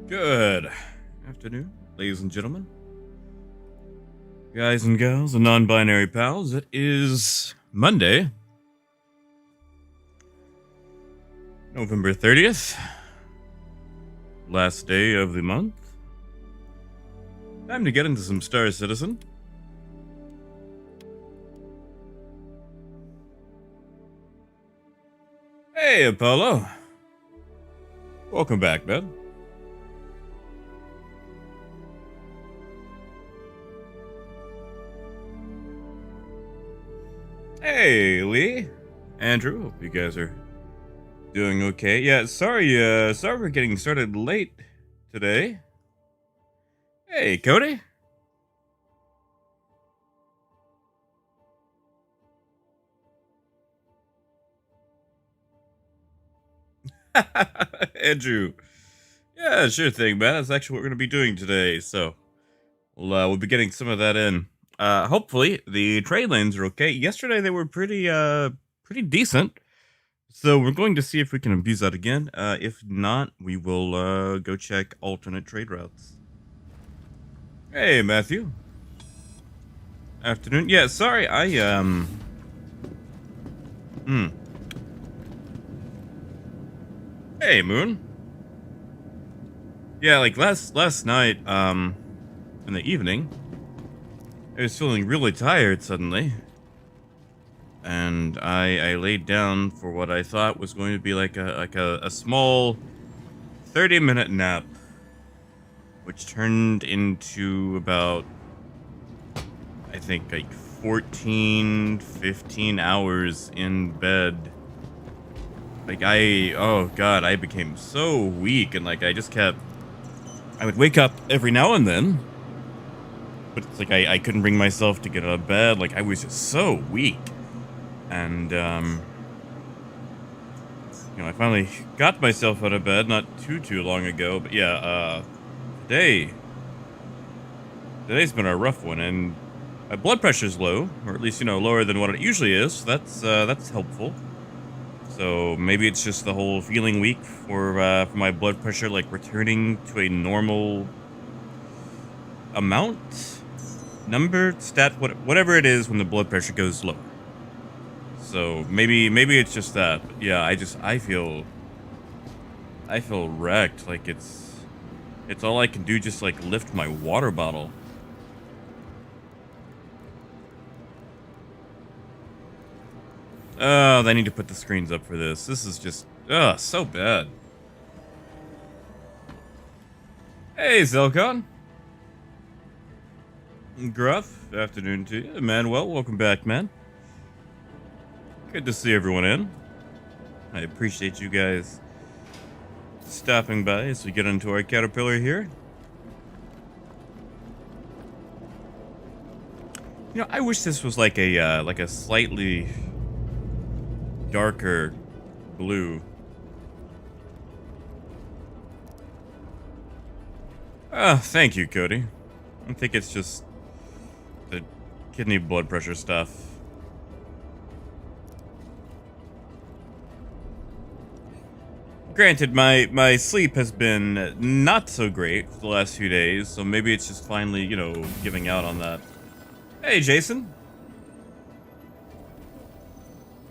Good afternoon, ladies and gentlemen, guys and gals, and non-binary pals. It is Monday, November 30th, last day of the month. Time to get into some Star Citizen. Hey, Apollo. Welcome back, man. Hey, Lee. Andrew, hope you guys are doing okay. Yeah, sorry for getting started late today. Hey, Cody. Andrew. Yeah, sure thing, man. That's actually what we're going to be doing today, so we'll be getting some of that in. Hopefully the trade lanes are okay. Yesterday they were pretty decent. So we're going to see if we can abuse that again. If not, we will go check alternate trade routes. Hey, Matthew. Afternoon. Yeah, sorry, Hey, Moon. Yeah, like last night, in the evening, I was feeling really tired suddenly. And I laid down for what I thought was going to be like a small 30-minute nap, which turned into about, I think, like 14, 15 hours in bed. Like oh god, I became so weak, and like I would wake up every now and then, but it's like I couldn't bring myself to get out of bed. Like I was just so weak. And, I finally got myself out of bed not too long ago, but yeah, today's been a rough one, and my blood pressure's low, or at least, lower than what it usually is, so that's helpful. So maybe it's just the whole feeling weak for my blood pressure, like, returning to a normal amount, number, stat, whatever it is when the blood pressure goes low. So maybe it's just that. But yeah, I feel wrecked. Like it's all I can do, just like lift my water bottle. Oh, they need to put the screens up for this. This is just so bad. Hey, Zelcon. Gruff, afternoon to you. Manuel, welcome back, man. Good to see everyone in. I appreciate you guys stopping by as we get into our Caterpillar here. I wish this was like a slightly darker blue. Thank you, Cody. I think it's just the kidney blood pressure stuff. Granted, my sleep has been not so great for the last few days, so maybe it's just finally, giving out on that. Hey, Jason.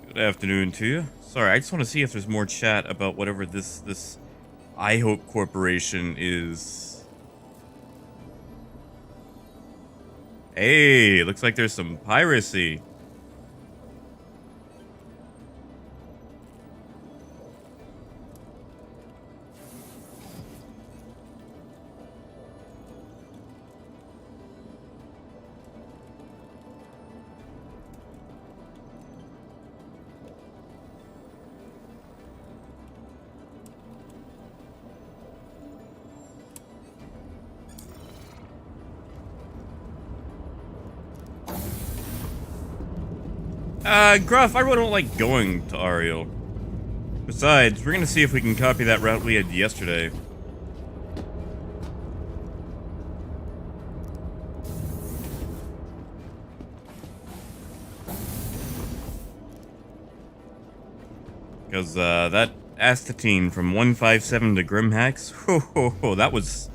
Good afternoon to you. Sorry, I just want to see if there's more chat about whatever this I Hope Corporation is. Hey, looks like there's some piracy. Gruff, I really don't like going to Ariel. Besides, we're gonna see if we can copy that route we had yesterday. Because, that Astatine from 157 to Grim Hex. Ho ho ho, that was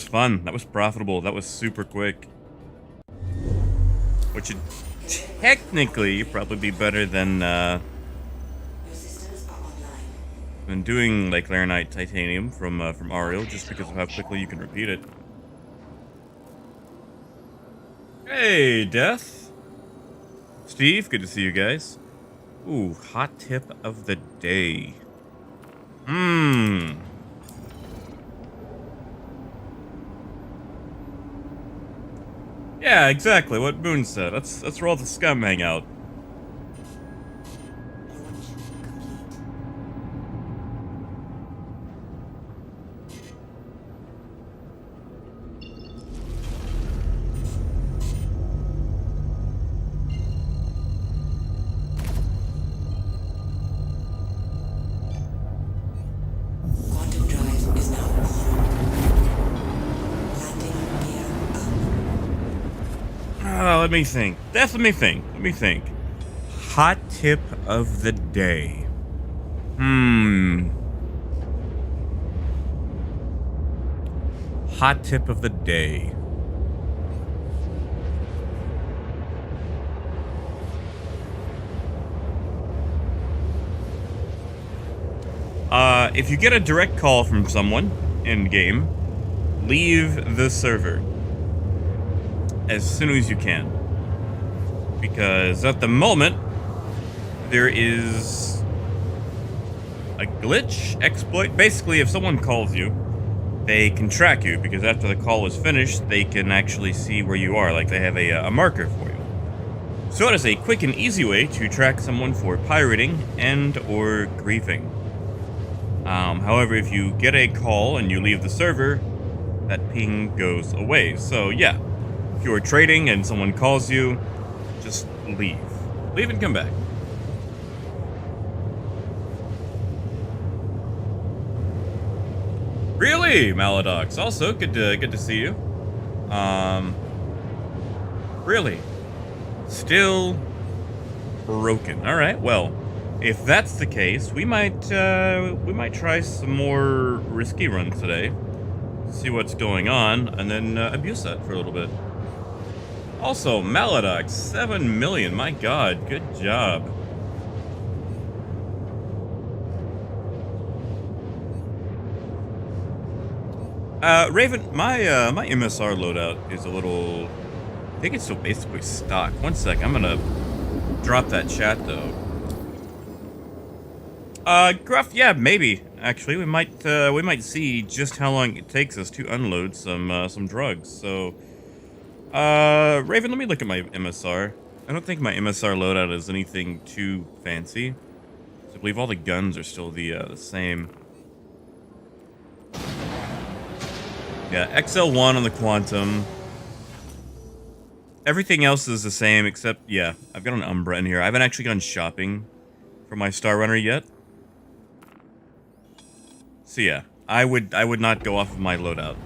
fun. That was profitable. That was super quick. Which would technically probably be better than doing like Laranite Titanium from Ariel, just because of how quickly you can repeat it. Hey, Death. Steve, good to see you guys. Ooh, hot tip of the day. Yeah, exactly what Boone said. That's where all the scum hang out. Let me think. Let me think. Hot tip of the day. Hot tip of the day. If you get a direct call from someone in game, leave the server as soon as you can. Because at the moment, there is a glitch, exploit. Basically, if someone calls you, they can track you, because after the call is finished, they can actually see where you are, like they have a marker for you. So it is a quick and easy way to track someone for pirating and or griefing. However, if you get a call and you leave the server, that ping goes away. So yeah, if you're trading and someone calls you, just leave. Leave and come back. Really, Maladox. Also, good to see you. Really, still broken. All right. Well, if that's the case, we might try some more risky runs today. See what's going on, and then abuse that for a little bit. Also, Maladox, 7 million. My God, good job. Raven, my MSR loadout is a little. I think it's still basically stock. One sec, I'm gonna drop that chat though. Gruff, yeah, maybe. Actually, we might see just how long it takes us to unload some drugs. So, Raven, let me look at my MSR. I don't think my MSR loadout is anything too fancy. I believe all the guns are still the same. Yeah, XL1 on the Quantum. Everything else is the same except, yeah, I've got an Umbra in here. I haven't actually gone shopping for my Star Runner yet. So yeah, I would not go off of my loadout.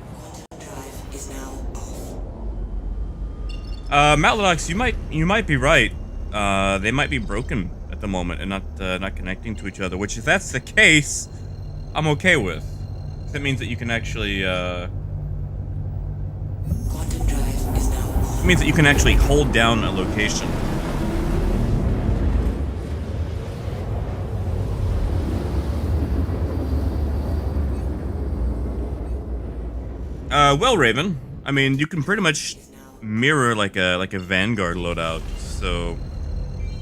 Maladox, you might be right. They might be broken at the moment and not connecting to each other. Which, if that's the case, I'm okay with. That means that you can actually it means that you can actually hold down a location. Well, Raven, I mean, you can pretty much mirror like a Vanguard loadout, so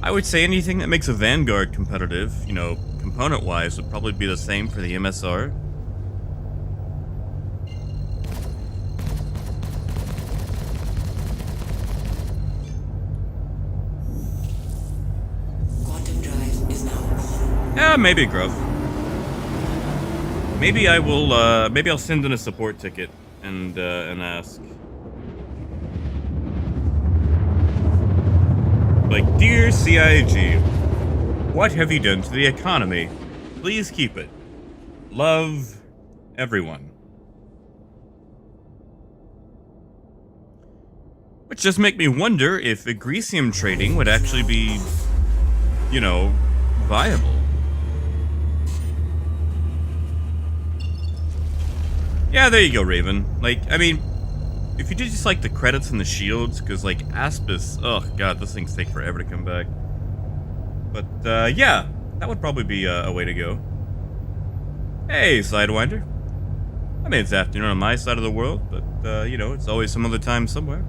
I would say anything that makes a Vanguard competitive, you know, component-wise, would probably be the same for the MSR. Yeah, maybe, Grove. Maybe I will, maybe I'll send in a support ticket and ask. Like, dear CIG, what have you done to the economy? Please keep it. Love, everyone. Which just make me wonder if Agresium trading would actually be, you know, viable. Yeah, there you go, Raven. Like, I mean, if you did just like the credits and the shields, because like Aspis, oh god, those things take forever to come back. But yeah, that would probably be a way to go. Hey, Sidewinder. I mean, it's afternoon on my side of the world, but you know, it's always some other time somewhere.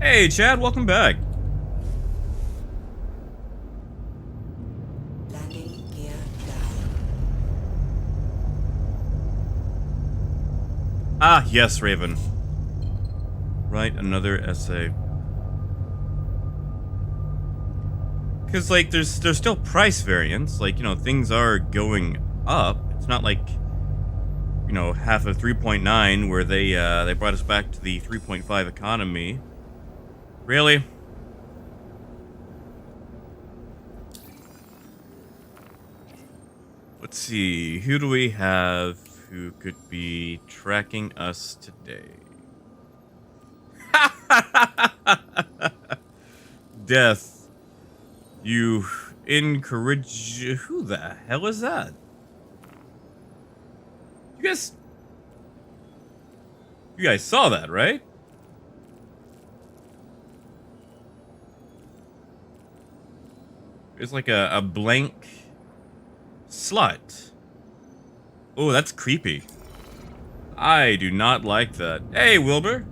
Hey, Chad, welcome back. Landing gear down. Ah, yes, Raven. Write another essay. Because, like, there's still price variance. Like, you know, things are going up. It's not like, you know, half of 3.9 where they brought us back to the 3.5 economy. Really? Let's see. Who do we have who could be tracking us today? Death. You encourage... Who the hell is that? You guys saw that, right? It's like a blank slut. Oh, that's creepy. I do not like that. Hey, Wilbur.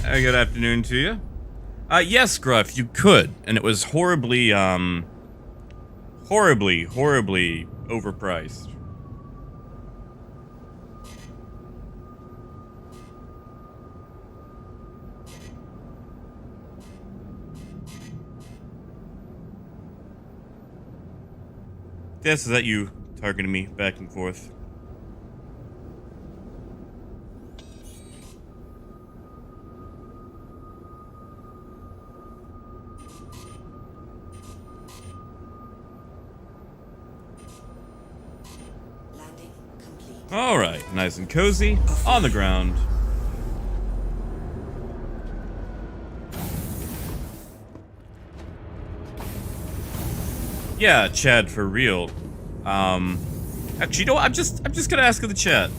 Good afternoon to you. Yes, Gruff, you could. And it was horribly overpriced. Yes, is that you targeting me back and forth? Landing complete. All right, nice and cozy on the ground. Yeah, Chad, for real. Actually, you know what? I'm just gonna ask in the chat.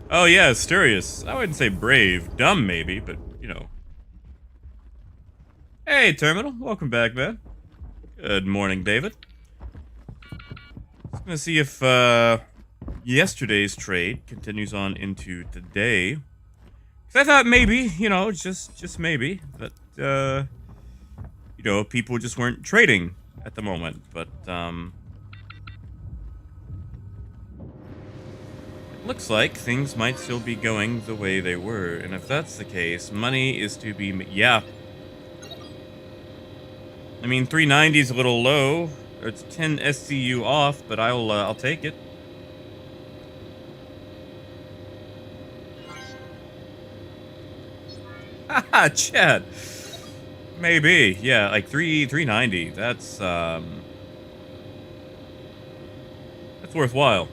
Oh yeah, Asterius. I wouldn't say brave, dumb maybe, but you know. Hey, Terminal, welcome back, man. Good morning, David. Just gonna see if yesterday's trade continues on into today. Cause I thought maybe, you know, just maybe that you know, people just weren't trading at the moment, but it looks like things might still be going the way they were, and if that's the case, money is to be yeah. I mean, 390 is a little low. It's 10 SCU off, but I'll take it. Haha, Chad. Maybe, yeah, like 390. That's worthwhile.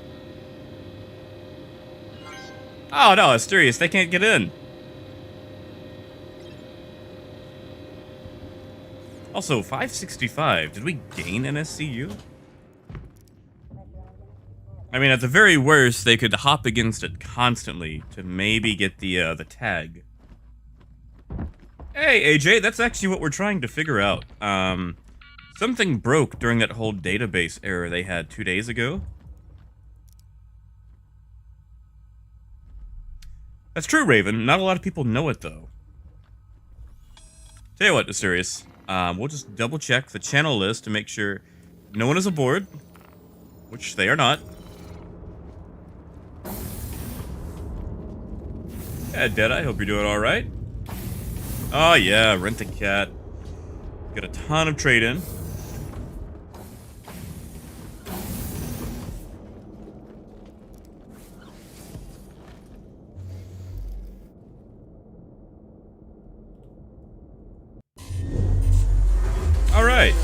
Oh no, Asterius, they can't get in. Also, 565. Did we gain an SCU? I mean, at the very worst, they could hop against it constantly to maybe get the tag. Hey, AJ, that's actually what we're trying to figure out. Something broke during that whole database error they had 2 days ago. That's true, Raven. Not a lot of people know it, though. Tell you what, Asterius. We'll just double check the channel list to make sure no one is aboard, which they are not. Yeah, Dead, I hope you're doing all right. Oh yeah, Rent a Cat. Got a ton of trade in. All right.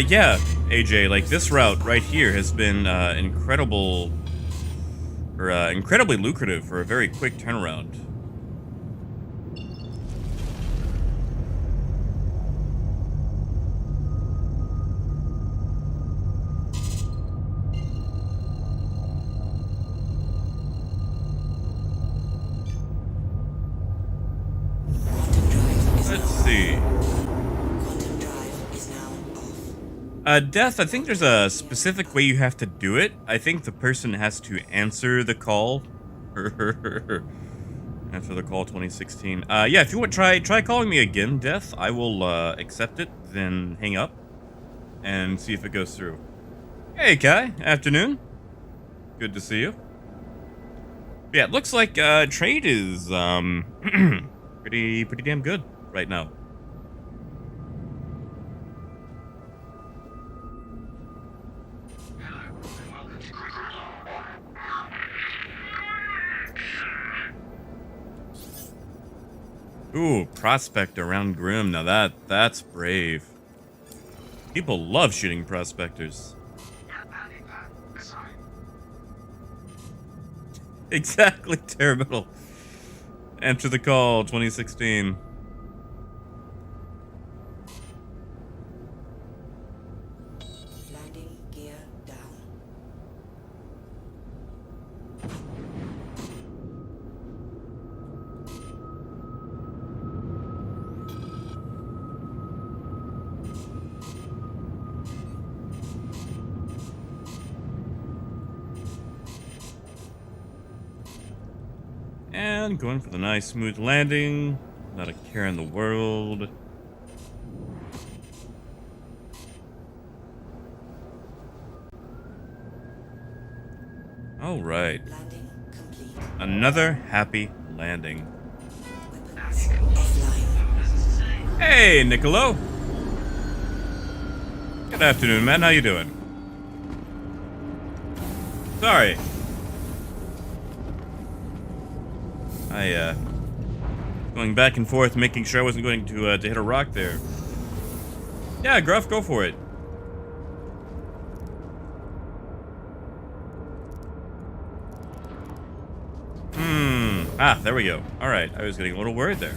Yeah. AJ, like this route right here has been incredibly lucrative for a very quick turnaround. Quantum drive is Let's now see. Quantum drive is now off. Death, I think there's a specific way you have to do it. I think the person has to answer the call. Answer the call 2016. Yeah, if you want, try calling me again, Death. I will accept it, then hang up, and see if it goes through. Hey, Kai. Afternoon. Good to see you. Yeah, it looks like trade is pretty damn good right now. Ooh, prospect around Grim. Now that's brave. People love shooting prospectors. Exactly, Terminal. Answer the call, 2016. Landing gear down. And going for the nice smooth landing. Not a care in the world. All right. Landing complete. Another happy landing. Weapons offline. Hey, Niccolo. Good afternoon, man. How you doing? Sorry. Going back and forth, making sure I wasn't going to hit a rock there. Yeah, Gruff, go for it. Ah, there we go. All right, I was getting a little worried there.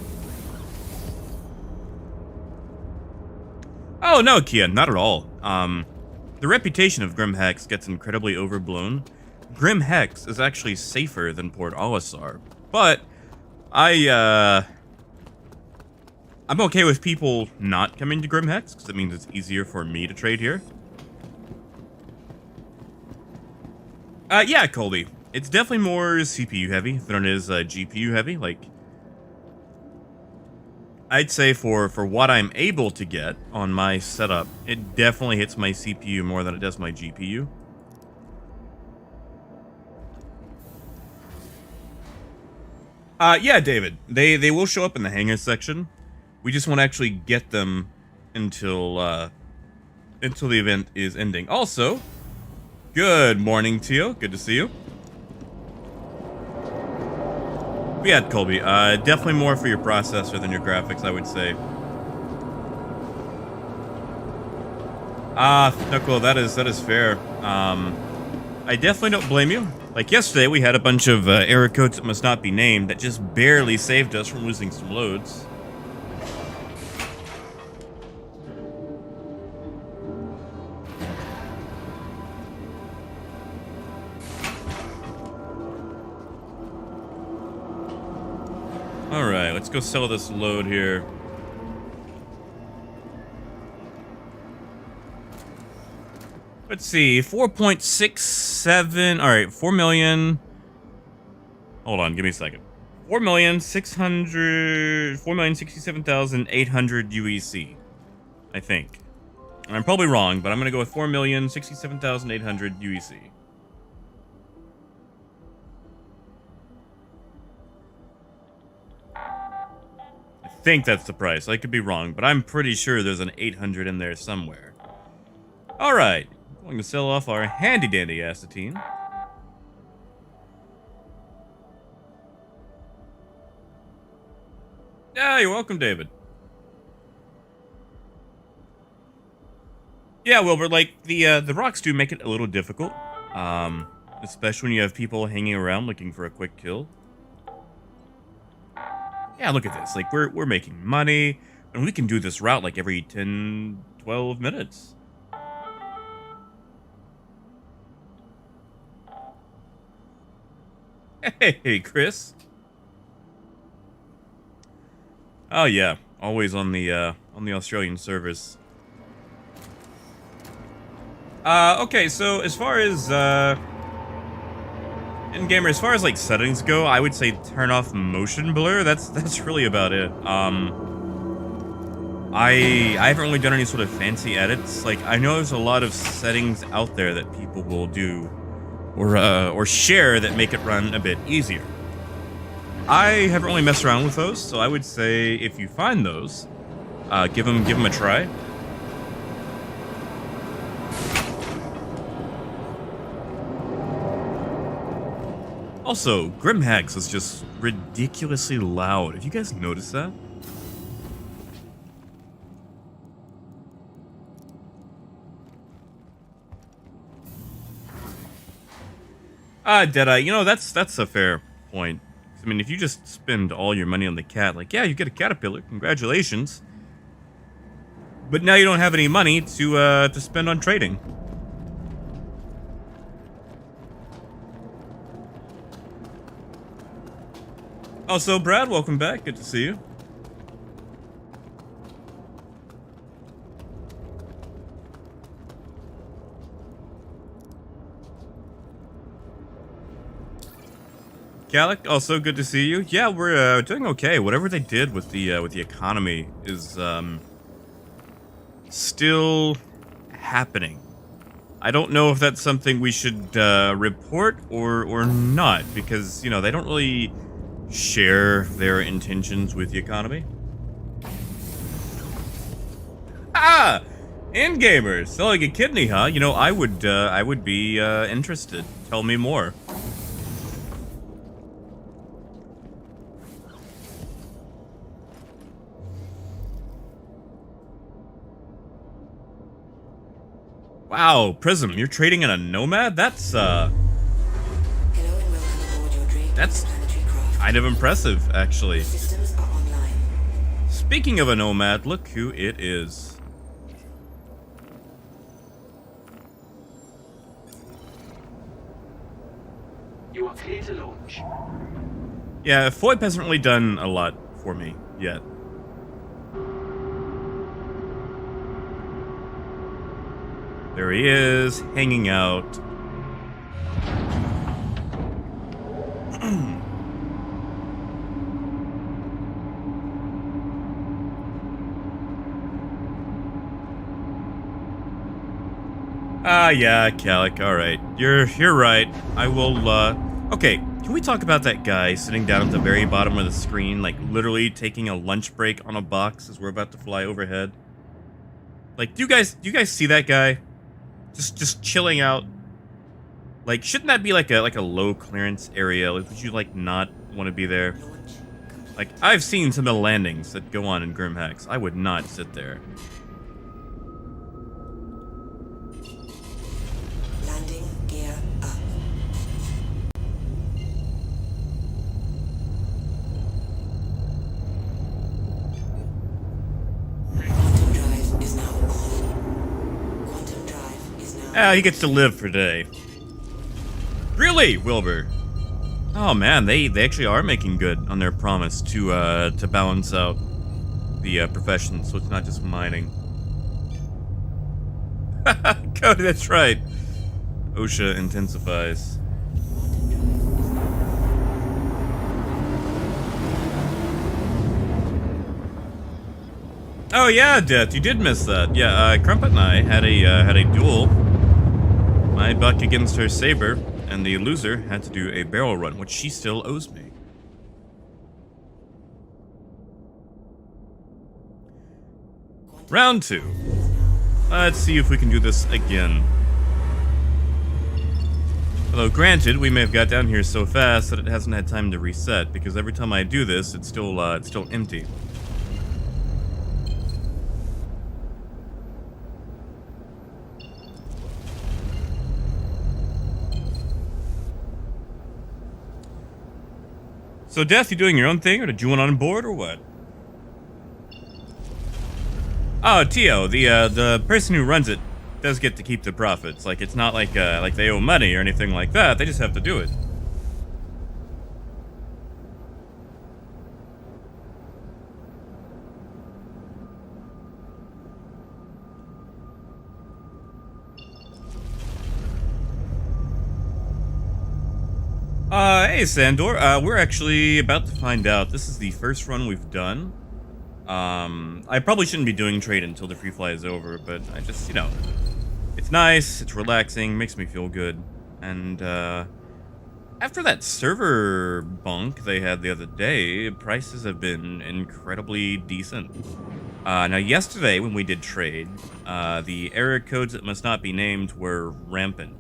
Oh, no, Kia, not at all. The reputation of Grim Hex gets incredibly overblown. Grim Hex is actually safer than Port Olisar, but I'm okay with people not coming to Grim Hex, because it means it's easier for me to trade here. Yeah, Colby. It's definitely more CPU heavy than it is GPU heavy. Like, I'd say for what I'm able to get on my setup, it definitely hits my CPU more than it does my GPU. Yeah, David. They will show up in the hangar section. We just won't actually get them until the event is ending. Also, good morning, Tio. Good to see you. But yeah, Colby. Definitely more for your processor than your graphics, I would say. Knuckle, that is fair. I definitely don't blame you. Like yesterday, we had a bunch of error codes that must not be named that just barely saved us from losing some loads. Alright, let's go sell this load here. Let's see, 4.67, alright, 4 million. Hold on, give me a second. 4,067,800 UEC, I think. And I'm probably wrong, but I'm gonna go with 4,067,800 UEC. I think that's the price. I could be wrong, but I'm pretty sure there's an 800 in there somewhere. Alright, going to sell off our handy dandy acetine. Yeah, you're welcome, David. Yeah, well, we're like the rocks do make it a little difficult, especially when you have people hanging around looking for a quick kill. Yeah, look at this. Like we're making money, and we can do this route like every 10, 12 minutes. Hey, Chris. Oh yeah, always on the Australian servers. Okay, so as far as in gamer, as far as like settings go, I would say turn off motion blur. That's really about it. I haven't really done any sort of fancy edits. Like I know there's a lot of settings out there that people will do or share that make it run a bit easier. I haven't really messed around with those, so I would say if you find those, give them a try. Also, Grim Hex is just ridiculously loud. Have you guys noticed that? Deadeye, you know, that's a fair point. I mean, if you just spend all your money on the cat, like, yeah, you get a caterpillar, congratulations. But now you don't have any money to spend on trading. Also, Brad, welcome back. Good to see you. Gallic, also good to see you. Yeah, we're doing okay. Whatever they did with the economy is still happening. I don't know if that's something we should report or not, because you know they don't really share their intentions with the economy. Ah, and gamers selling a kidney, huh? You know, I would be interested. Tell me more. Wow, Prism, you're trading in a nomad? That's Hello and welcome aboard your Drake that's planetary craft. kind of impressive, actually. Systems are online. Speaking of a nomad, look who it is. You are clear to launch. Yeah, FOIP hasn't really done a lot for me yet. There he is, hanging out. Yeah, Calic, alright. You're right. I will, okay, can we talk about that guy sitting down at the very bottom of the screen, like, literally taking a lunch break on a box as we're about to fly overhead? Like, do you guys see that guy? Just chilling out. Like, shouldn't that be like a low clearance area? Like, would you like not want to be there? Launch complete. Like, I've seen some of the landings that go on in Grim Hex. I would not sit there. Landing gear up. Quantum drive is now on. Quantum drive is now. Ah, he gets to live for today. Really, Wilbur? Oh man, they actually are making good on their promise to balance out the profession, so it's not just mining. Cody, that's right. OSHA intensifies. Oh yeah, Death, you did miss that. Yeah, Crumpet and I had a duel. My buck against her saber, and the loser had to do a barrel run, which she still owes me. Round 2. Let's see if we can do this again. Although granted, we may have got down here so fast that it hasn't had time to reset, because every time I do this, it's still empty. So, Death, you doing your own thing, or did you want on board, or what? Oh, Tio, the person who runs it does get to keep the profits. Like, it's not like they owe money or anything like that. They just have to do it. Hey, Sandor. We're actually about to find out. This is the first run we've done. I probably shouldn't be doing trade until the free fly is over, but I just, you know, it's nice, it's relaxing, makes me feel good. And, after that server bunk they had the other day, prices have been incredibly decent. Now, yesterday when we did trade, the error codes that must not be named were rampant.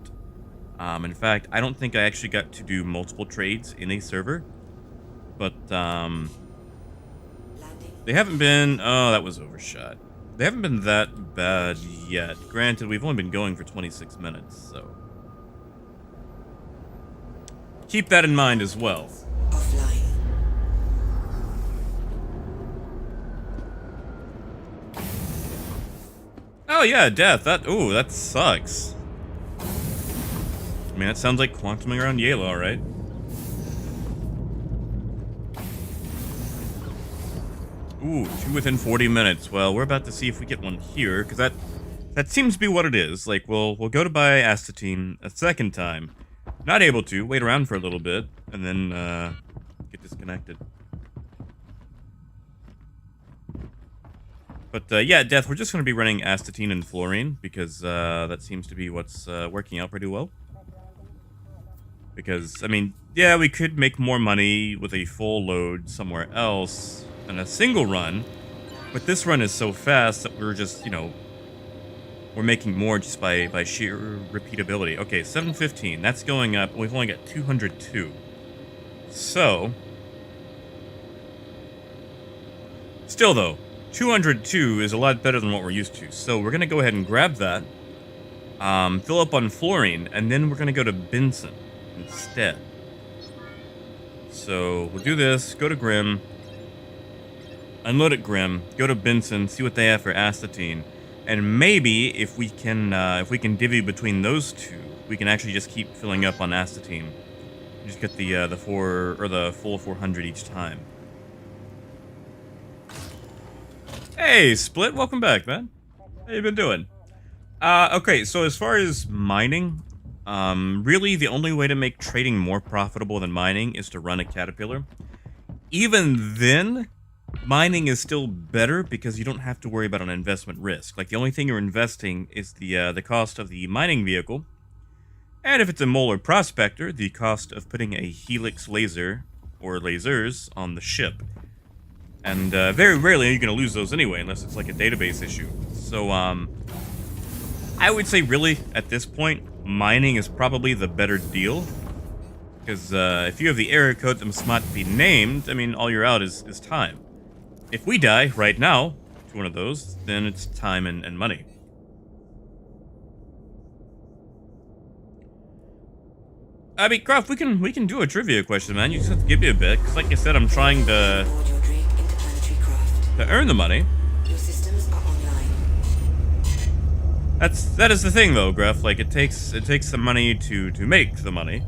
In fact, I don't think I actually got to do multiple trades in a server, but, they haven't been... Oh, that was overshot. They haven't been that bad yet. Granted, we've only been going for 26 minutes, so... keep that in mind as well. Offline. Oh, yeah, Death. Ooh, that sucks. I mean, that sounds like quantuming around Yale, alright. Ooh, 2 within 40 minutes. Well, we're about to see if we get one here, because that seems to be what it is. Like, we'll go to buy astatine a second time. Not able to, wait around for a little bit, and then, get disconnected. But, yeah, Death, we're just going to be running astatine and fluorine, because, that seems to be what's, working out pretty well. Because, I mean, yeah, we could make more money with a full load somewhere else than a single run, but this run is so fast that we're just, you know, we're making more just by sheer repeatability. Okay, 715, that's going up. We've only got 202. So, still though, 202 is a lot better than what we're used to. So we're going to go ahead and grab that, fill up on fluorine, and then we're going to go to Benson instead. So we'll do this, go to Grim, unload at Grim, go to Benson, see what they have for astatine, and maybe if we can divvy between those two, we can actually just keep filling up on astatine. Just get the full 400 each time. Hey, Split, welcome back, man. How you been doing? Okay, so as far as mining, really the only way to make trading more profitable than mining is to run a caterpillar. Even then, mining is still better because you don't have to worry about an investment risk. Like, the only thing you're investing is the cost of the mining vehicle. And if it's a mole or prospector, the cost of putting a helix laser or lasers on the ship. And very rarely are you going to lose those anyway, unless it's like a database issue. So, I would say really, at this point, mining is probably the better deal. Because if you have the error code that must not be named, I mean, all you're out is time. If we die right now to one of those, then it's time and money. I mean, Croft, we can do a trivia question, man. You just have to give me a bit, because like I said, I'm trying to earn the money. Your systems are online. That is the thing, though, Gruff. Like, it takes the money to make the money.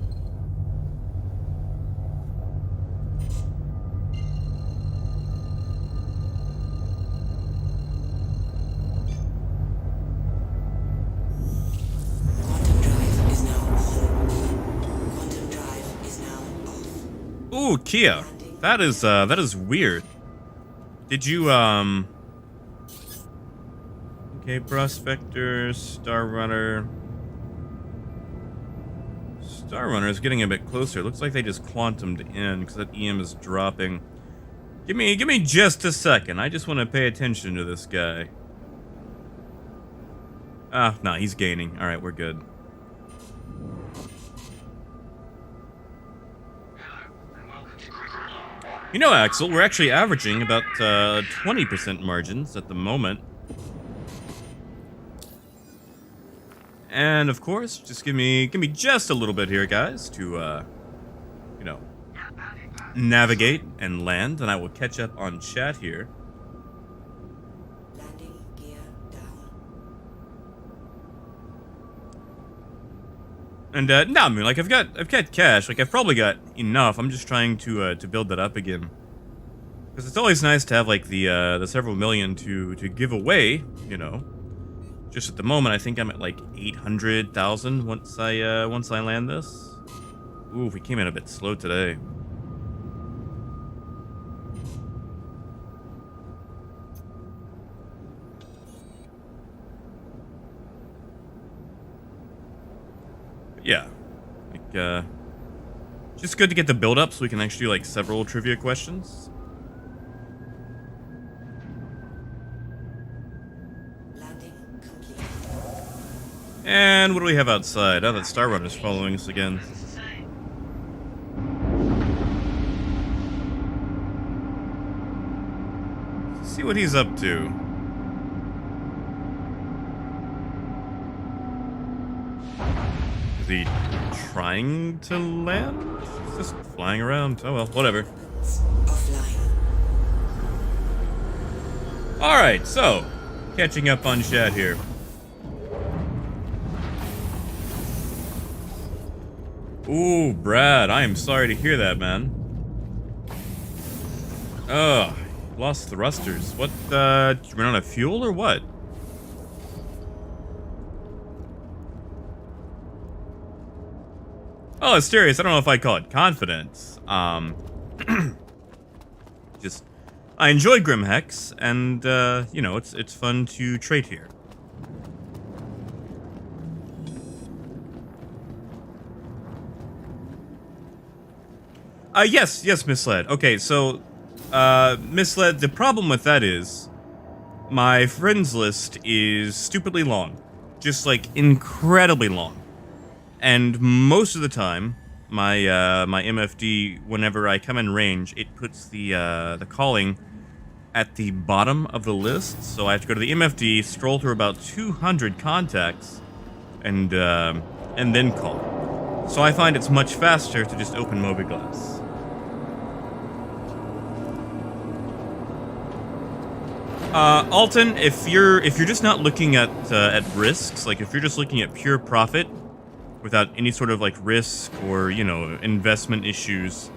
Ooh, Kia. That is weird. Did you, okay, Prospector, Star Runner. Star Runner is getting a bit closer. Looks like they just quantumed in, because that EM is dropping. Give me just a second. I just want to pay attention to this guy. Ah, no, he's gaining. Alright, we're good. You know, Axel, we're actually averaging about 20% margins at the moment. And of course, just give me just a little bit here, guys, to you know, navigate and land, and I will catch up on chat here. Landing gear down. And no, I mean, like I've got cash. Like I've probably got enough. I'm just trying to build that up again. Because it's always nice to have like the several million to give away, you know. Just at the moment, I think I'm at like 800,000 once I land this. Ooh, we came in a bit slow today. But yeah, like just good to get the build up so we can actually do like several trivia questions. Landing complete. And what do we have outside? Oh, that Star Runner's following us again. Let's see what he's up to. Is he trying to land? He's just flying around. Oh well, whatever. Offline. Alright, so, catching up on chat here. Ooh, Brad, I am sorry to hear that, man. Ugh, lost thrusters. What, did you run out of fuel or what? Oh, Asterius, I don't know if I'd call it confidence. Just, I enjoy Grim Hex, and, you know, it's fun to trade here. Yes, misled. Okay, so, misled, the problem with that is, my friends list is stupidly long. Just, like, incredibly long. And most of the time, my, my MFD, whenever I come in range, it puts the calling at the bottom of the list, so I have to go to the MFD, scroll through about 200 contacts, and then call. So I find it's much faster to just open Mobiglass. Alton, if you're just not looking at risks, like if you're just looking at pure profit, without any sort of like risk or, you know, investment issues,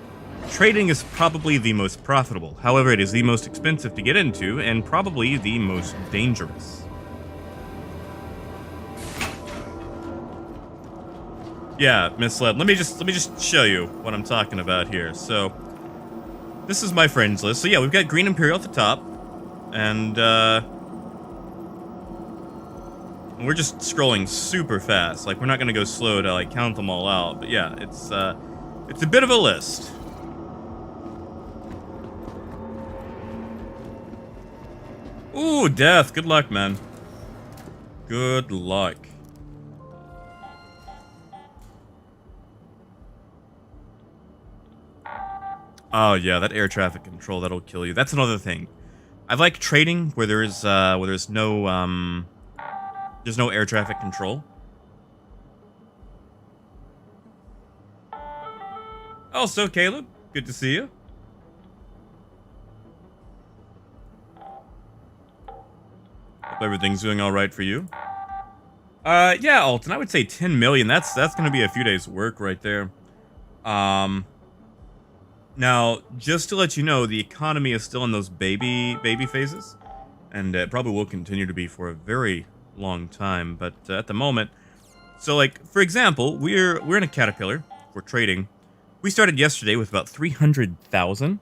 trading is probably the most profitable. However, it is the most expensive to get into and probably the most dangerous. Yeah, misled. Let me just show you what I'm talking about here. So, this is my friends list. So yeah, we've got Green Imperial at the top, and we're just scrolling super fast. Like, we're not gonna go slow to like count them all out. But yeah, it's a bit of a list. Ooh, death. Good luck, man. Good luck. Oh yeah, that air traffic control, that'll kill you. That's another thing. I like trading where there's no air traffic control. Also, Caleb, good to see you. Hope everything's doing all right for you. Yeah, Alton, I would say 10 million. That's gonna be a few days' work right there. Now, just to let you know, the economy is still in those baby phases, and it probably will continue to be for a very long time. But at the moment, so like for example, we're in a Caterpillar. We're trading. We started yesterday with about 300,000,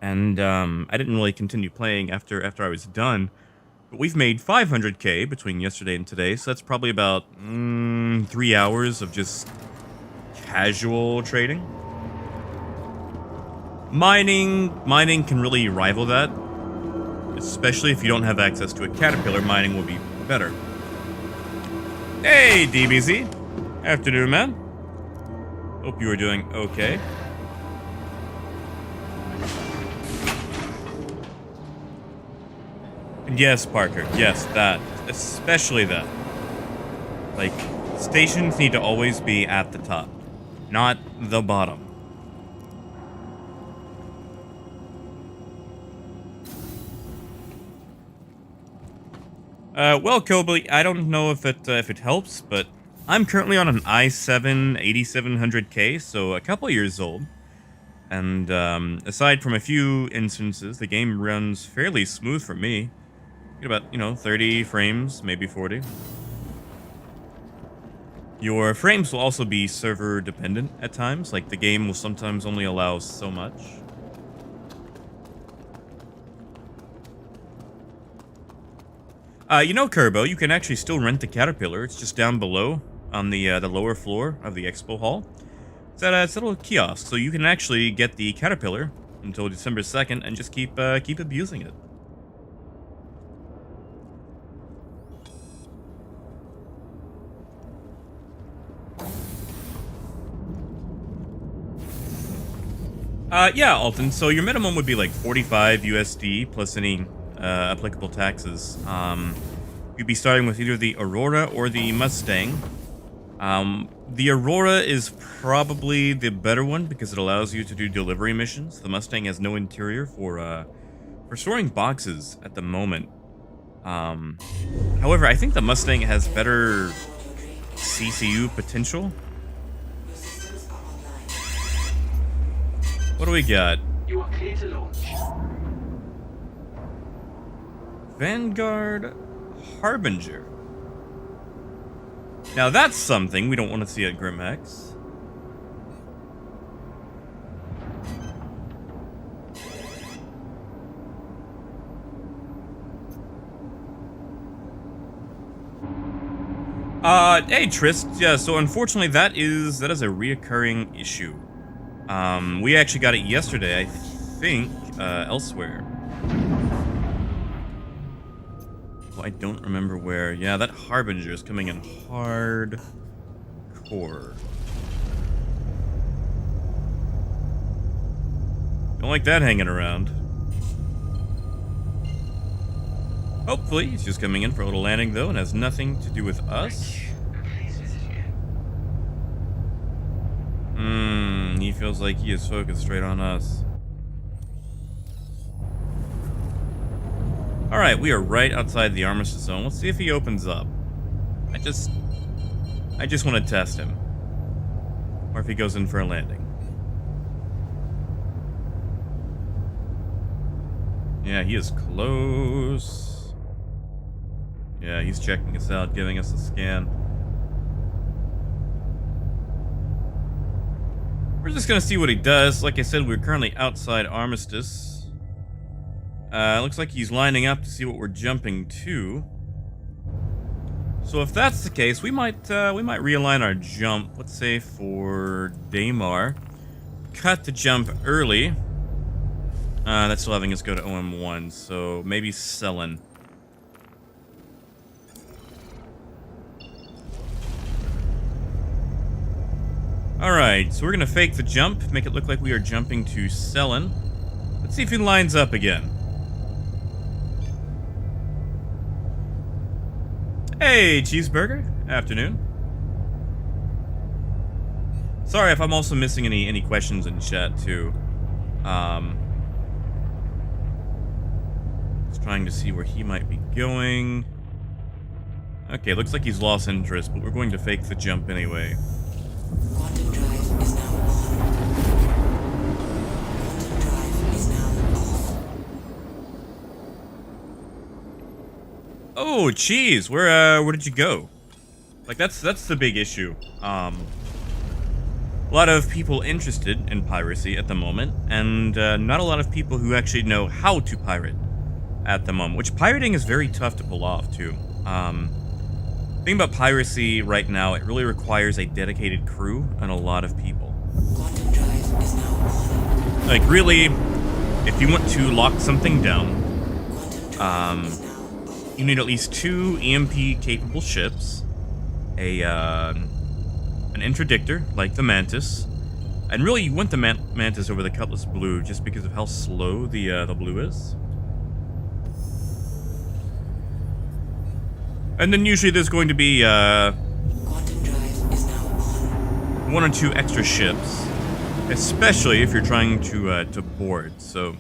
and I didn't really continue playing after I was done. But we've made 500k between yesterday and today, so that's probably about 3 hours of just casual trading. Mining can really rival that, especially if you don't have access to a Caterpillar. Mining will be better. Hey, DBZ. Afternoon, man. Hope you are doing okay. And yes, Parker. Yes, that. Especially that. Like, stations need to always be at the top, not the bottom. Well, Kobe, I don't know if it helps, but I'm currently on an i7 8700K, so a couple years old. And aside from a few instances, the game runs fairly smooth for me. Get about, 30 frames, maybe 40. Your frames will also be server dependent at times, like the game will sometimes only allow so much. Kerbo, you can actually still rent the Caterpillar. It's just down below on the lower floor of the expo hall. It's a little kiosk, so you can actually get the Caterpillar until December 2nd and just keep abusing it. Yeah, Alton. So your minimum would be like 45 USD plus any applicable taxes. You'd be starting with either the Aurora or the Mustang. The Aurora is probably the better one because it allows you to do delivery missions. The Mustang has no interior for storing boxes at the moment. However, I think the Mustang has better CCU potential. What do we got? You are clear to launch. Vanguard Harbinger. Now that's something we don't want to see at Grim Hex. Hey Trist, yeah, so unfortunately that is a reoccurring issue. We actually got it yesterday, I think, elsewhere. Well, I don't remember where. Yeah, that Harbinger is coming in hard core. Don't like that hanging around. Hopefully, he's just coming in for a little landing, though, and has nothing to do with us. He feels like he is focused straight on us. Alright, we are right outside the armistice zone. Let's see if he opens up. I just want to test him. Or if he goes in for a landing. Yeah, he is close. Yeah, he's checking us out, giving us a scan. We're just gonna see what he does. Like I said, we're currently outside Armistice. Looks like he's lining up to see what we're jumping to. So if that's the case, we might realign our jump. Let's say for Daymar, cut the jump early. That's still having us go to OM1. So maybe Selen. Alright, so we're going to fake the jump, make it look like we are jumping to Selen. Let's see if he lines up again. Hey, Cheeseburger. Afternoon. Sorry if I'm also missing any questions in chat, too. Just trying to see where he might be going. Okay, looks like he's lost interest, but we're going to fake the jump anyway. Quantum drive is now on. Quantum drive is now off. Oh, jeez, where did you go? Like that's the big issue. A lot of people interested in piracy at the moment, and not a lot of people who actually know how to pirate at the moment. Which pirating is very tough to pull off too. The thing about piracy right now, it really requires a dedicated crew and a lot of people. Quantum drive is now on. Like really, if you want to lock something down, Quantum drive is now off. you need at least 2 EMP capable ships, an interdictor like the Mantis, and really you want the Mantis over the Cutlass Blue just because of how slow the Blue is. And then usually there's going to be Quantum drive is now on. 1 or 2 extra ships, especially if you're trying to board. So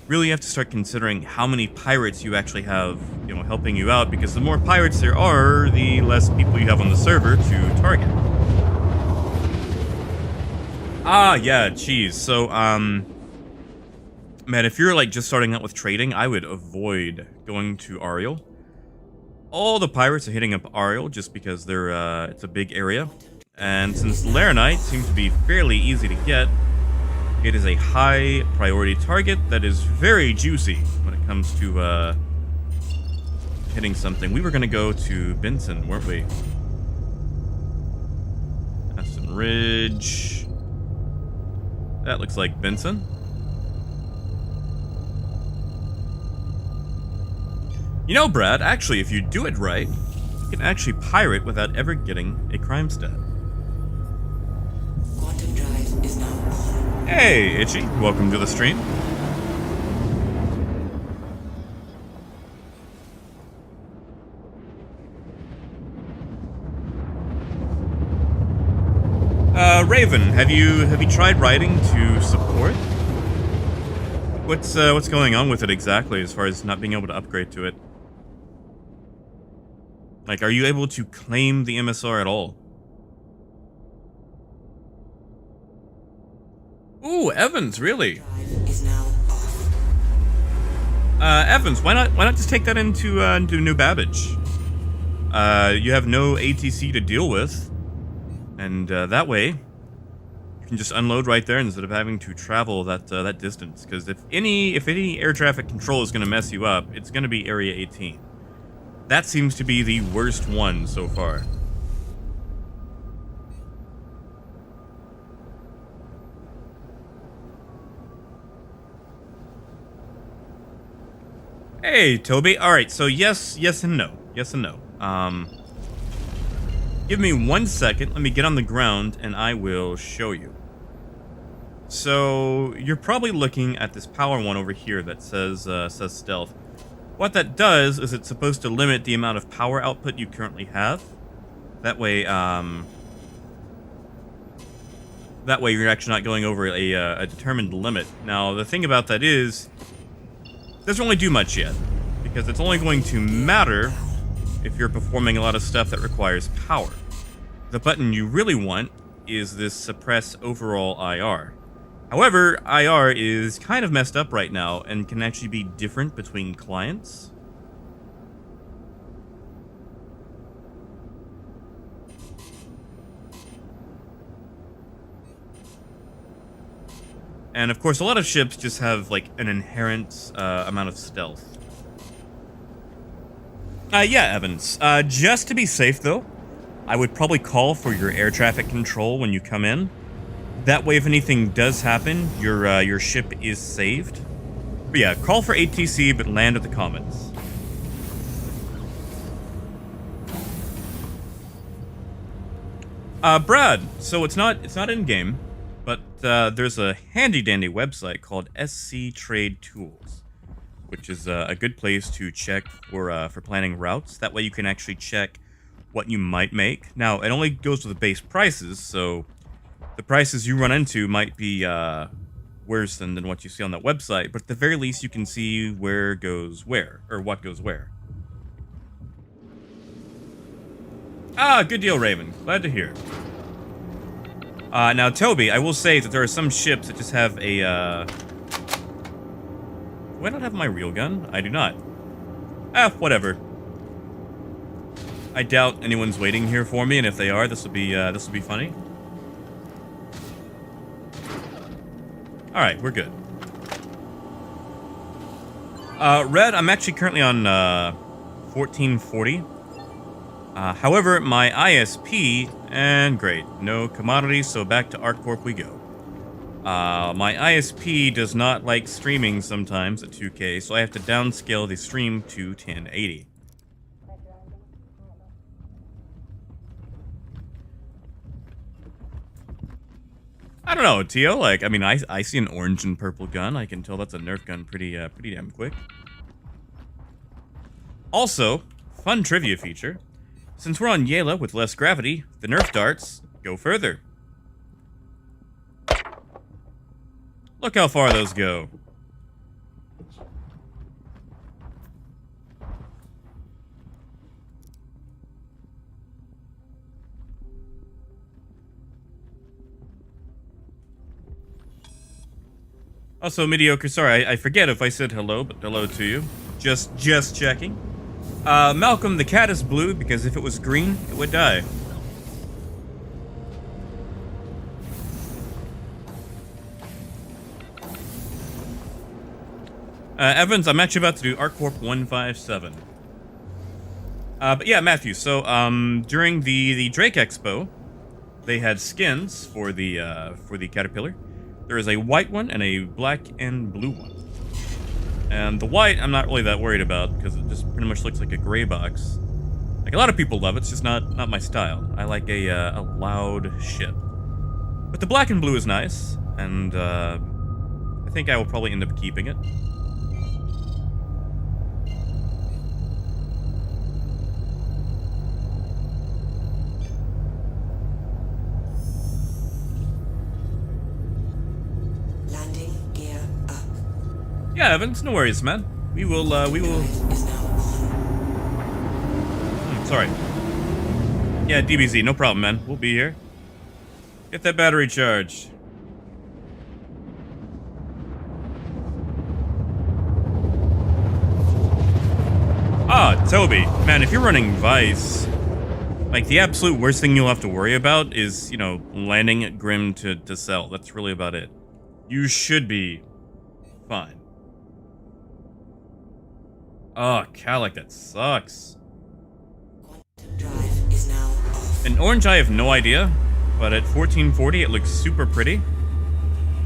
really have to start considering how many pirates you actually have, helping you out, because the more pirates there are, the less people you have on the server to target. Ah, yeah, geez. So, man, if you're like just starting out with trading, I would avoid going to Ariel. All the pirates are hitting up Ariel just because they're it's a big area, and since Laranite seems to be fairly easy to get, it is a high priority target that is very juicy when it comes to hitting something. We were gonna go to Benson, weren't we? Aston Ridge. That looks like Benson. You know, Brad, actually, if you do it right, you can actually pirate without ever getting a crime stat. Quantum drive is now on. Hey, Itchy, welcome to the stream. Raven, have you tried writing to support? What's going on with it exactly as far as not being able to upgrade to it? Like, are you able to claim the MSR at all? Ooh, Evans, really? Drive is now off. Evans, why not just take that into New Babbage? You have no ATC to deal with, and that way you can just unload right there instead of having to travel that distance. Because if any air traffic control is going to mess you up, it's going to be Area 18. That seems to be the worst one so far. Hey, Toby. All right, so yes and no. Yes and no. Give me 1 second. Let me get on the ground, and I will show you. So you're probably looking at this power one over here that says stealth. What that does is it's supposed to limit the amount of power output you currently have. That way you're actually not going over a determined limit. Now, the thing about that is, it doesn't really do much yet, because it's only going to matter if you're performing a lot of stuff that requires power. The button you really want is this suppress overall IR. However, IR is kind of messed up right now and can actually be different between clients. And of course, a lot of ships just have like an inherent amount of stealth. Yeah, Evans. Just to be safe though, I would probably call for your air traffic control when you come in. That way, if anything does happen, your ship is saved. But yeah, call for ATC, but land at the Commons. Brad. So it's not in game, but there's a handy dandy website called SC Trade Tools, which is a good place to check for planning routes. That way, you can actually check what you might make. Now, it only goes with the base prices, so the prices you run into might be worse than what you see on that website, but at the very least you can see where goes where, or what goes where. Ah, good deal, Raven. Glad to hear. Now, Toby, I will say that there are some ships that just have a, do I not have my real gun? I do not. Whatever. I doubt anyone's waiting here for me, and if they are, this will be funny. Alright, we're good. Red, I'm actually currently on 1440. However, my ISP, and great, no commodities, so back to ArtCorp we go. My ISP does not like streaming sometimes at 2K, so I have to downscale the stream to 1080. I don't know, Tio, like, I mean, I see an orange and purple gun. I can tell that's a Nerf gun pretty damn quick. Also, fun trivia feature. Since we're on Yela with less gravity, the Nerf darts go further. Look how far those go. Also, mediocre. Sorry, I forget if I said hello, but hello to you. Just checking. Malcolm, the cat is blue because if it was green, it would die. Evans, I'm actually about to do ArcCorp 157. But yeah, Matthew. So, during the Drake Expo, they had skins for the Caterpillar. There is a white one and a black and blue one. And the white, I'm not really that worried about because it just pretty much looks like a gray box. Like a lot of people love it, it's just not my style. I like a loud ship. But the black and blue is nice, and I think I will probably end up keeping it. Landing gear up. Yeah, Evans, no worries, man. We will. Drive is now on. Sorry. Yeah, DBZ, no problem, man. We'll be here. Get that battery charged. Ah, Toby. Man, if you're running Vice, like, the absolute worst thing you'll have to worry about is, you know, landing at Grim to sell. That's really about it. You should be fine. Oh, Calic, that sucks. Quantum drive is now off. In orange, I have no idea, but at 1440, it looks super pretty.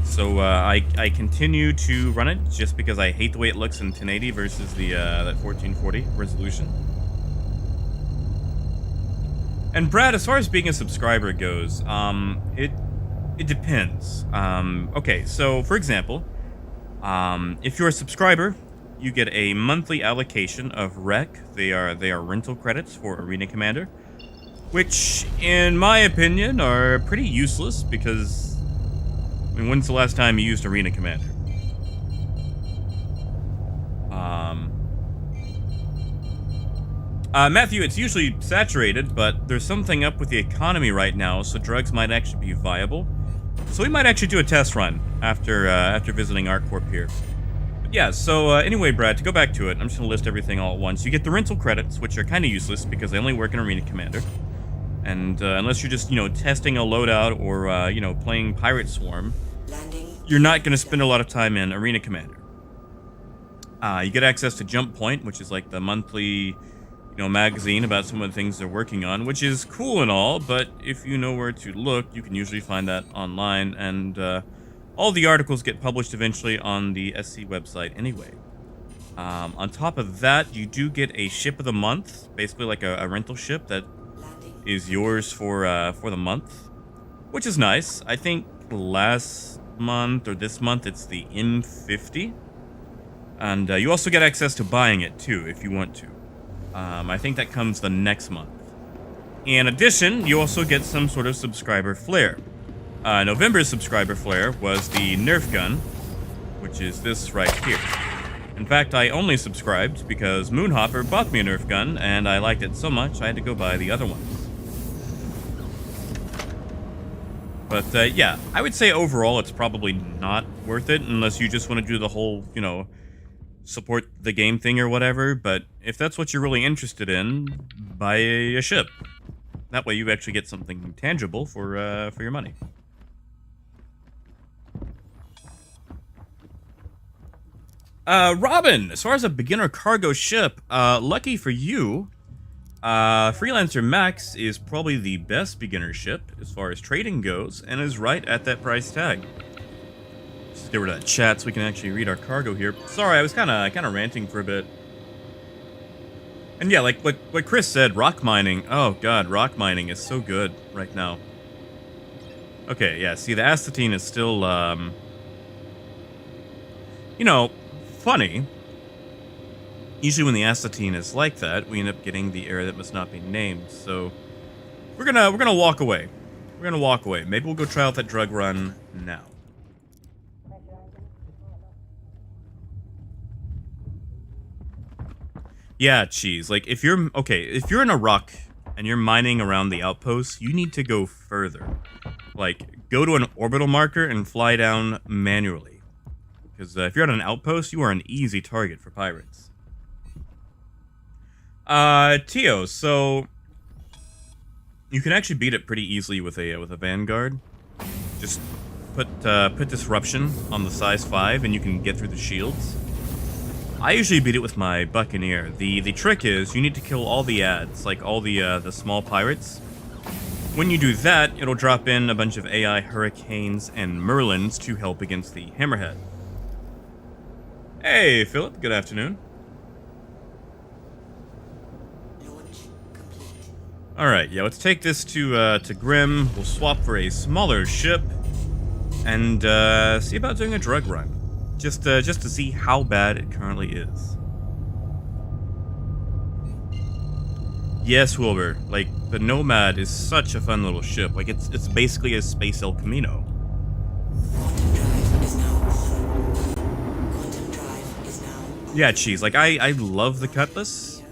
So I continue to run it just because I hate the way it looks in 1080 versus the that 1440 resolution. And Brad, as far as being a subscriber goes, it depends. Okay, so for example, if you're a subscriber, you get a monthly allocation of rec. They are rental credits for Arena Commander, which, in my opinion, are pretty useless because, I mean, when's the last time you used Arena Commander? Matthew, it's usually saturated, but there's something up with the economy right now, so drugs might actually be viable. So we might actually do a test run after visiting ArcCorp here. But yeah, so anyway, Brad, to go back to it, I'm just going to list everything all at once. You get the rental credits, which are kind of useless because they only work in Arena Commander. And unless you're just, you know, testing a loadout or, you know, playing Pirate Swarm, you're not going to spend a lot of time in Arena Commander. You get access to Jump Point, which is like the monthly, you know, magazine about some of the things they're working on, which is cool and all, but if you know where to look, you can usually find that online, and all the articles get published eventually on the SC website anyway. On top of that, you do get a ship of the month, basically like a rental ship that is yours for the month, which is nice. I think last month or this month it's the M50, and you also get access to buying it too if you want to. I think that comes the next month. In addition, you also get some sort of subscriber flair. November's subscriber flair was the Nerf gun, which is this right here. In fact, I only subscribed because Moonhopper bought me a Nerf gun, and I liked it so much I had to go buy the other ones. But yeah, I would say overall it's probably not worth it unless you just want to do the whole, you know, support the game thing or whatever. But if that's what you're really interested in, buy a ship. That way you actually get something tangible for your money. Robin, as far as a beginner cargo ship, lucky for you, Freelancer Max is probably the best beginner ship as far as trading goes, and is right at that price tag. Let's get rid of that chat so we can actually read our cargo here. Sorry, I was kind of ranting for a bit. And yeah, like what Chris said, rock mining. Oh god, rock mining is so good right now. Okay, yeah, see, the astatine is still, you know, funny. Usually when the astatine is like that, we end up getting the area that must not be named. So we're gonna walk away. We're gonna walk away. Maybe we'll go try out that drug run now. Yeah, cheese. Like if you're in a rock and you're mining around the outpost, you need to go further. Like go to an orbital marker and fly down manually. because if you're at an outpost, you are an easy target for pirates. Tio, so you can actually beat it pretty easily with a vanguard. Just put disruption on the size 5, and you can get through the shields. I usually beat it with my buccaneer. The trick is you need to kill all the ads, like all the small pirates. When you do that, it'll drop in a bunch of AI hurricanes and merlins to help against the hammerhead. Hey, Philip. Good afternoon. Launch complete. All right, yeah. Let's take this to Grim. We'll swap for a smaller ship, and see about doing a drug run. Just to see how bad it currently is. Yes, Wilbur. Like, the Nomad is such a fun little ship. Like, it's basically a space El Camino. Quantum drive is now on. Quantum drive is now on. Yeah, Cheese. Like, I love the Cutlass.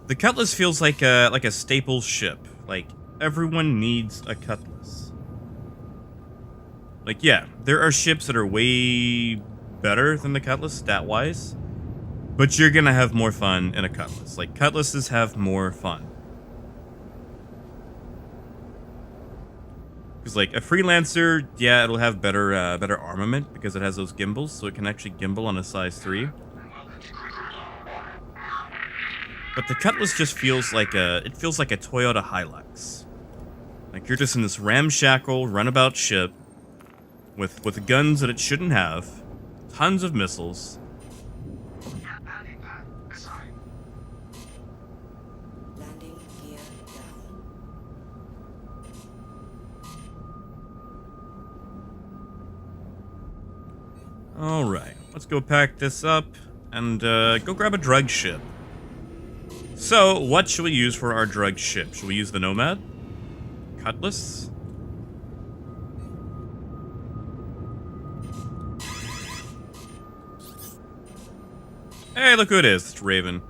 The Cutlass feels like a staple ship. Like, everyone needs a Cutlass. Like, yeah, there are ships that are way better than the Cutlass stat-wise, but you're gonna have more fun in a Cutlass. Like, Cutlasses have more fun. Because, like, a Freelancer, yeah, it'll have better armament because it has those gimbals, so it can actually gimbal on a size 3. But the Cutlass just feels like a Toyota Hilux. Like, you're just in this ramshackle, runabout ship with guns that it shouldn't have, tons of missiles. Landing gear down. Alright, let's go pack this up and go grab a drug ship. So, what should we use for our drug ship? Should we use the Nomad? Cutlass? Hey, look who it is. It's Raven.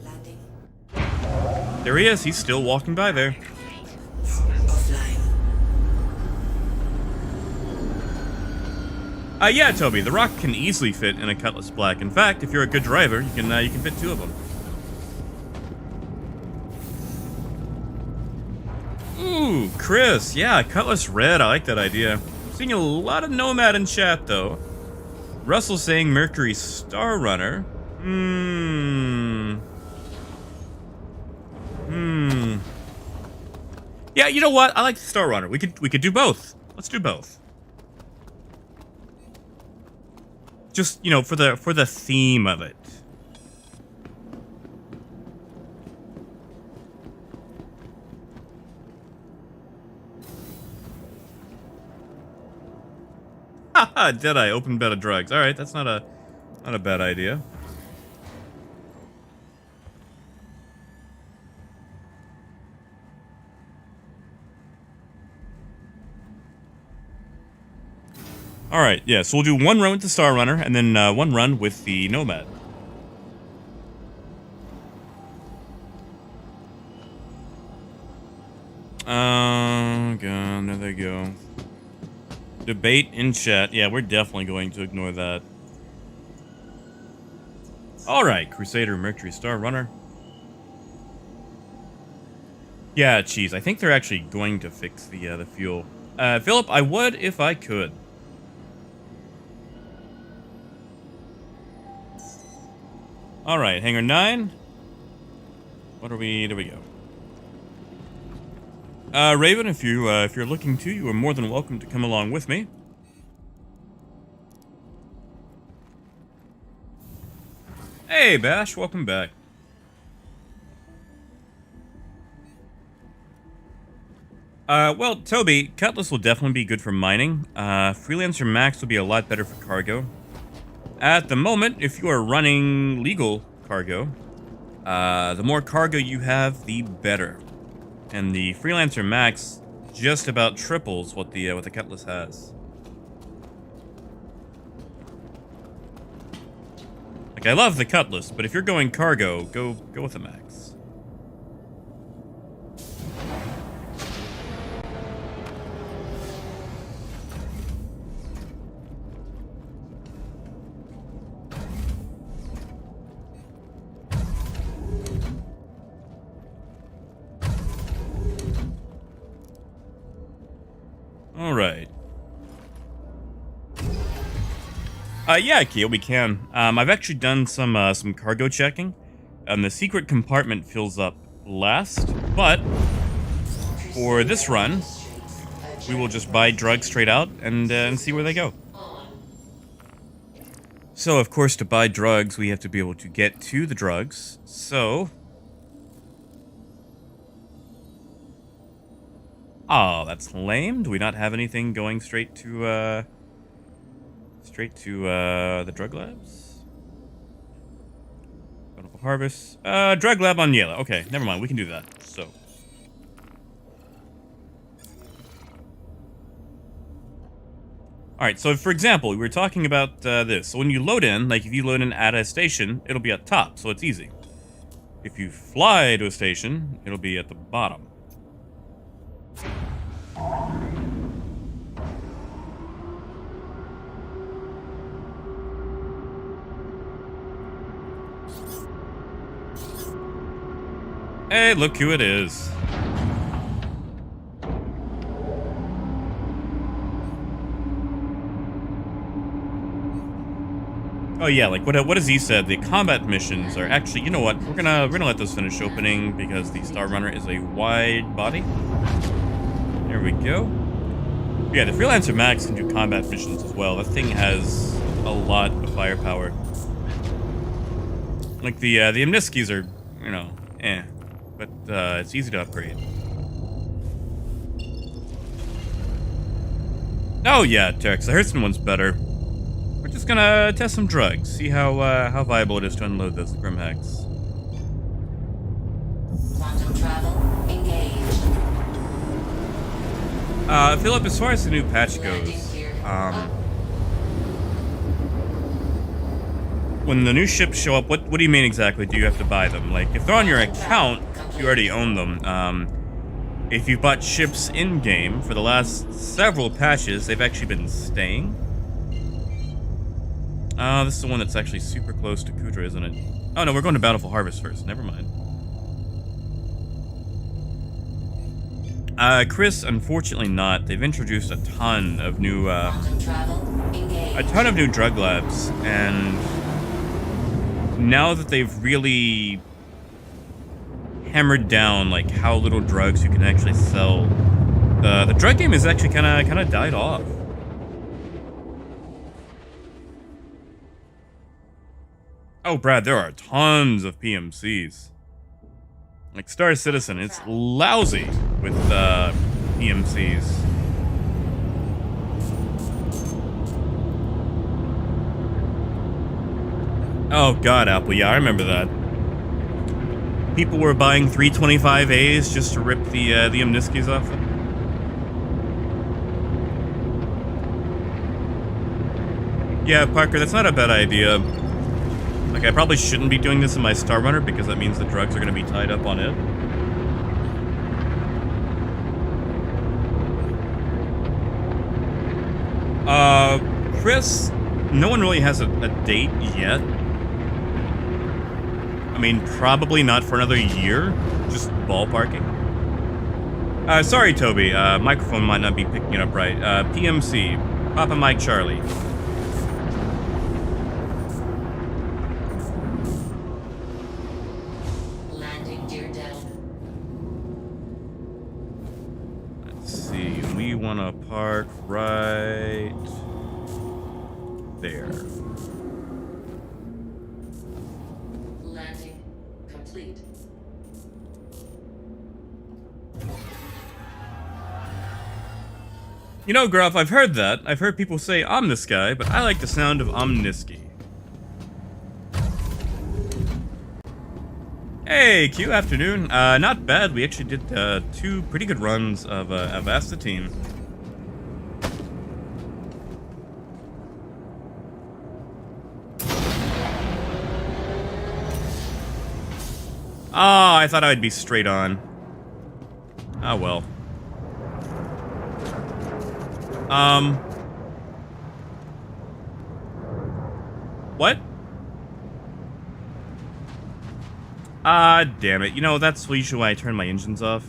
Landing There he is. He's still walking by there. offline. Yeah, Toby, the Rock can easily fit in a Cutlass Black. In fact, if you're a good driver, you can fit 2 of them. Ooh, Chris. Yeah, Cutlass Red. I like that idea. I'm seeing a lot of Nomad in chat, though. Russell saying Mercury Star Runner. Yeah, you know what? I like the Star Runner. We could do both. Let's do both. Just, you know, for the theme of it. Haha, Deadeye, open bed of drugs. Alright, that's not a bad idea. Alright, yeah, so we'll do 1 run with the Star Runner, and then 1 run with the Nomad. Oh, God, there they go. Debate in chat. Yeah, we're definitely going to ignore that. Alright, Crusader, Mercury Star Runner. Yeah, Cheese, I think they're actually going to fix the fuel. Philip, I would if I could. Alright, Hangar 9. There we go. Raven, if you're looking to, you are more than welcome to come along with me. Hey, Bash, welcome back. Well, Toby, Cutlass will definitely be good for mining. Freelancer Max will be a lot better for cargo. At the moment, if you are running legal cargo, the more cargo you have, the better. And the Freelancer Max just about triples what the Cutlass has. Like, I love the Cutlass, but if you're going cargo, go with the Max. All right. Yeah, Kia, we can. I've actually done some cargo checking. The secret compartment fills up last, but for this run, we will just buy drugs straight out and see where they go. So, of course, to buy drugs, we have to be able to get to the drugs. So, oh, that's lame. Do we not have anything going straight to the drug labs? Bountiful harvest. Drug lab on Yela. Okay, never mind. We can do that. So. Alright, so for example, we were talking about this. So when you load in, like if you load in at a station, it'll be at top, so it's easy. If you fly to a station, it'll be at the bottom. Hey, look who it is. Oh yeah, like what has he said? The combat missions are actually, you know what? We're gonna let those finish opening because the Star Runner is a wide body. There we go. Yeah, the Freelancer Max can do combat missions as well. That thing has a lot of firepower. Like the Amniskis are, you know, but it's easy to upgrade. Oh yeah, Tex, the Hurston one's better. We're just gonna test some drugs, see how viable it is to unload this Grim Hex. Quantum travel engaged. Philip, as far as the new patch goes, when the new ships show up, what do you mean exactly? Do you have to buy them? Like, if they're on your account, you already own them. If you've bought ships in-game for the last several patches, they've actually been staying. This is the one that's actually super close to Kudra, isn't it? Oh no, we're going to Bountiful Harvest first. Never mind. Chris, unfortunately not. They've introduced a ton of new, drug labs, and now that they've really hammered down, like, how little drugs you can actually sell, the drug game has actually kind of died off. Oh, Brad, there are tons of PMCs. Like, Star Citizen, it's lousy with PMCs. Oh god, Apple, yeah, I remember that. People were buying 325As just to rip the Amniskis off them. Yeah, Parker, that's not a bad idea. Like, I probably shouldn't be doing this in my Star Runner because that means the drugs are going to be tied up on it. Chris, no one really has a date yet. I mean, probably not for another year. Just ballparking. Sorry, Toby. Microphone might not be picking it up right. PMC. Papa Mike Charlie. Want to park right there. Landing complete. You know, Gruff, I've heard that. I've heard people say Omnisky, but I like the sound of Omnisky. Hey, Q, afternoon. Not bad. We actually did 2 pretty good runs of Astatine. Oh, I thought I'd be straight on. Oh, well. What? Damn it. You know, that's usually why I turn my engines off.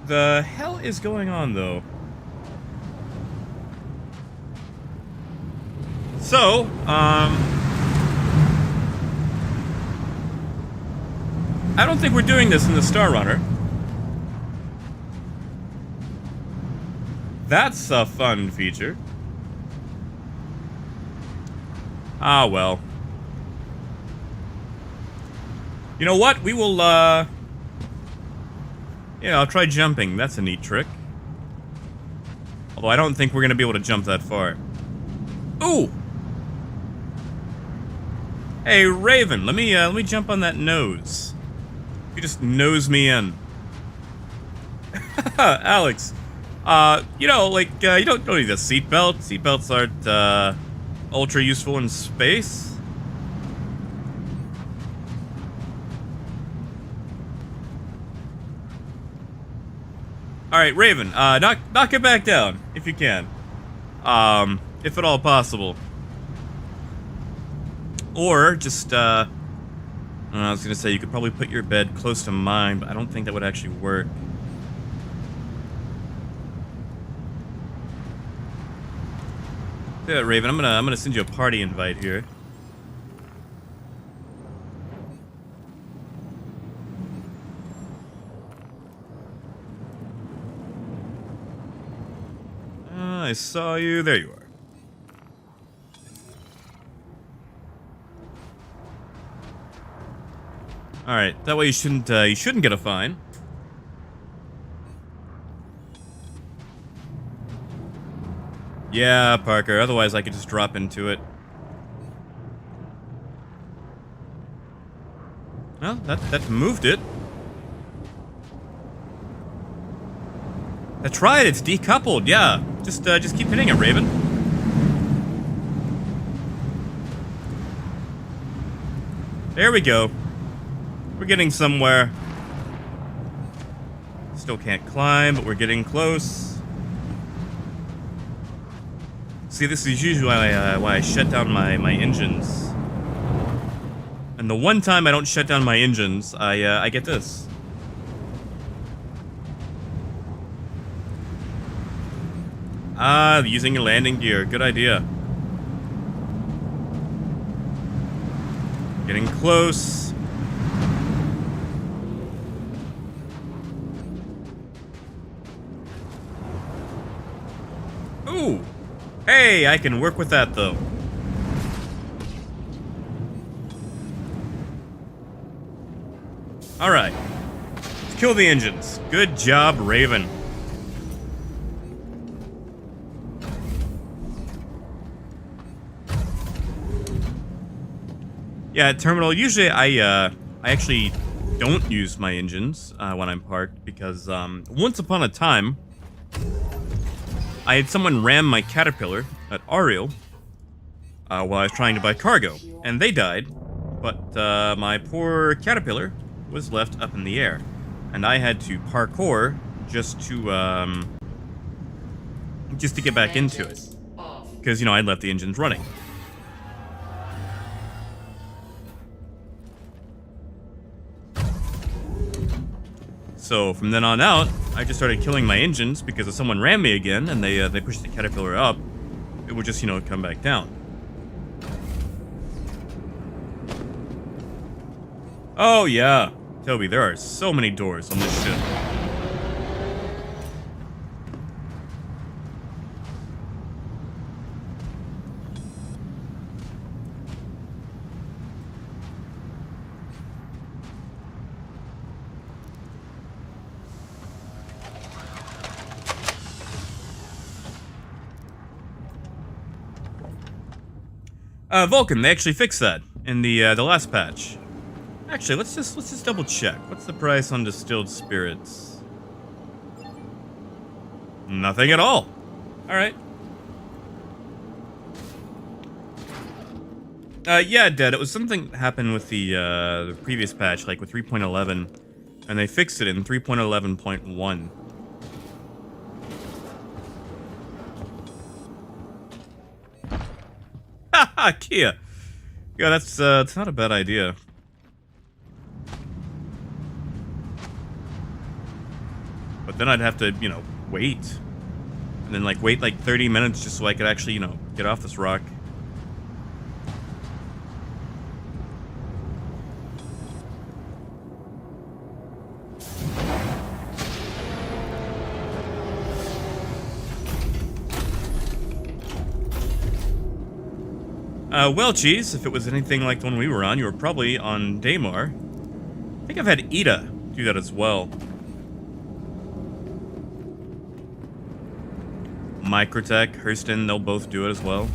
the hell is going on, though? So, I don't think we're doing this in the Star Runner. That's a fun feature. Ah, well. You know what? We will, yeah, I'll try jumping. That's a neat trick. Although I don't think we're gonna be able to jump that far. Ooh! Hey, Raven, let me jump on that nose. You just nose me in. Alex, you know, like, you don't need a seatbelt. Seatbelts aren't, ultra useful in space. Alright, Raven, knock it back down, if you can. If at all possible. Or, just, I was gonna say, you could probably put your bed close to mine, but I don't think that would actually work. Yeah, Raven, I'm gonna send you a party invite here. I saw you. There you are. All right, that way you shouldn't get a fine. Yeah, Parker. Otherwise, I could just drop into it. Well, that moved it. That's right. It's decoupled. Yeah. Just keep hitting it, Raven. There we go. We're getting somewhere. Still can't climb, but we're getting close. See, this is usually why I shut down my engines. And the one time I don't shut down my engines, I get this. Ah, using your landing gear. Good idea. Getting close. Ooh. Hey, I can work with that, though. Alright. Let's kill the engines. Good job, Raven. Yeah, at Terminal, usually I actually don't use my engines when I'm parked because once upon a time, I had someone ram my Caterpillar at Ariel while I was trying to buy cargo, and they died, but my poor Caterpillar was left up in the air, and I had to parkour just to get back into it, because, you know, I'd left the engines running. So from then on out, I just started killing my engines because if someone rammed me again and they pushed the Caterpillar up, it would just, you know, come back down. Oh yeah, Toby, there are so many doors on this ship. Vulcan, they actually fixed that in the last patch. Actually, let's just double check. What's the price on distilled spirits? Nothing at all. All right. Yeah, Dad. It was something that happened with the previous patch, like with 3.11, and they fixed it in 3.11.1. Haha, Kia. Yeah, that's not a bad idea. But but then I'd have to, you know, wait. And then, like, wait, like, 30 minutes just so I could actually, you know, get off this rock. Well, Cheese, if it was anything like the one we were on, you were probably on Daymar. I think I've had Ida do that as well. Microtech, Hurston, they'll both do it as well.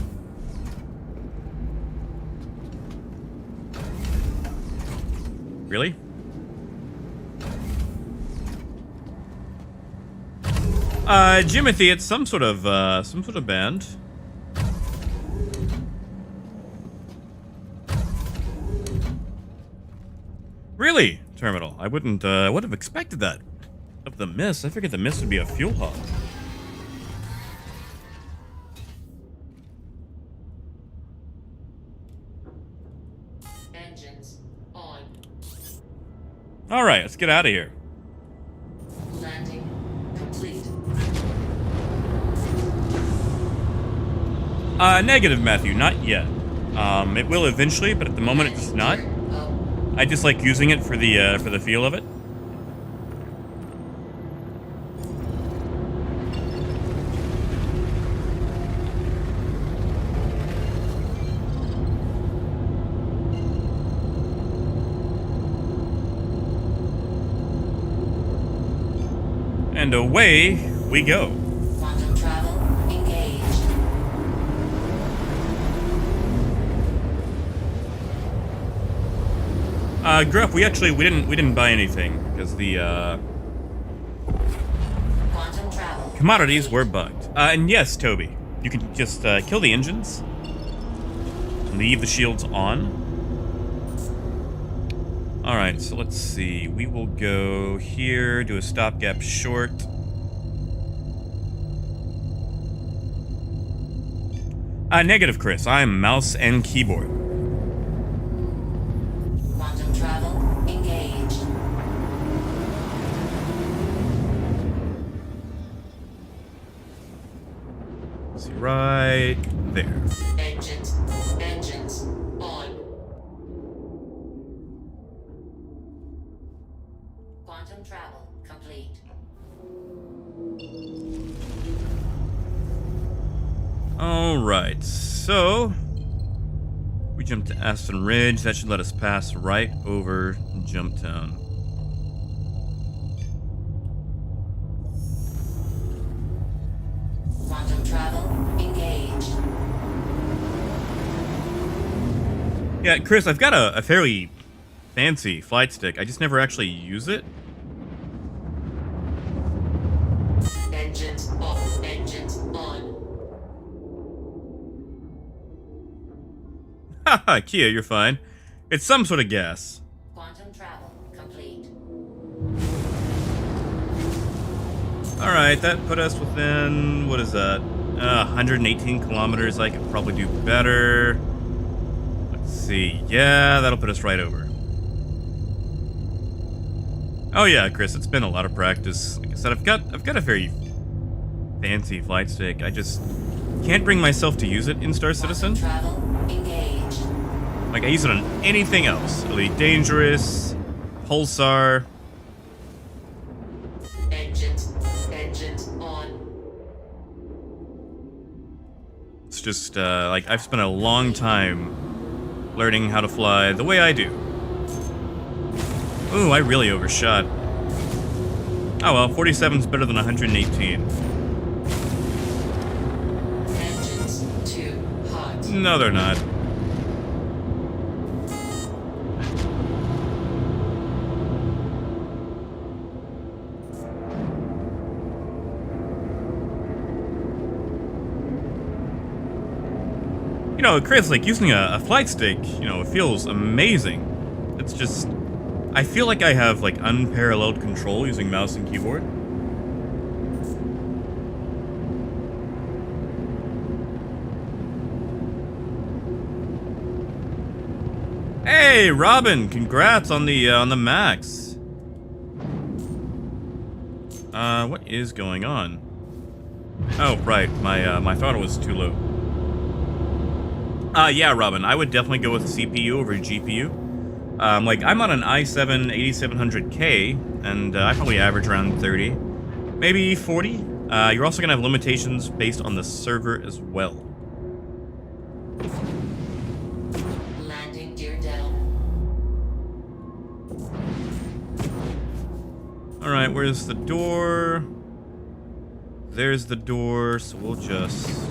Really? Jimothy, it's some sort of band. Really? Terminal. I would have expected that. Of the Mist. I figured the Mist would be a fuel hub. Engines on. Alright, let's get out of here. Landing complete. Negative, Matthew. Not yet. It will eventually, but at the moment it does not. I just like using it for the feel of it. And away we go. Quantum travel engaged. Gruff, we didn't buy anything because the Quantum travel. commodities were bugged. And yes, Toby, you can just kill the engines, leave the shields on. All right, so let's see. We will go here, do a stopgap short. Negative, Chris. I'm mouse and keyboard. Quantum travel engaged. Let's see, right there. Engines on. Quantum travel complete. Alright, so we jump to Aston Ridge. That should let us pass right over Jumptown. Quantum travel engaged. Yeah, Chris, I've got a fairly fancy flight stick. I just never actually use it. Engines off. Engines on. Haha, Kia, you're fine. It's some sort of gas. Quantum travel complete. Alright, that put us within, what is that? 118 kilometers. I could probably do better. Let's see. Yeah, that'll put us right over. Oh yeah, Chris, it's been a lot of practice. Like I said, I've got a very fancy flight stick. I just can't bring myself to use it in Star Citizen. Travel engaged. Like, I use it on anything else. Elite Dangerous, Pulsar. Engines on. It's just, like, I've spent a long time learning how to fly the way I do. Ooh, I really overshot. Oh well, 47's better than 118. Engines too hot. No, they're not. You know, Chris, like, using a flight stick, you know, it feels amazing. It's just, I feel like I have, like, unparalleled control using mouse and keyboard. Hey, Robin, congrats on the Max. What is going on? Oh, right. My throttle was too low. Yeah, Robin, I would definitely go with CPU over GPU. Like, I'm on an i7 8700K, and I probably average around 30, maybe 40. You're also gonna have limitations based on the server as well. Landing gear down. Alright, where's the door? There's the door, so we'll just...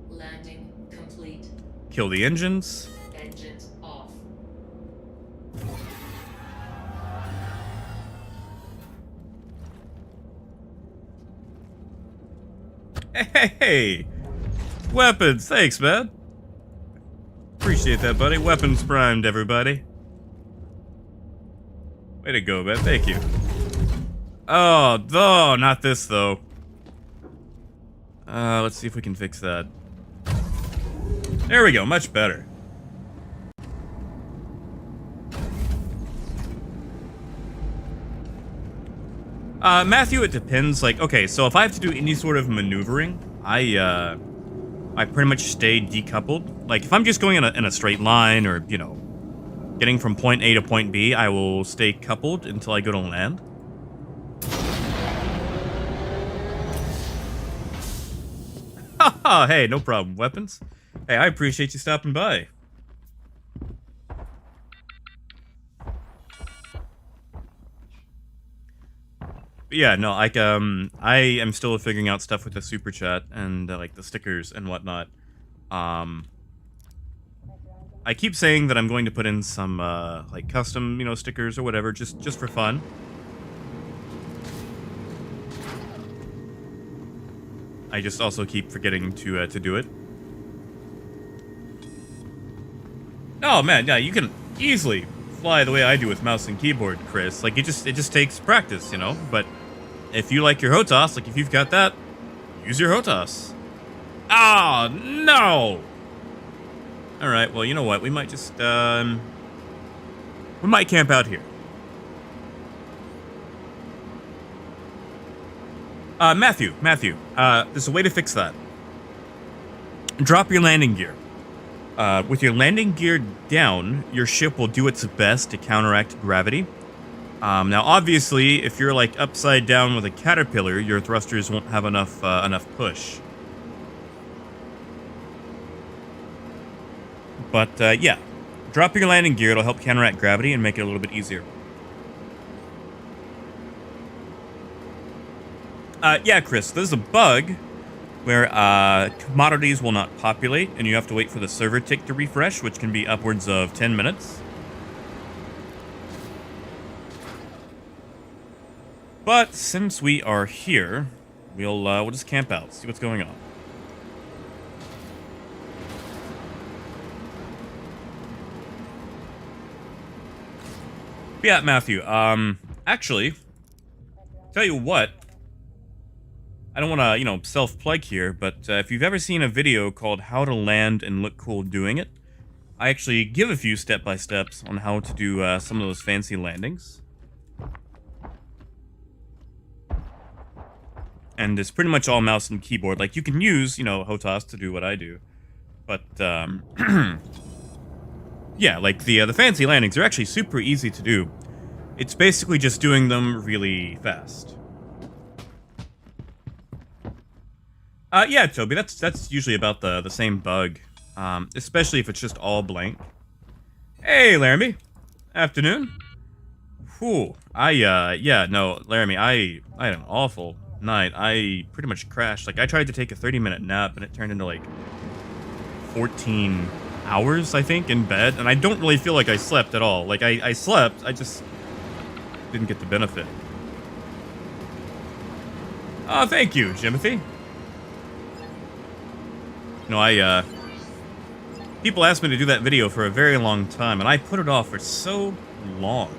Landing complete. kill the engines. Engines off. Hey! Weapons, thanks, man. Appreciate that, buddy. Weapons primed, everybody. Way to go, man. Thank you. Oh, not this, though. Let's see if we can fix that. There we go, much better. Matthew, it depends. Like, okay, so if I have to do any sort of maneuvering, I pretty much stay decoupled. Like, if I'm just going in a straight line or, you know, getting from point A to point B, I will stay coupled until I go to land. Haha, hey, no problem, weapons. Hey, I appreciate you stopping by. But yeah, no, like, I am still figuring out stuff with the super chat and, like, the stickers and whatnot. I keep saying that I'm going to put in some, like, custom, you know, stickers or whatever, just for fun. I just also keep forgetting to do it. Oh, man, yeah, you can easily fly the way I do with mouse and keyboard, Chris. Like, it just takes practice, you know? But if you like your HOTAS, like, if you've got that, use your HOTAS. Oh, no! Alright, well, you know what? We might just, we might camp out here. Matthew, there's a way to fix that. Drop your landing gear. With your landing gear down, your ship will do its best to counteract gravity. Now, obviously, if you're, like, upside down with a caterpillar, your thrusters won't have enough push. But, yeah. Drop your landing gear, it'll help counteract gravity and make it a little bit easier. Yeah, Chris, there's a bug where commodities will not populate, and you have to wait for the server tick to refresh, which can be upwards of 10 minutes. But since we are here, we'll just camp out, see what's going on. Yeah, Matthew, actually, tell you what, I don't want to, you know, self-plug here, but if you've ever seen a video called How to Land and Look Cool Doing It, I actually give a few step-by-steps on how to do some of those fancy landings. And it's pretty much all mouse and keyboard. Like, you can use, you know, HOTAS to do what I do. But, yeah, like, the fancy landings are actually super easy to do. It's basically just doing them really fast. Yeah, Toby, that's usually about the same bug. Especially if it's just all blank. Hey, Laramie. Afternoon. Whew. Yeah, no, Laramie, I had an awful night. I pretty much crashed. Like, I tried to take a 30-minute nap, and it turned into, like, 14 hours, I think, in bed. And I don't really feel like I slept at all. Like, I slept, I just didn't get the benefit. Oh, thank you, Jimothy. No, people asked me to do that video for a very long time, and I put it off for so long.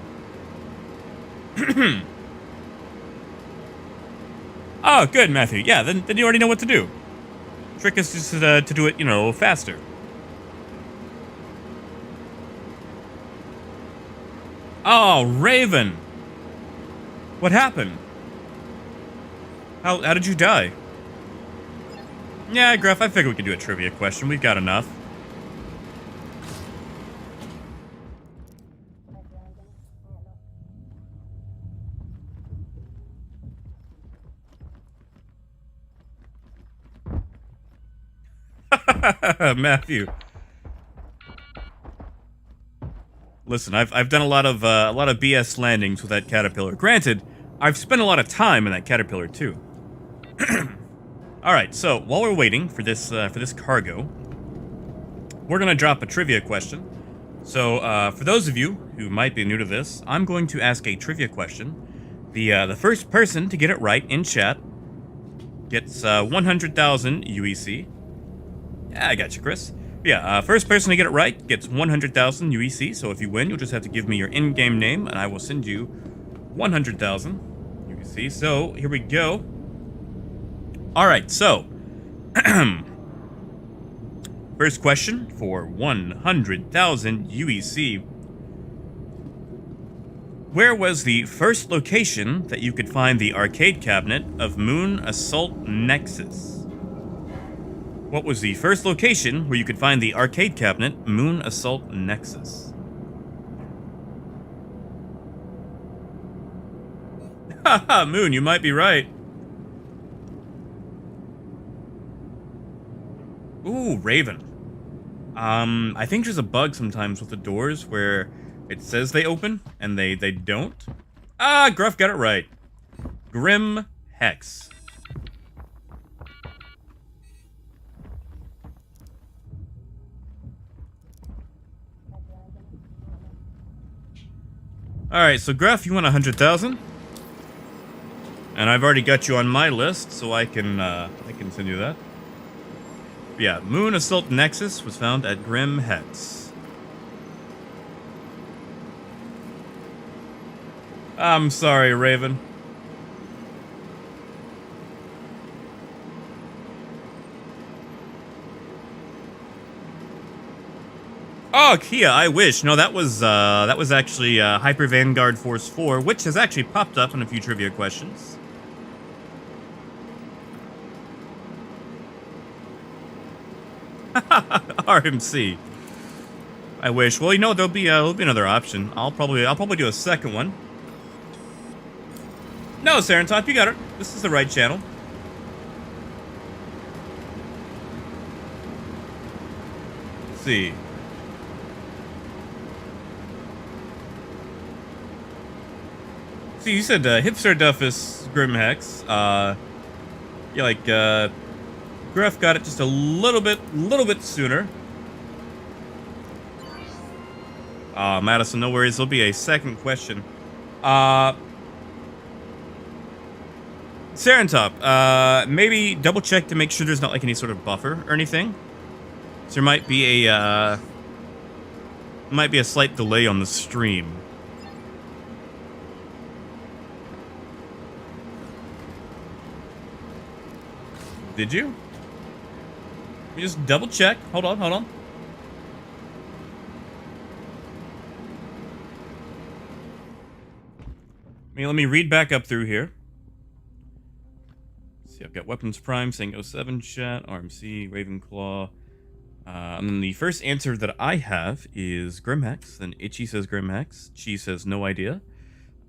Oh, good, Matthew. Yeah, then you already know what to do. Trick is just to do it, you know, faster. Oh, Raven! What happened? How did you die? Yeah, Gruff, I figured we could do a trivia question. We've got enough. Matthew. Listen, I've done a lot of BS landings with that caterpillar. Granted, I've spent a lot of time in that caterpillar too. All right, so while we're waiting for this cargo, we're gonna drop a trivia question. So for those of you who might be new to this, I'm going to ask a trivia question. The first person to get it right in chat gets 100,000 UEC. Yeah, I got you, Chris. Yeah, first person to get it right gets 100,000 UEC. So if you win, you'll just have to give me your in-game name, and I will send you 100,000 UEC. So here we go. All right, so first question for 100,000 UEC. Where was the first location that you could find the arcade cabinet of Moon Assault Nexus? What was the first location where you could find the arcade cabinet Moon Assault Nexus? Haha, Moon, you might be right. Ooh, Raven. I think there's a bug sometimes with the doors where it says they open and they don't. Ah, Gruff got it right. Grim Hex. Alright, so Gruff, you want 100,000? And I've already got you on my list, so I can send you that. Yeah, Moon Assault Nexus was found at Grim Hex. I'm sorry, Raven. Oh, Kia, I wish. No, that was actually Hyper Vanguard Force 4, which has actually popped up in a few trivia questions. RMC. I wish. Well, you know, there'll be another option. I'll probably do a second one. No, Serentop, you got it. This is the right channel. Let's see. See, you said Hipster Duffus Grim Hex. Yeah, like Gruff got it just a little bit sooner. Madison, no worries. There'll be a second question. Serentop, maybe double check to make sure there's not like any sort of buffer or anything. So there might be a slight delay on the stream. Did you? Let me just double check. Hold on. I mean, let me read back up through here. Let's see, I've got Weapons Prime saying 07 chat, RMC, Ravenclaw. And then the first answer that I have is Grim Hex. Then Itchy says Grim Hex. Chi says no idea.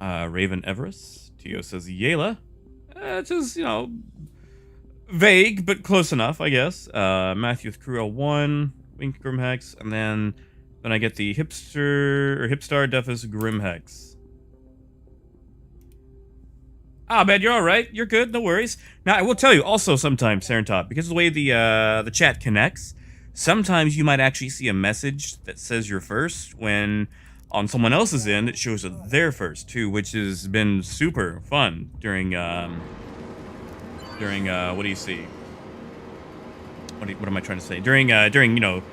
Raven Everest. Tio says Yela. Just, you know, vague, but close enough, I guess. Matthew with Crew 1, Wink Grim Hex, and then I get the Hipstar Duffus Grim Hex. Ah, man, you're all right. You're good. No worries. Now, I will tell you also sometimes, Serentop, because of the way the chat connects, sometimes you might actually see a message that says you're first when on someone else's end it shows that they're first too, which has been super fun during what do you see? What am I trying to say? During you know,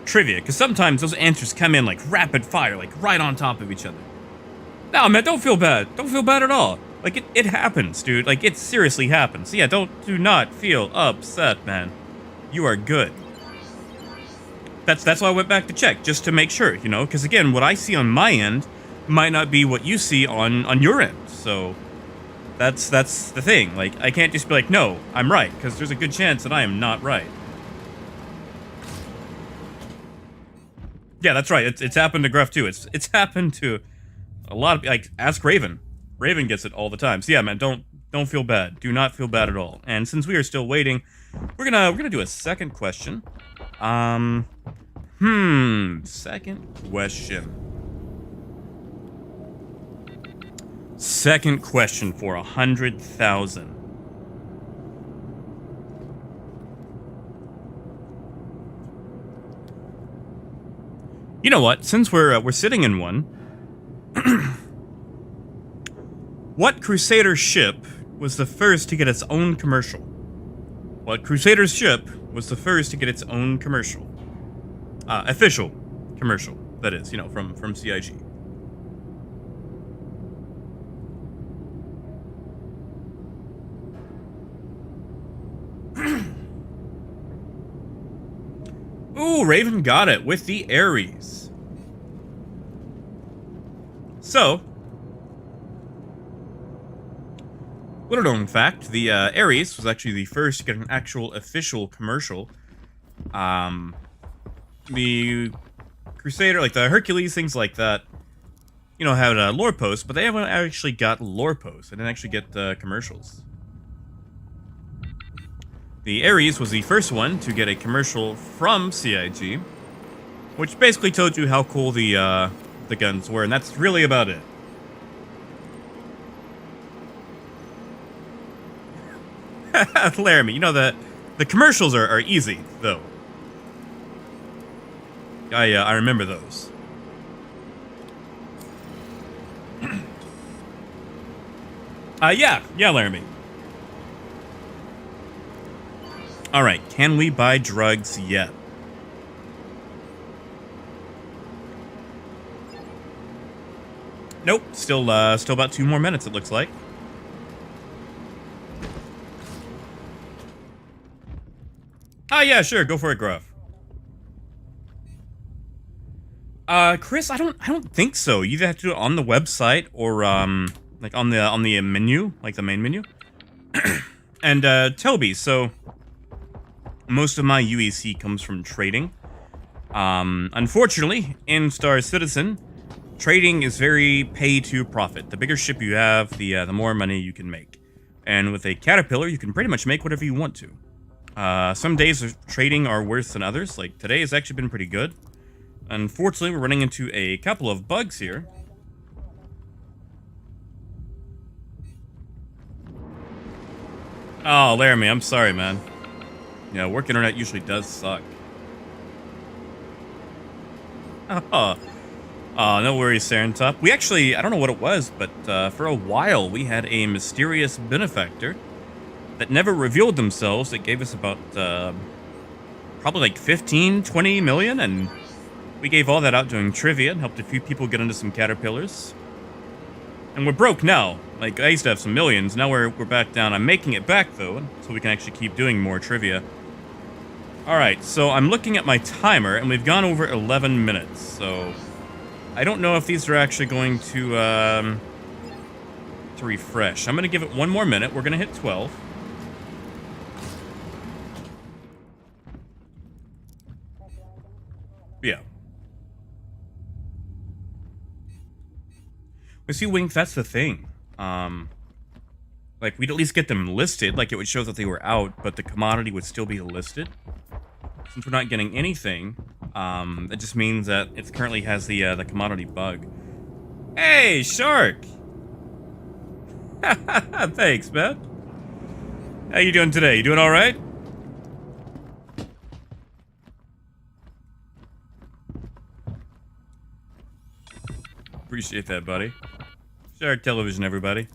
trivia, because sometimes those answers come in like rapid fire, like right on top of each other. No, man, don't feel bad. Don't feel bad at all. Like it happens, dude. Like it seriously happens. So yeah, do not feel upset, man. You are good. That's why I went back to check, just to make sure, you know, because again, what I see on my end, might not be what you see on your end. So that's the thing. Like, I can't just be like, no, I'm right, because there's a good chance that I am not right. Yeah, that's right. It's happened to Gruff too. It's happened to a lot of, like, ask Raven. Raven gets it all the time. So yeah, man, don't feel bad. Do not feel bad at all. And since we are still waiting, we're gonna do a second question. Second question. Second question for 100,000. You know what? Since we're sitting in one, what Crusader ship was the first to get its own commercial? What Crusader ship was the first to get its own commercial? Official commercial, that is, you know, from CIG. Ooh, Raven got it with the Ares. So, little known fact, the Ares was actually the first to get an actual official commercial. The Crusader, like the Hercules, things like that, you know, had lore posts, but they haven't actually got lore posts. They didn't actually get commercials. The Ares was the first one to get a commercial from CIG, which basically told you how cool the guns were, and that's really about it. Laramie, you know that the commercials are easy though. I remember those. Yeah, Laramie. All right, can we buy drugs yet? Nope, still about 2 more minutes, it looks like. Yeah, sure, go for it, Gruff. Chris, I don't think so. You either have to do it on the website or like on the menu, like the main menu. And Toby, so most of my UEC comes from trading. Unfortunately, in Star Citizen, trading is very pay to profit. The bigger ship you have, the more money you can make. And with a Caterpillar, you can pretty much make whatever you want to. Some days of trading are worse than others. Like today has actually been pretty good. Unfortunately, we're running into a couple of bugs here. Oh, Laramie, I'm sorry, man. Yeah, work internet usually does suck. Oh, no worries, Serentop. We actually, I don't know what it was, but for a while we had a mysterious benefactor that never revealed themselves that gave us about probably like 15, 20 million, and we gave all that out doing trivia and helped a few people get into some Caterpillars. And we're broke now. Like, I used to have some millions, now we're back down. I'm making it back, though, so we can actually keep doing more trivia. Alright, so I'm looking at my timer, and we've gone over 11 minutes, so I don't know if these are actually going to refresh. I'm going to give it 1 more minute. We're going to hit 12. Yeah. But see, Wink, that's the thing. Like, we'd at least get them listed, like it would show that they were out, but the commodity would still be listed. Since we're not getting anything, that just means that it currently has the commodity bug. Hey, Shark! Thanks, man. How you doing today? You doing all right? Appreciate that, buddy. Shark Television, everybody.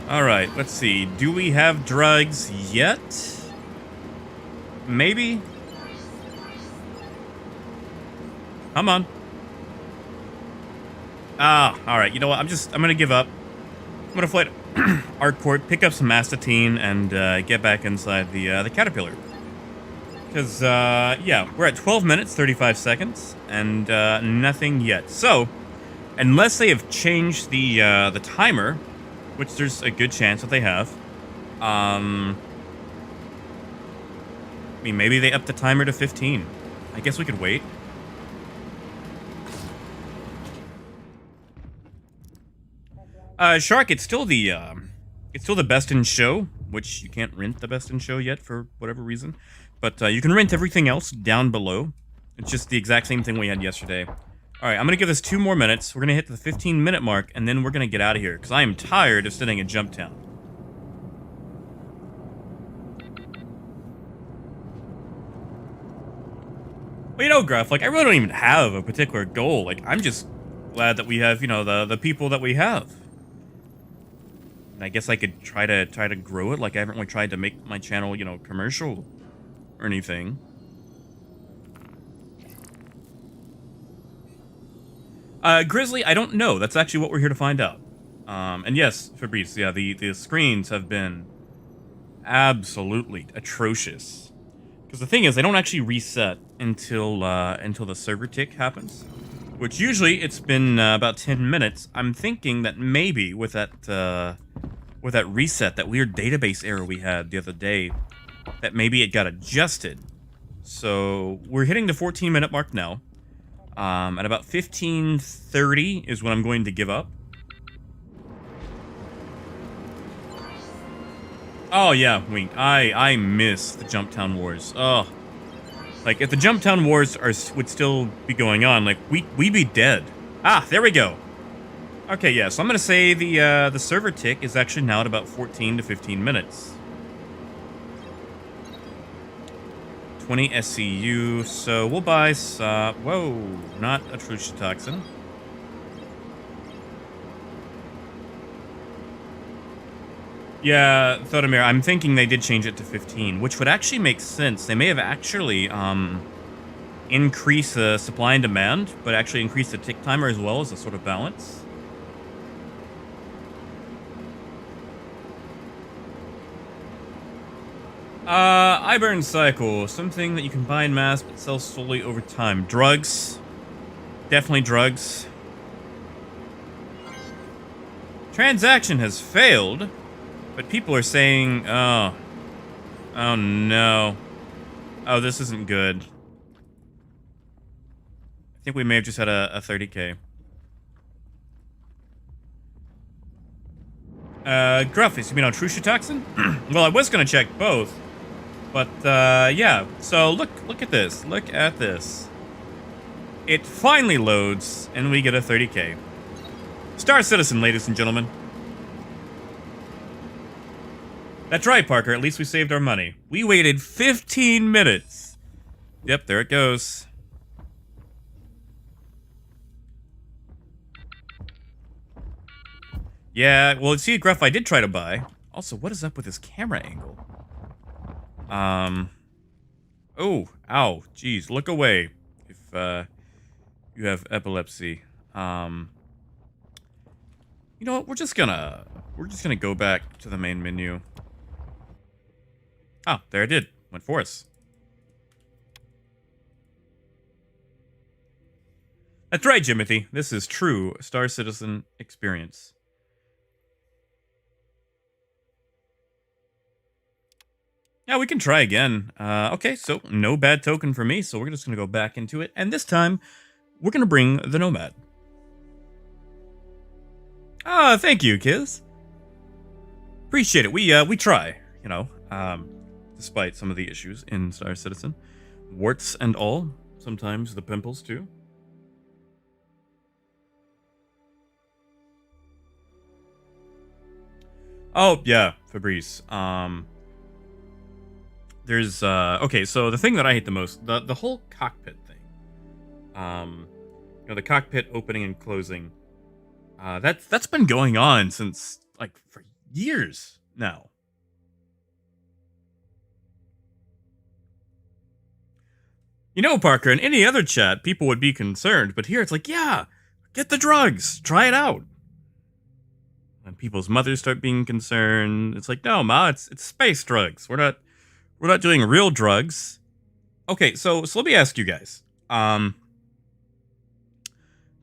Alright, let's see. Do we have drugs yet? Maybe? Come on. Alright, you know what? I'm gonna give up. I'm gonna fly. Arcort, pick up some astatine, and get back inside the caterpillar. Because, yeah, we're at 12 minutes, 35 seconds, and nothing yet. So, unless they have changed the timer, which there's a good chance that they have, I mean, maybe they upped the timer to 15. I guess we could wait. Shark, it's still the best in show, which you can't rent the best in show yet for whatever reason. But you can rent everything else down below. It's just the exact same thing we had yesterday. Alright, I'm gonna give this 2 more minutes. We're gonna hit the 15-minute mark, and then we're gonna get out of here, because I am tired of sitting in Jumptown. Well, you know, Gruff, like, I really don't even have a particular goal. Like, I'm just glad that we have, you know, the people that we have. And I guess I could try to grow it. Like, I haven't really tried to make my channel, you know, commercial or anything. Grizzly, I don't know. That's actually what we're here to find out. And yes, Fabrice, yeah, the screens have been absolutely atrocious. Because the thing is, they don't actually reset until the server tick happens. Which usually it's been about 10 minutes. I'm thinking that maybe with that reset, that weird database error we had the other day, that maybe it got adjusted. So we're hitting the 14-minute mark now. At about 15:30 is when I'm going to give up. Oh yeah, Wink. I miss the Jumptown Wars. Oh, like if the Jumptown Wars would still be going on, like we'd be dead. Ah, there we go. Okay, yeah. So I'm gonna say the server tick is actually now at about 14 to 15 minutes. 20 SCU, so we'll buy whoa, not a Troubleshooting. Yeah, Thodomir, I'm thinking they did change it to 15, which would actually make sense. They may have actually increased the supply and demand, but actually increased the tick timer as well as a sort of balance. Iburn Cycle, something that you can buy in mass but sell slowly over time. Drugs. Definitely drugs. Transaction has failed, but people are saying, oh no. Oh, this isn't good. I think we may have just had a 30k. Gruffies, you mean on Troubleshooting? Well, I was gonna check both. But, yeah. So, look at this. Look at this. It finally loads, and we get a 30k. Star Citizen, ladies and gentlemen. That's right, Parker. At least we saved our money. We waited 15 minutes. Yep, there it goes. Yeah, well, see, Gruff, I did try to buy. Also, what is up with this camera angle? Oh, ow, jeez, look away if, you have epilepsy. You know what, we're just gonna go back to the main menu. Oh, there it did. Went for us. That's right, Jimothy. This is true Star Citizen experience. Yeah, we can try again. Okay, so no bad token for me, so we're just going to go back into it. And this time, we're going to bring the Nomad. Ah, thank you, Kiz. Appreciate it. We try, you know, despite some of the issues in Star Citizen. Warts and all. Sometimes the pimples, too. Oh, yeah, Fabrice. There's, okay, so the thing that I hate the most, the whole cockpit thing. You know, the cockpit opening and closing. That's been going on since, like, for years now. You know, Parker, in any other chat, people would be concerned, but here it's like, yeah, get the drugs, try it out. people's mothers start being concerned. It's like, no, ma, it's space drugs. We're not doing real drugs. Okay, so let me ask you guys.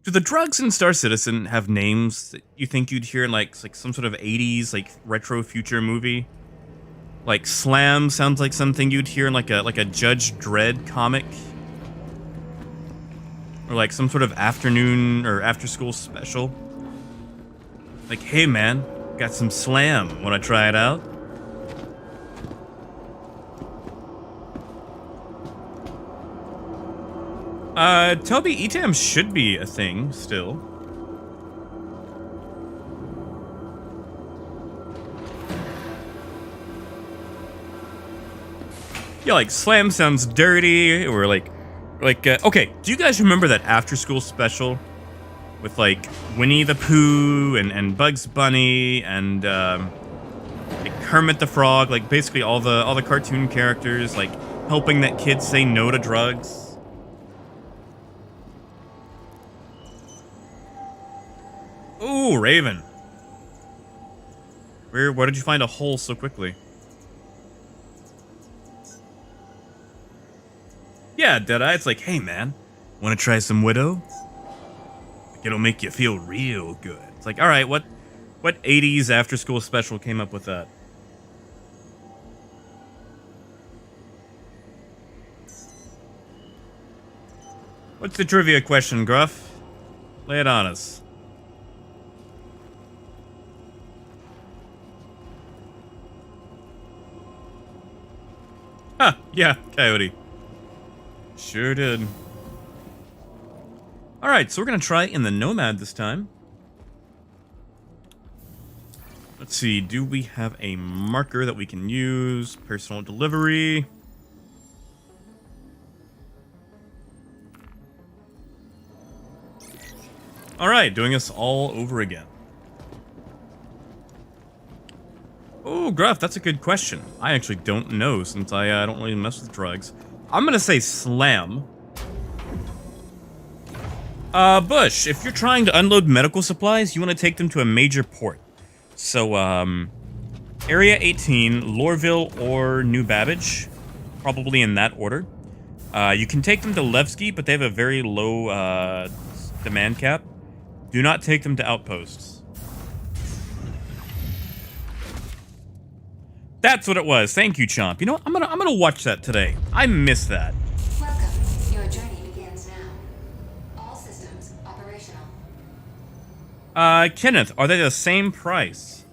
Do the drugs in Star Citizen have names that you think you'd hear in like some sort of 80s like retro future movie? Like Slam sounds like something you'd hear in like a Judge Dredd comic. Or like some sort of afternoon or after school special. Like, hey man, got some Slam. Wanna try it out? Toby, ETAM should be a thing still. Yeah, like Slam sounds dirty, or okay, do you guys remember that after school special with like Winnie the Pooh and Bugs Bunny and like Kermit the Frog, like basically all the cartoon characters like helping that kid say no to drugs? Ooh, Raven. Where did you find a hole so quickly? Yeah, Deadeye, it's like, hey man, wanna try some Widow? Like, it'll make you feel real good. It's like, alright, what 80s after school special came up with that? What's the trivia question, Gruff? Lay it on us. Huh, yeah, Coyote. Sure did. Alright, so we're gonna try in the Nomad this time. Let's see, do we have a marker that we can use? Personal delivery. Alright, doing this all over again. Oh, Gruff, that's a good question. I actually don't know, since I don't really mess with drugs. I'm gonna say Slam. Bush, if you're trying to unload medical supplies, you want to take them to a major port. So, Area 18, Lorville, or New Babbage. Probably in that order. You can take them to Levski, but they have a very low, demand cap. Do not take them to Outposts. That's what it was. Thank you, Chomp. You know what? I'm gonna watch that today. I miss that. Welcome. Your journey begins now. All systems operational. Kenneth, are they the same price?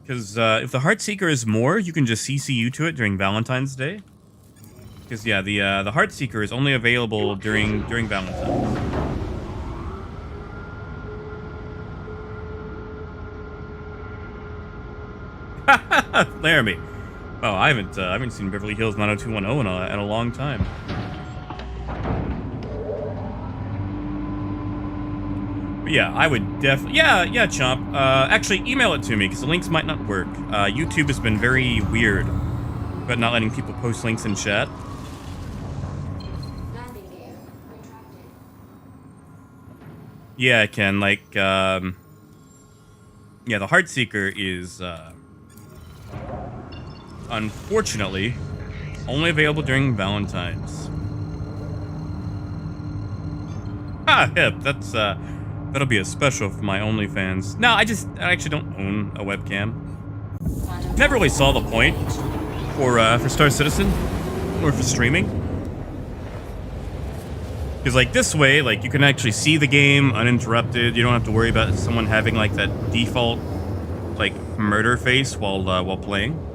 Because if the Heartseeker is more, you can just CCU to it during Valentine's Day. Because yeah, the Heartseeker is only available during Valentine's. Laramie. Oh, I haven't seen Beverly Hills 90210 in a long time. But yeah, I would definitely. Yeah, Chomp. Actually, email it to me because the links might not work. YouTube has been very weird about not letting people post links in chat. Landing gear retracted. Yeah, Ken. Like, yeah, the Heartseeker is. Unfortunately, only available during Valentine's. Ah, yep, that's, that'll be a special for my OnlyFans. No, I actually don't own a webcam. Never really saw the point for Star Citizen, or for streaming. Because, like, this way, like, you can actually see the game uninterrupted. You don't have to worry about someone having, like, that default, like, murder face while playing.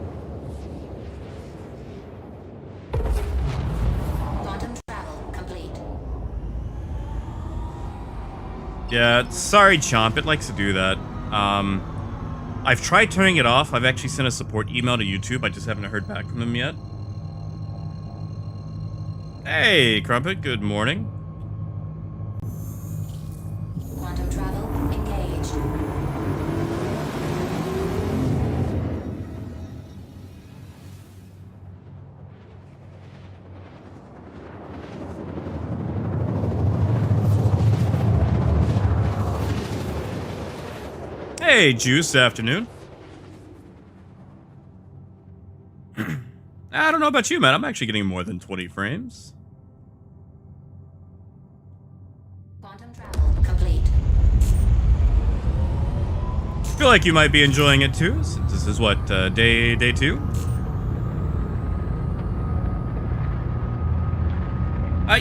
Yeah, sorry, Chomp. It likes to do that. I've tried turning it off. I've actually sent a support email to YouTube. I just haven't heard back from them yet. Hey, Crumpet. Good morning. Quantum travel engaged. Hey, Juice, afternoon. I don't know about you, man. I'm actually getting more than 20 frames. Quantum travel complete. I feel like you might be enjoying it too, since this is what, day 2?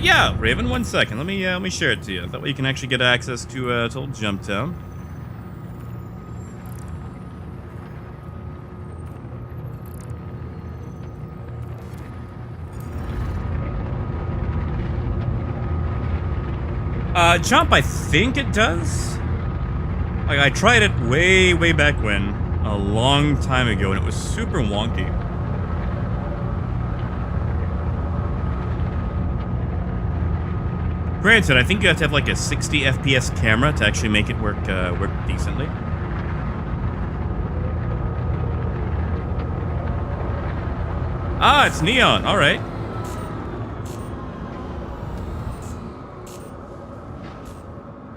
Yeah, Raven, 1 second. Let me share it to you. That way you can actually get access to old Jump Town. Jump, I think it does. Like, I tried it way back when, a long time ago, and it was super wonky. Granted, I think you have to have like a 60 FPS camera to actually make it work decently. Ah, it's neon. All right.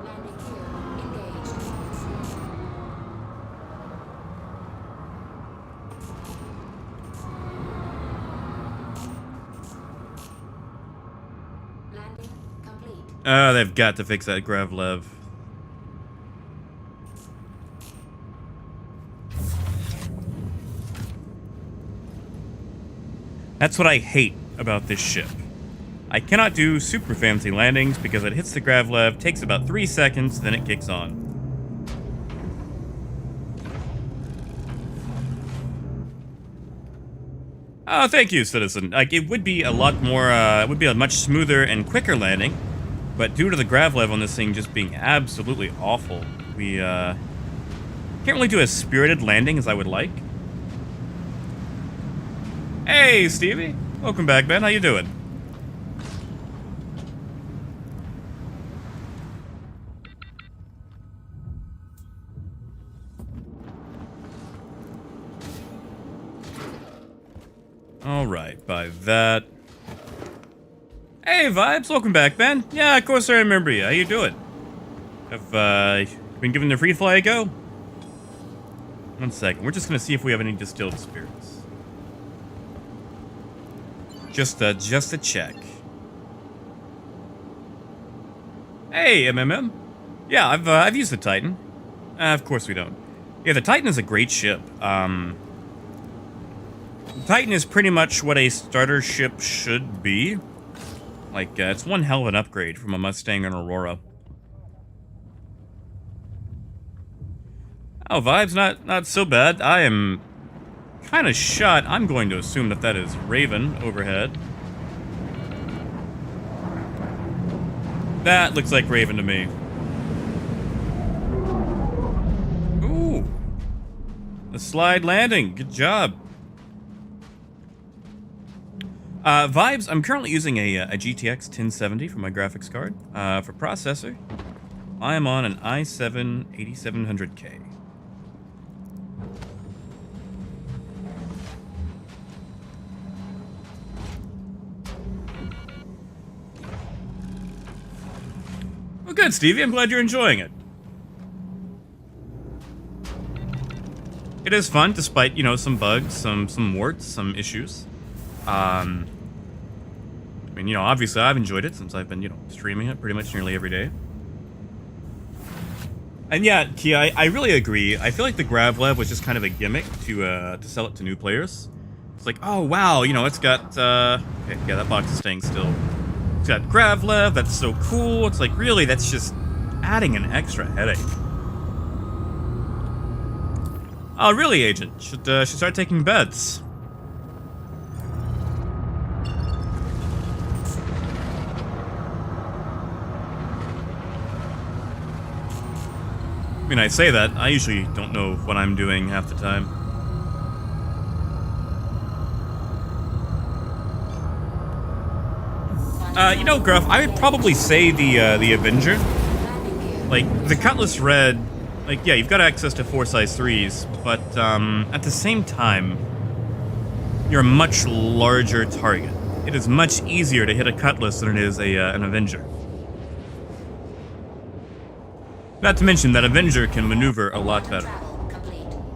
Landing gear engaged. Landing complete. They've got to fix that Gravlev. That's what I hate about this ship. I cannot do super fancy landings because it hits the Gravlev, takes about 3 seconds, then it kicks on. Oh, thank you, citizen. Like, it would be a lot more, it would be a much smoother and quicker landing, but due to the Gravlev on this thing just being absolutely awful, we, can't really do as spirited landing as I would like. Hey, Stevie. Welcome back, man. How you doing? Alright, by that. Hey, Vibes. Welcome back, man. Yeah, of course I remember you. How you doing? Have, been giving the free fly a go? 1 second. We're just gonna see if we have any distilled spirits. Just a check. Hey, MMM. Yeah, I've used the Titan. Of course we don't. Yeah, the Titan is a great ship. The Titan is pretty much what a starter ship should be. Like, it's one hell of an upgrade from a Mustang and Aurora. Oh, Vibes, not so bad. I am kind of shot. I'm going to assume that is Raven overhead. That looks like Raven to me. Ooh. A slide landing. Good job. Vibes, I'm currently using a GTX 1070 for my graphics card. For processor, I am on an i7 8700K. Well, good, Stevie. I'm glad you're enjoying it. It is fun, despite, you know, some bugs, some warts, some issues. I mean, you know, obviously I've enjoyed it since I've been, you know, streaming it pretty much nearly every day. And yeah, Kia, I really agree. I feel like the Gravlev was just kind of a gimmick to sell it to new players. It's like, oh wow, you know, it's got okay, yeah, that box is staying still. It's got Gravlev, that's so cool. It's like, really, that's just adding an extra headache. Oh, really, Agent? Should start taking bets. I mean, I say that. I usually don't know what I'm doing half the time. You know, Gruff, I would probably say the Avenger. Like, the Cutlass Red, like, yeah, you've got access to 4 size 3s, but at the same time, you're a much larger target. It is much easier to hit a Cutlass than it is an Avenger. Not to mention that Avenger can maneuver a lot better.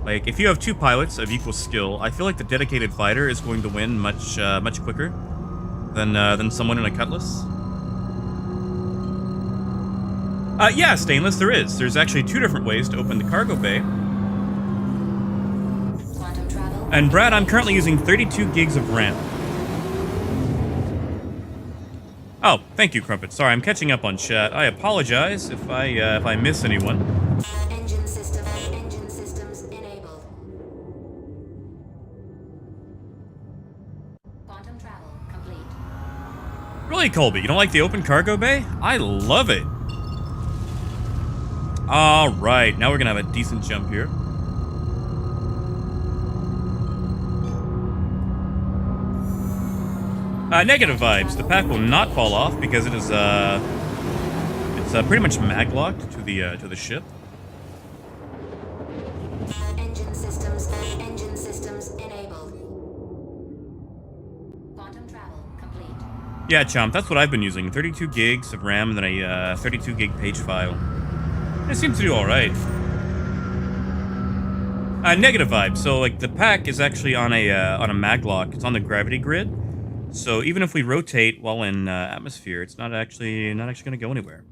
Like, if you have two pilots of equal skill, I feel like the dedicated fighter is going to win much quicker than someone in a cutlass. Yeah, Stainless, there is. There's actually two different ways to open the cargo bay. Quantum travel. And Brad, I'm currently using 32 gigs of RAM. Oh, thank you, Crumpet. Sorry, I'm catching up on chat. I apologize if I miss anyone. Engine systems enabled. Quantum travel complete. Really, Colby, you don't like the open cargo bay? I love it. All right, now we're gonna have a decent jump here. Negative vibes. The pack will not fall off because it is it's pretty much mag locked to the ship. Engine systems enabled. Quantum travel complete. Yeah, Chomp, that's what I've been using. 32 gigs of RAM and then a 32 gig page file. It seems to do all right. Negative vibes. So like the pack is actually on a mag lock. It's on the gravity grid. So even if we rotate while in atmosphere, it's not actually going to go anywhere.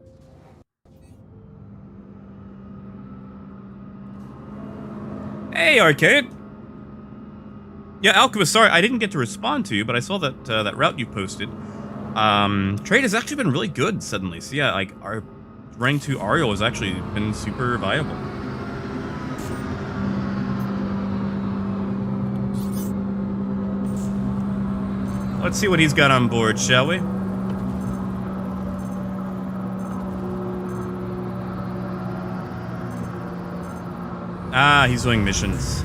Hey, Arcade. Yeah, Alchemist, sorry, I didn't get to respond to you, but I saw that that route you posted. Trade has actually been really good suddenly. So yeah, like our rank 2 Ariel has actually been super viable. Let's see what he's got on board, shall we? Ah, he's doing missions.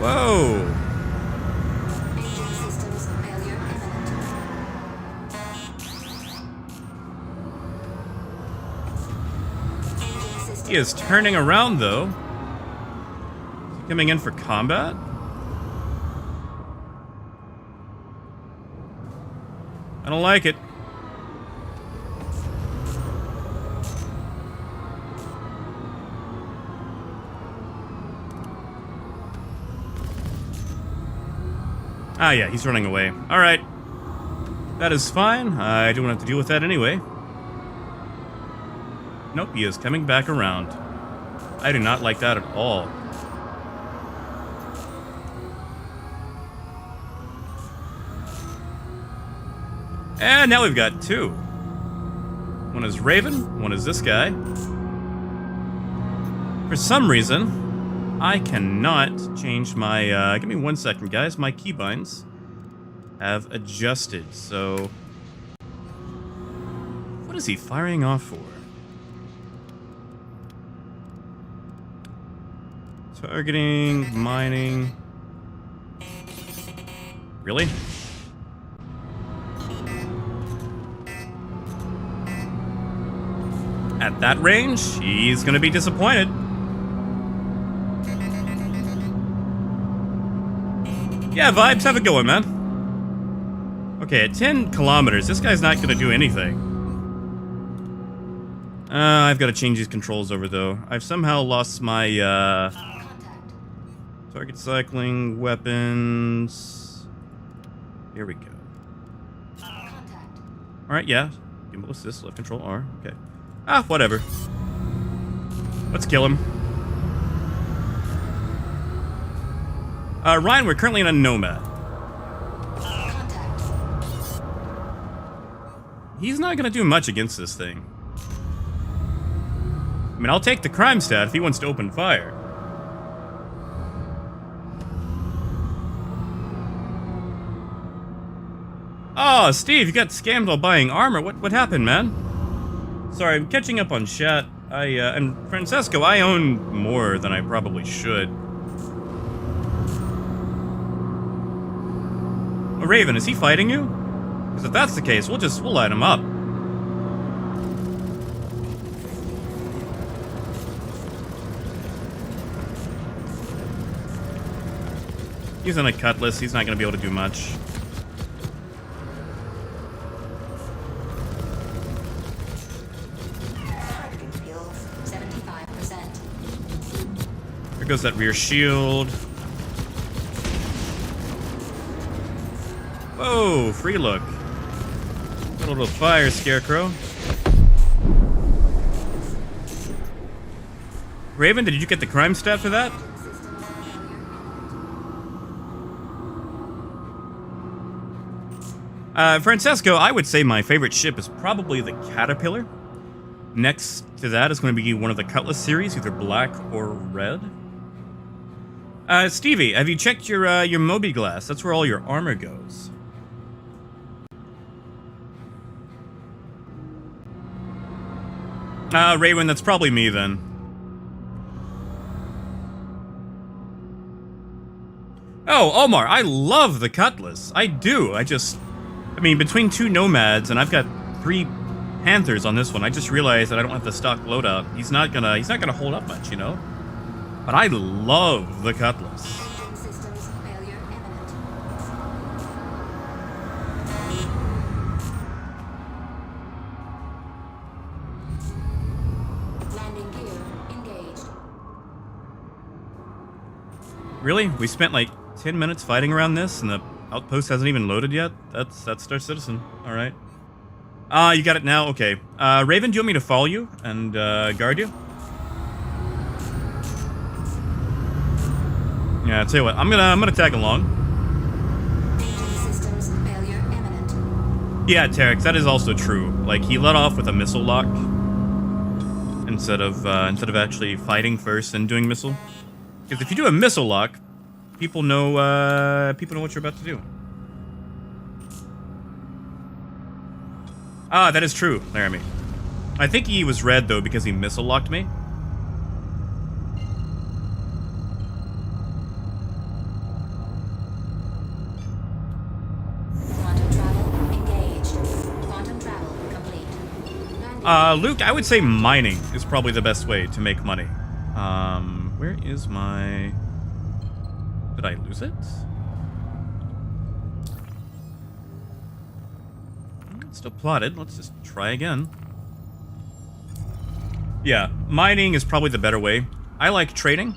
Whoa! Engine systems failure imminent. He is turning around, though. Is he coming in for combat? I don't like it. Ah, yeah, he's running away. All right. That is fine. I don't have to deal with that anyway. Nope, he is coming back around. I do not like that at all. And now we've got two. One is Raven, one is this guy. For some reason, I cannot change my, give me 1 second, guys. My keybinds have adjusted, so... What is he firing off for? Targeting, mining... Really? At that range, he's gonna be disappointed. Yeah, Vibes, have it going, man. Okay, at 10 kilometers, this guy's not gonna do anything. I've got to change these controls over, though. I've somehow lost my, target cycling, weapons... Here we go. Alright, yeah. Gimbal assist, left control R, okay. Ah, whatever. Let's kill him. Ryan, we're currently in a Nomad. He's not gonna do much against this thing. I mean, I'll take the crime stat if he wants to open fire. Oh, Steve, you got scammed while buying armor. What happened, man? Sorry, I'm catching up on chat. And Francesco, I own more than I probably should. Oh, Raven, is he fighting you? Because if that's the case, we'll light him up. He's on a cutlass, he's not gonna be able to do much. goes that rear shield. Whoa, free look. Got a little fire, Scarecrow. Raven, did you get the crime stat for that? Francesco, I would say my favorite ship is probably the Caterpillar. Next to that is going to be one of the Cutlass series, either black or red. Stevie, have you checked your Moby glass? That's where all your armor goes. Raven, that's probably me then. Oh, Omar, I love the Cutlass. I do. I mean, between 2 Nomads and I've got 3 Panthers on this one, I just realized that I don't have the stock loadout. He's not gonna hold up much, you know? But I love the Cutlass. Systems failure imminent. Landing gear engaged. Really? We spent like 10 minutes fighting around this and the outpost hasn't even loaded yet? That's Star Citizen. Alright. You got it now? Okay. Raven, do you want me to follow you and guard you? Yeah, I'll tell you what, I'm gonna tag along. Systems failure imminent. Yeah, Terex, that is also true. Like, he let off with a missile lock instead of actually fighting first and doing missile. Because if you do a missile lock, people know what you're about to do. Ah, that is true, Laramie. I think he was red though because he missile locked me. Quantum travel engaged. Quantum travel complete. Luke, I would say mining is probably the best way to make money. Where is my... Did I lose it? It's still plotted. Let's just try again. Yeah, mining is probably the better way. I like trading.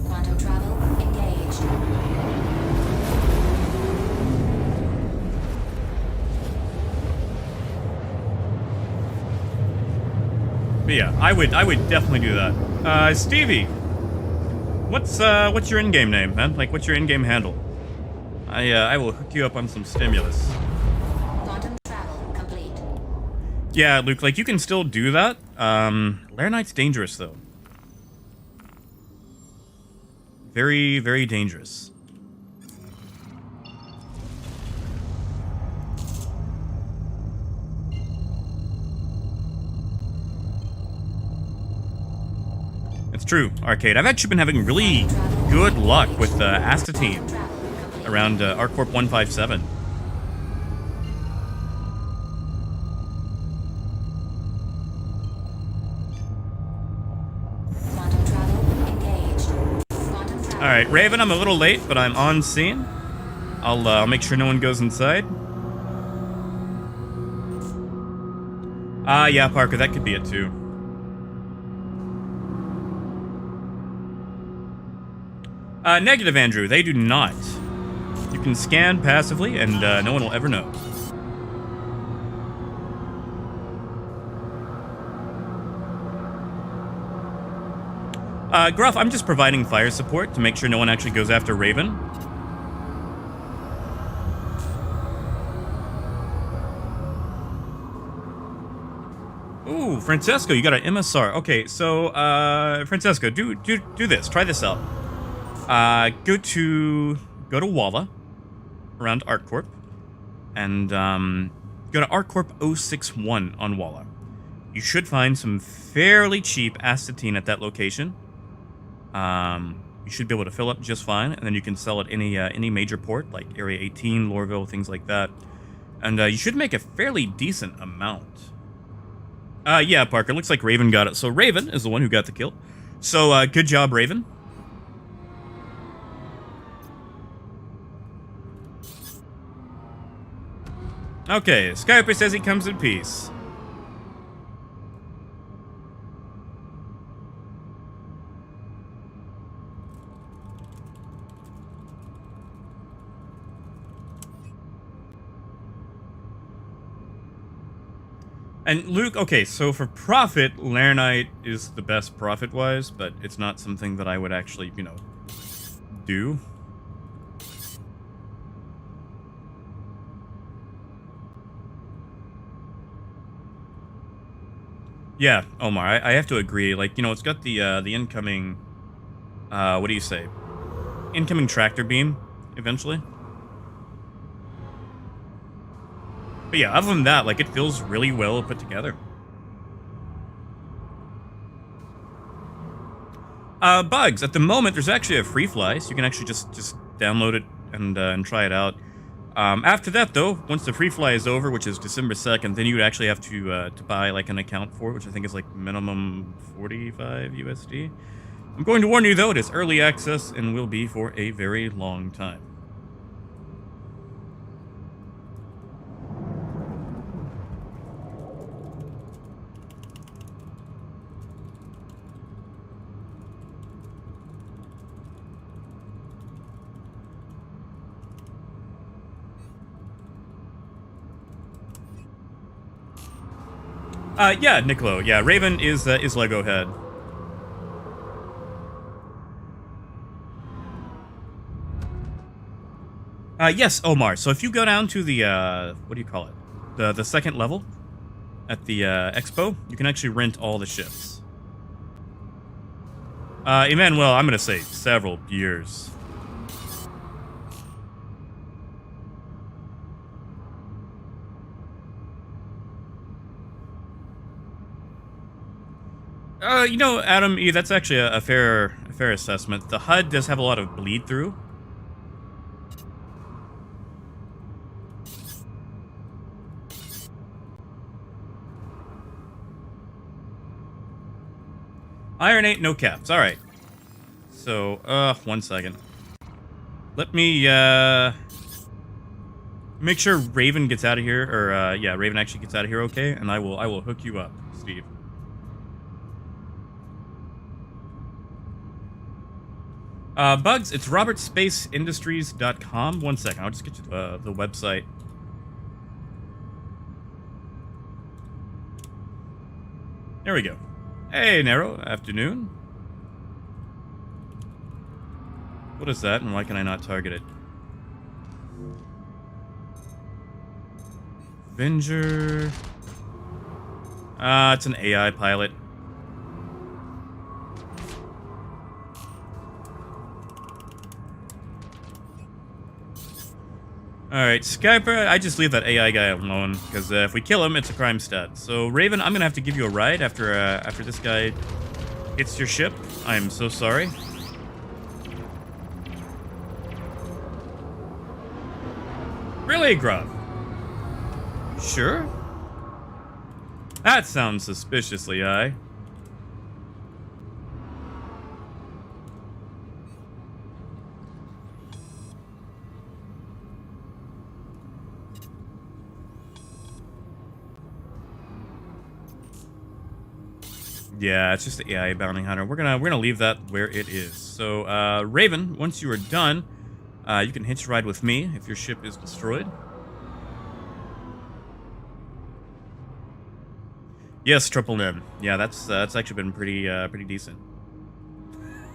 Quantum travel engaged. But yeah, I would definitely do that. Stevie, what's your in-game name, man? Like, what's your in-game handle? I will hook you up on some stimulus. Quantum travel complete. Yeah, Luke, like, you can still do that. Lair Knight's dangerous, though. Very, very dangerous. It's true, Arcade. I've actually been having really good luck with Astatine around ArcCorp 157. Quantum travel engaged. Quantum travel. All right, Raven, I'm a little late, but I'm on scene. I'll make sure no one goes inside. Yeah, Parker, that could be it too. Negative, Andrew. They do not. You can scan passively, and no one will ever know. Gruff, I'm just providing fire support to make sure no one actually goes after Raven. Ooh, Francesco, you got an MSR. Okay, so, Francesco, do this. Try this out. Go to Walla around ArcCorp and go to ArcCorp 061 on Walla. You should find some fairly cheap astatine at that location. You should be able to fill up just fine, and then you can sell at any major port like Area 18, Lorville, things like that. And you should make a fairly decent amount. Yeah, Parker, looks like Raven got it. So Raven is the one who got the kill. So good job, Raven. Okay, Skyper says he comes in peace. And Luke, okay, so for profit, Laranite is the best profit-wise, but it's not something that I would actually, you know, do. Yeah, Omar, I have to agree. Like, you know, it's got the incoming, what do you say? Incoming tractor beam, eventually. But yeah, other than that, like, it feels really well put together. Bugs. At the moment, there's actually a free fly, so you can actually just download it and try it out. After that, though, once the free fly is over, which is December 2nd, then you would actually have to buy, like, an account for it, which I think is, like, minimum 45 USD. I'm going to warn you, though, it is early access and will be for a very long time. Yeah, Nicolo. Yeah, Raven is Lego head. Yes, Omar. So if you go down to the what do you call it? The second level at the expo, you can actually rent all the ships. Emmanuel, I'm gonna say several years. You know, Adam, that's actually a fair assessment. The HUD does have a lot of bleed through. Iron 8, no caps. All right. So, 1 second. Let me, make sure Raven gets out of here, or, yeah, Raven actually gets out of here okay, and I will hook you up, Steve. Bugs, it's robertspaceindustries.com. 1 second, I'll just get you the website. There we go. Hey, Nero, afternoon. What is that, and why can I not target it? Avenger. It's an AI pilot. Alright, Skyper, I just leave that AI guy alone, because if we kill him, it's a crime stat. So, Raven, I'm gonna have to give you a ride after this guy hits your ship. I am so sorry. Really, Gruff? Sure? That sounds suspiciously high. Yeah, it's just the AI bounty hunter. We're gonna leave that where it is. So, Raven, once you are done, you can hitch a ride with me if your ship is destroyed. Yes, Triple M. Yeah, that's actually been pretty decent.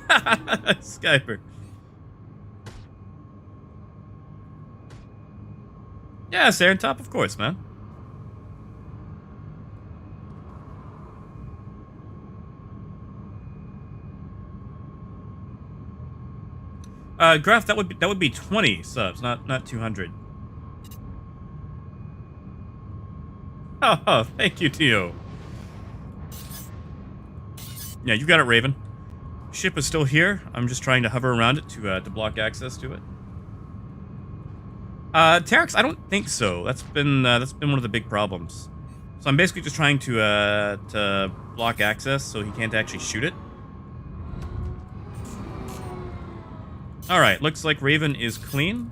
Skyper. Yeah, Saren Top, of course, man. Graph, that would be 20 subs, not 200. Oh, thank you, Tio. Yeah, you got it, Raven. Ship is still here. I'm just trying to hover around it to block access to it. Terex, I don't think so. That's been one of the big problems. So I'm basically just trying to block access so he can't actually shoot it. All right, looks like Raven is clean.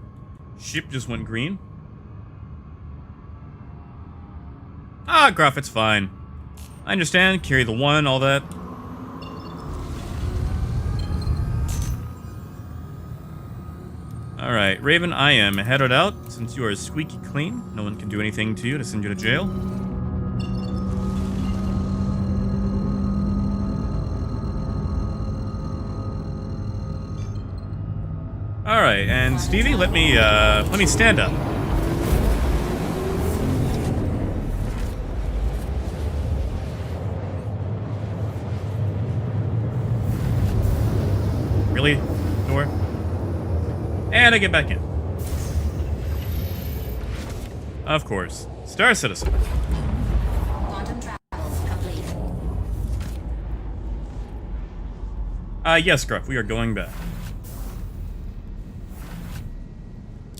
Ship just went green. Ah, Gruff, it's fine. I understand. Carry the 1, all that. Alright, Raven, I am headed out. Since you are squeaky clean, no one can do anything to you to send you to jail. Alright, and Stevie, let me stand up. Really? Door? And I get back in. Of course. Star Citizen. Quantum travel complete. Yes, Gruff, we are going back.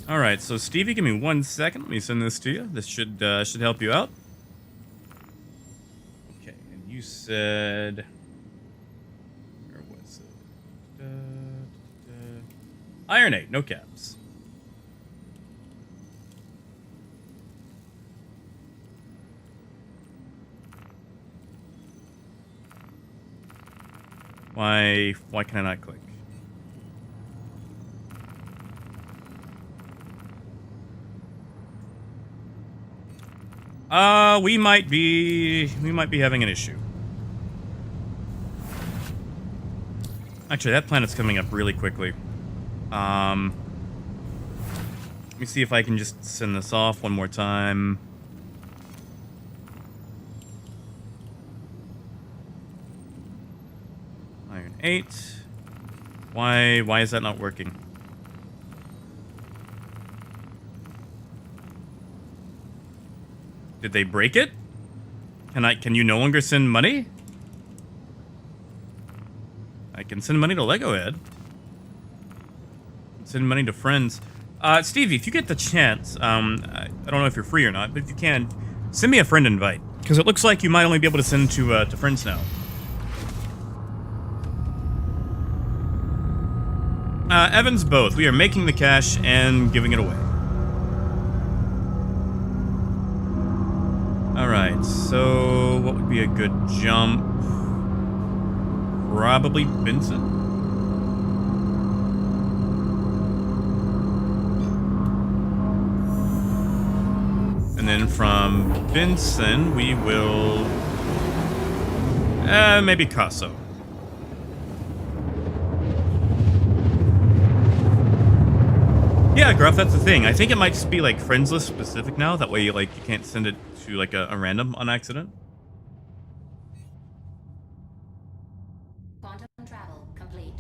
Alright, so Stevie, give me 1 second. Let me send this to you. This should help you out. Okay, and you said... Where was it? Iron 8, no caps. Why can I not click? We might be having an issue. Actually, that planet's coming up really quickly. Let me see if I can just send this off one more time. Iron 8. Why is that not working? Did they break it? Can you no longer send money? I can send money to Lego Head. Send money to friends. Stevie, if you get the chance, I don't know if you're free or not, but if you can, send me a friend invite. Because it looks like you might only be able to send to friends now. Evans, both. We are making the cash and giving it away. Alright, so what would be a good jump? Probably Benson. And then from Benson, we will... maybe Casso. Yeah, Gruff, that's the thing. I think it might just be, like, friends list specific now. That way, you can't send it to, like, a random on accident. Quantum travel complete.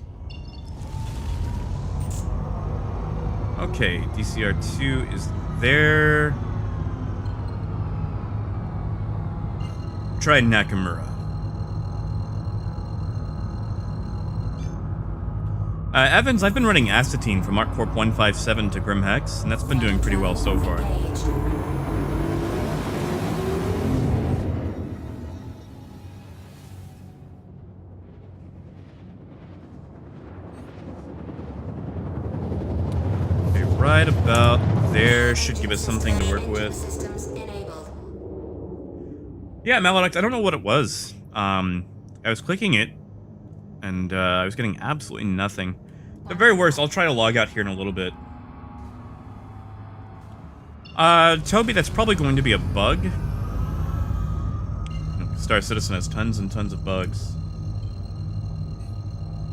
Okay, DCR2 is there. Try Nakamura. Evans, I've been running Astatine from ArcCorp 157 to Grim Hex, and that's been doing pretty well so far. Okay, right about there should give us something to work with. Systems enabled. Yeah, Malodux, I don't know what it was. I was clicking it, and I was getting absolutely nothing. The very worst, I'll try to log out here in a little bit. Toby, that's probably going to be a bug. Star Citizen has tons and tons of bugs.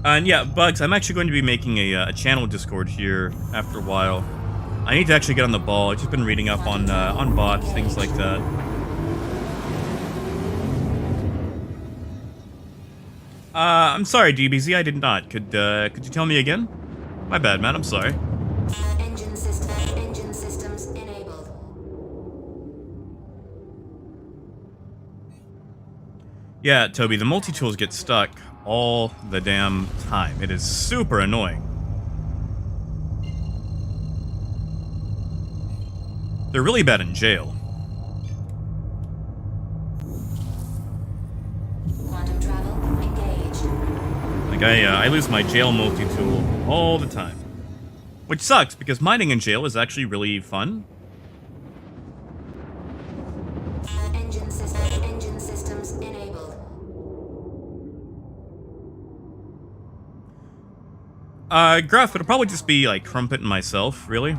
And yeah, bugs, I'm actually going to be making a channel Discord here after a while. I need to actually get on the ball. I've just been reading up on bots, things like that. I'm sorry, DBZ, I did not. Could you tell me again? My bad, man, I'm sorry. Engine systems enabled. Yeah, Toby, the multi-tools get stuck all the damn time. It is super annoying. They're really bad in jail. Quantum travel engaged. Like, I lose my jail multi-tool all the time. Which sucks, because mining in jail is actually really fun. Engine systems enabled. Gruff, it'll probably just be like Crumpet and myself, really.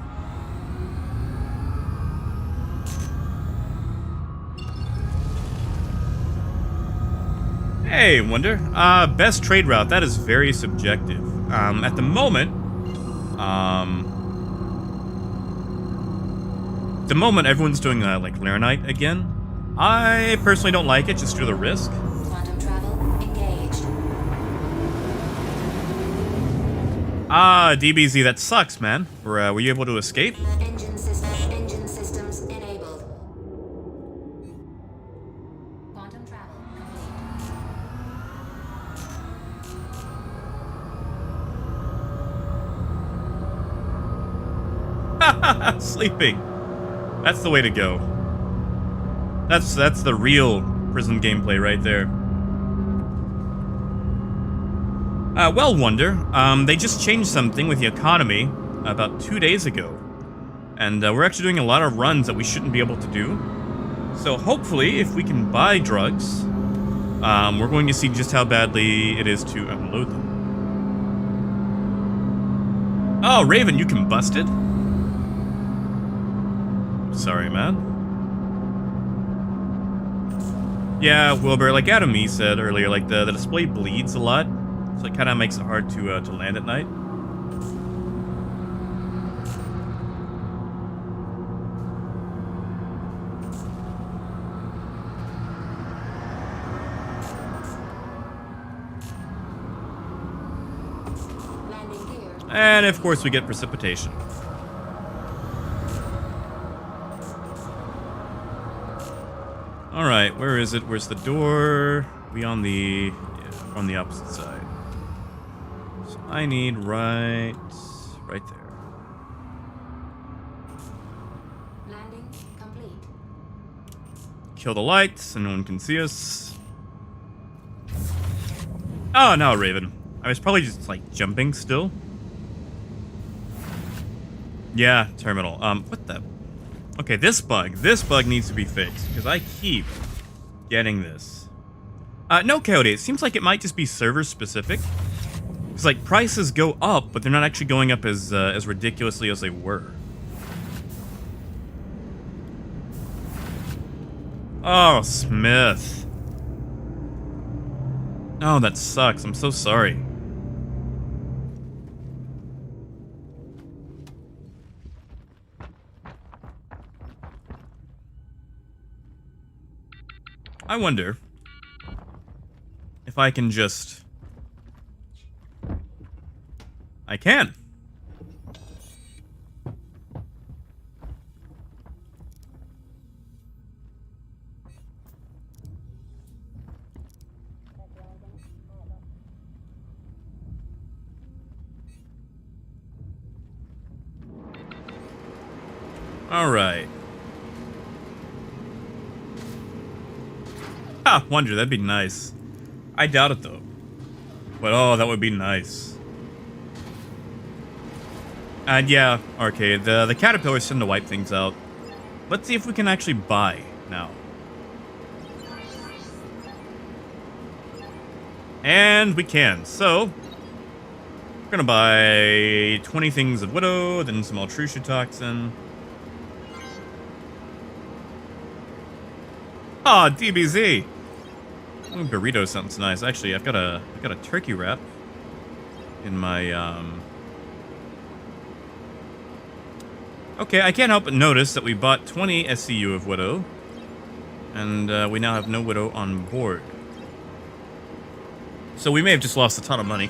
Hey, Wonder. Best trade route, that is very subjective. At the moment, everyone's doing, like, Laranite again. I personally don't like it, just due to the risk. Quantum travel engaged. DBZ, that sucks, man. Were you able to escape? Engine systems enabled. Quantum travel complete. Sleeping. That's the way to go. That's the real prison gameplay right there. Well, Wonder, they just changed something with the economy about 2 days ago. And we're actually doing a lot of runs that we shouldn't be able to do. So hopefully, if we can buy drugs, we're going to see just how badly it is to unload them. Oh, Raven, you combusted? Sorry, man. Yeah, Wilbur, like Adam E said earlier, like the display bleeds a lot, so it kind of makes it hard to land at night. Landing gear. And of course we get precipitation. Alright, where is it? Where's the door? We on the opposite side. So I need right there. Landing complete. Kill the lights so no one can see us. Oh no, Raven. I was probably just like jumping still. Yeah, terminal. What the? Okay, this bug needs to be fixed, because I keep getting this. No, Coyote, it seems like it might just be server-specific. Because, like, prices go up, but they're not actually going up as ridiculously as they were. Oh, Smith. Oh, that sucks. I'm so sorry. I wonder if I can just... I can. All right. Ah, wonder, that'd be nice. I doubt it, though. But, oh, that would be nice. And, yeah, Arcade, the caterpillars tend to wipe things out. Let's see if we can actually buy now. And we can. So, we're gonna buy 20 things of Widow, then some Altrucia Toxin. Ah, DBZ. Ooh, burrito sounds nice. Actually, I've got a turkey wrap in my Okay, I can't help but notice that we bought 20 SCU of Widow, and we now have no Widow on board. So we may have just lost a ton of money.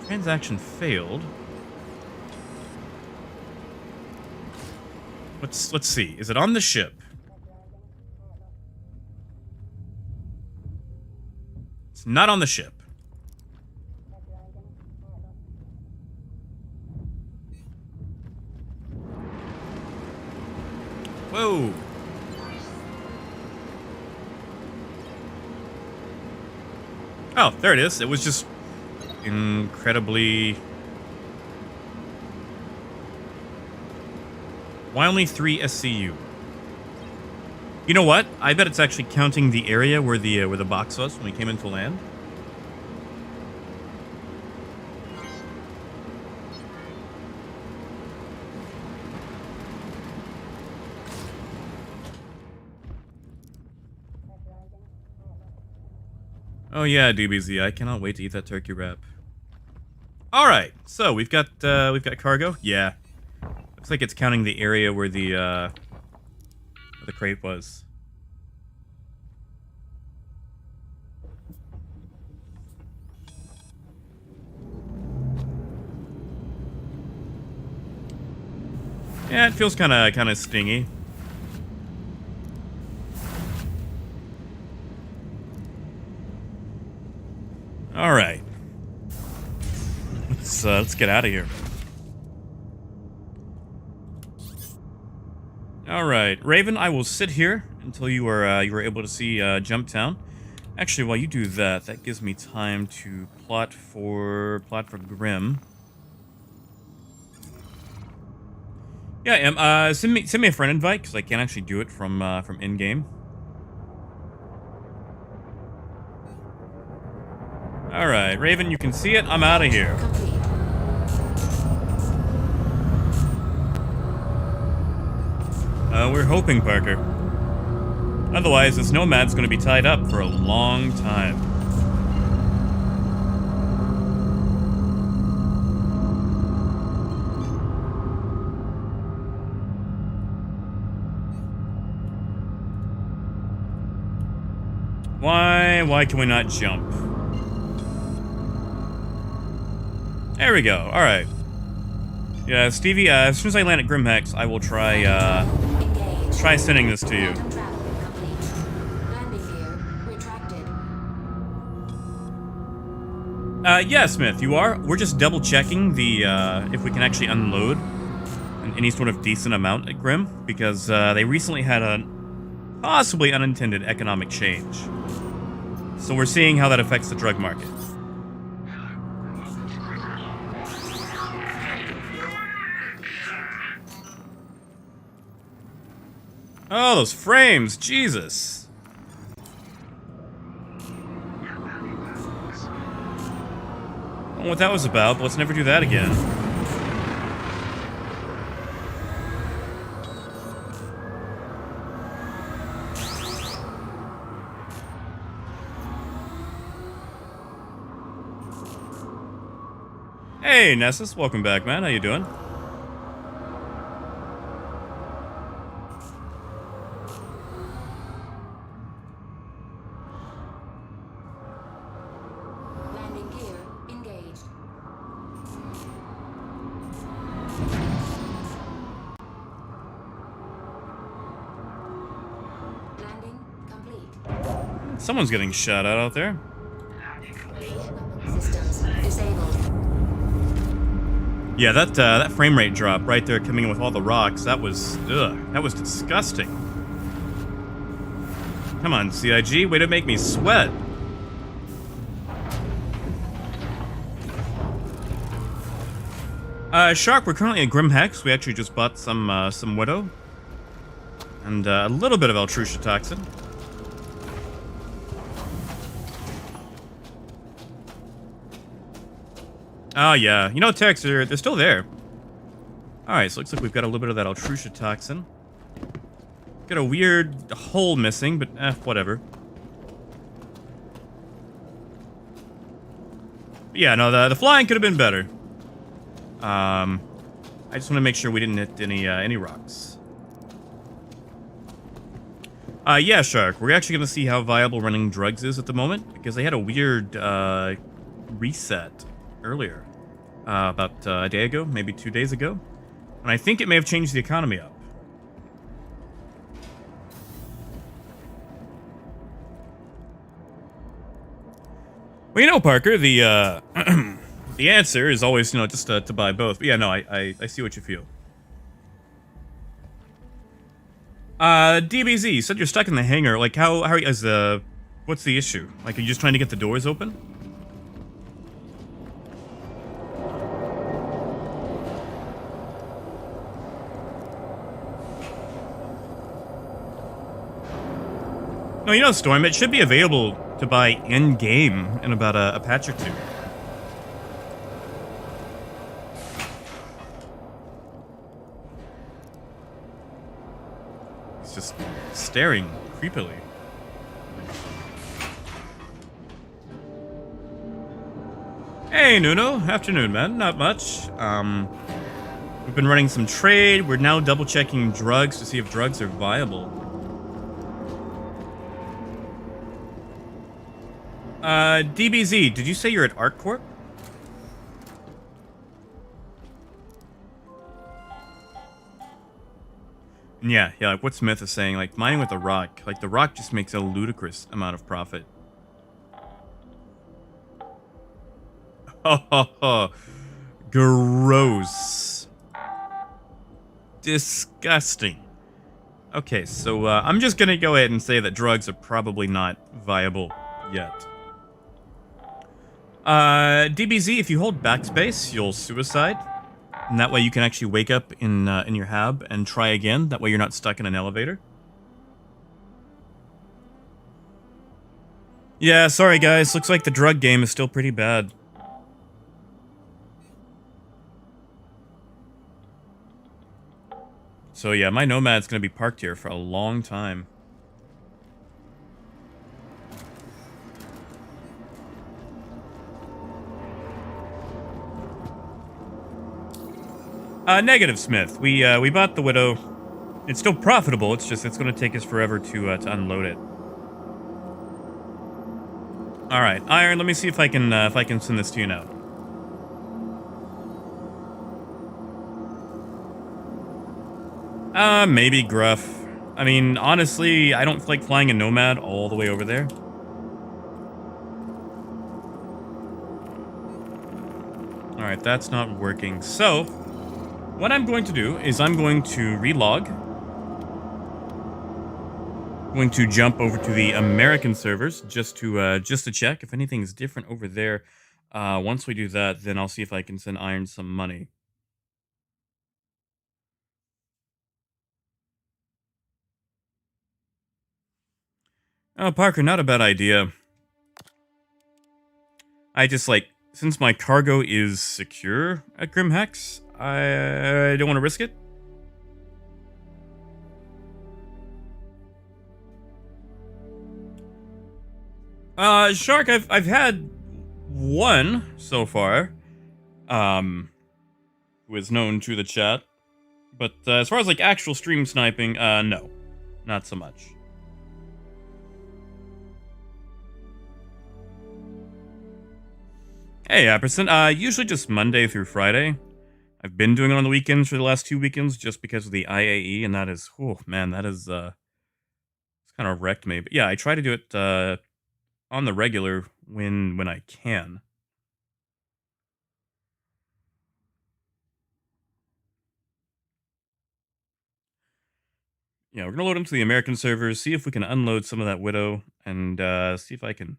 Transaction failed. Let's see. Is it on the ship? It's not on the ship. Whoa. Oh, there it is. It was just incredibly... Why only 3 SCU? You know what? I bet it's actually counting the area where the box was when we came into land. Oh yeah, DBZ, I cannot wait to eat that turkey wrap. All right, so we've got cargo. Yeah, looks like it's counting the area where the crate was. Yeah, it feels kind of stingy. All right, let's get out of here. All right, Raven, I will sit here until you are able to see Jump Town. Actually, while you do that, that gives me time to plot for Grim. Yeah, send me a friend invite because I can't actually do it from in game. All right, Raven, you can see it. I'm out of here. Complete. We're hoping, Parker. Otherwise, this nomad's going to be tied up for a long time. Why can we not jump? There we go. All right. Yeah, Stevie, as soon as I land at Grim Hex, I will try sending this to you. Quantum travel complete. Landing gear retracted. Yeah, Smith, you are. We're just double checking the if we can actually unload any sort of decent amount at Grim, because they recently had a possibly unintended economic change. So we're seeing how that affects the drug market. Oh, those frames, Jesus. I don't know what that was about, but let's never do that again. Hey, Nessus, welcome back, man. How you doing? Landing gear engaged. Landing complete. Someone's getting shot at out there. Systems disabled. Yeah, that frame rate drop right there coming in with all the rocks, that was disgusting. Come on, CIG, way to make me sweat. Shark, we're currently at Grim Hex. We actually just bought some Widow. And a little bit of Altrucia Toxin. Oh, yeah. You know, Tex, they're still there. Alright, so looks like we've got a little bit of that Altrucia Toxin. Got a weird hole missing, but whatever. But yeah, no, the flying could have been better. I just want to make sure we didn't hit any rocks. Yeah, Shark, we're actually going to see how viable running drugs is at the moment, because they had a weird reset earlier. About a day ago, maybe 2 days ago. And I think it may have changed the economy up. Well, you know, Parker, the the answer is always, you know, just to buy both. But yeah, no, I see what you feel. DBZ, you said you're stuck in the hangar. Like, how is what's the issue? Like, are you just trying to get the doors open? No, you know, Storm, it should be available to buy in-game in about a patch or two. He's just staring creepily. Hey, Nuno. Afternoon, man. Not much. We've been running some trade. We're now double-checking drugs to see if drugs are viable. DBZ, did you say you're at ArcCorp? Yeah, like what Smith is saying, like mining with the rock. Like the rock just makes a ludicrous amount of profit. Oh, gross. Disgusting. Okay, so I'm just gonna go ahead and say that drugs are probably not viable yet. DBZ, if you hold backspace, you'll suicide. And that way you can actually wake up in your hab and try again. That way you're not stuck in an elevator. Yeah, sorry guys. Looks like the drug game is still pretty bad. So yeah, my Nomad's gonna be parked here for a long time. Negative, Smith. We bought the Widow. It's still profitable. It's just it's going to take us forever to unload it. All right, Iron. Let me see if I can send this to you now. Maybe Gruff. I mean, honestly, I don't like flying a Nomad all the way over there. All right, that's not working. So, what I'm going to do is I'm going to relog. I'm going to jump over to the American servers just to check if anything is different over there. Once we do that, then I'll see if I can send Iron some money. Oh, Parker, not a bad idea. I just, like, since my cargo is secure at Grim Hex, I don't want to risk it. Shark, I've had one so far, who is known to the chat. But as far as, like, actual stream sniping, no. Not so much. Hey, Apperson. Usually just Monday through Friday. I've been doing it on the weekends for the last 2 weekends just because of the IAE, and that is, oh man, that is, it's kind of wrecked me. But yeah, I try to do it, on the regular when I can. Yeah, we're gonna load into the American servers, see if we can unload some of that Widow, and, see if I can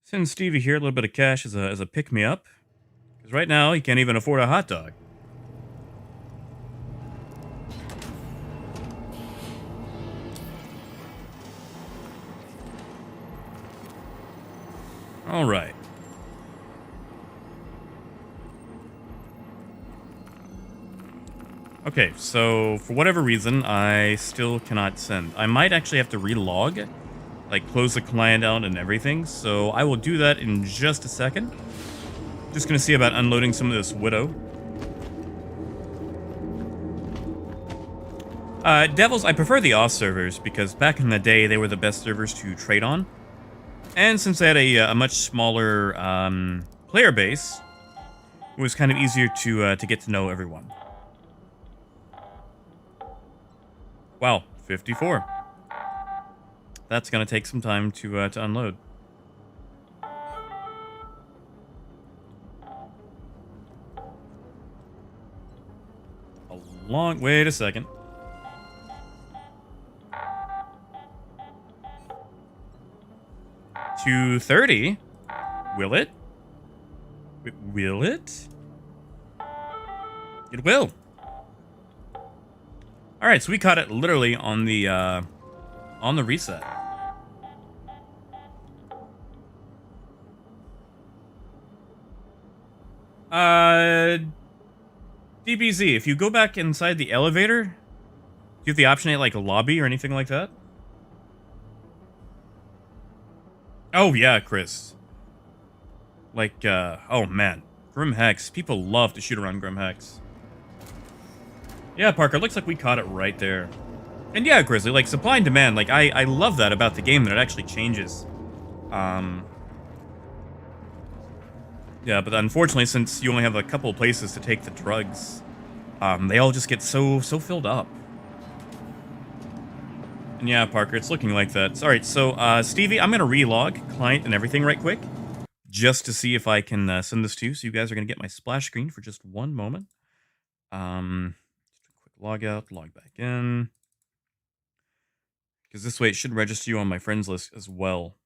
send Stevie here a little bit of cash as a pick-me-up. Because right now, he can't even afford a hot dog. All right. Okay, so for whatever reason, I still cannot send. I might actually have to relog, like close the client out and everything. So I will do that in just a second. Just gonna see about unloading some of this Widow. Devils, I prefer the off servers because back in the day, they were the best servers to trade on. And since they had a much smaller player base, it was kind of easier to get to know everyone. Wow, 54. That's gonna take some time to unload. Wait a second. 230? Will it? Will it? It will. All right, so we caught it literally on the reset. DBZ, if you go back inside the elevator, do you have the option to like a lobby or anything like that? Oh yeah, Chris. Like, oh man, Grim Hex. People love to shoot around Grim Hex. Yeah, Parker, looks like we caught it right there. And yeah, Grizzly, like, supply and demand, like, I love that about the game, that it actually changes. Yeah, but unfortunately, since you only have a couple places to take the drugs, they all just get so filled up. And yeah, Parker, it's looking like that. Alright, so, Stevie, I'm gonna relog client and everything right quick, just to see if I can send this to you. So you guys are gonna get my splash screen for just one moment. Just a quick log out, log back in. Because this way it should register you on my friends list as well.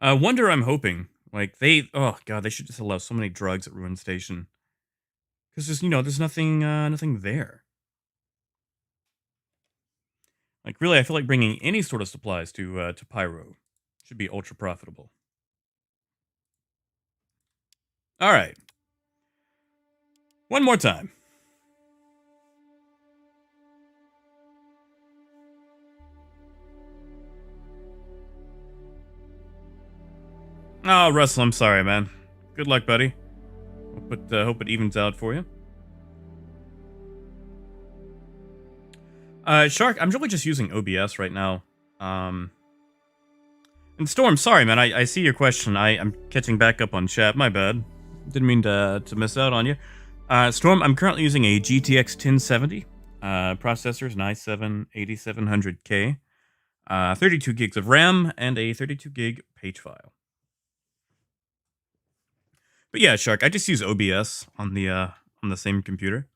Wonder I'm hoping. Like, oh god, they should just allow so many drugs at Ruin Station. Because there's, there's nothing there. Like, really, I feel like bringing any sort of supplies to Pyro should be ultra profitable. Alright. One more time. Oh, Russell, I'm sorry, man. Good luck, buddy. Hope it evens out for you. Shark, I'm really just using OBS right now. And Storm, sorry, man. I see your question. I'm catching back up on chat. My bad. Didn't mean to miss out on you. Storm, I'm currently using a GTX 1070. Processors, an i7 8700K. 32 gigs of RAM, and a 32 gig page file. But yeah, Shark, I just use OBS on the same computer.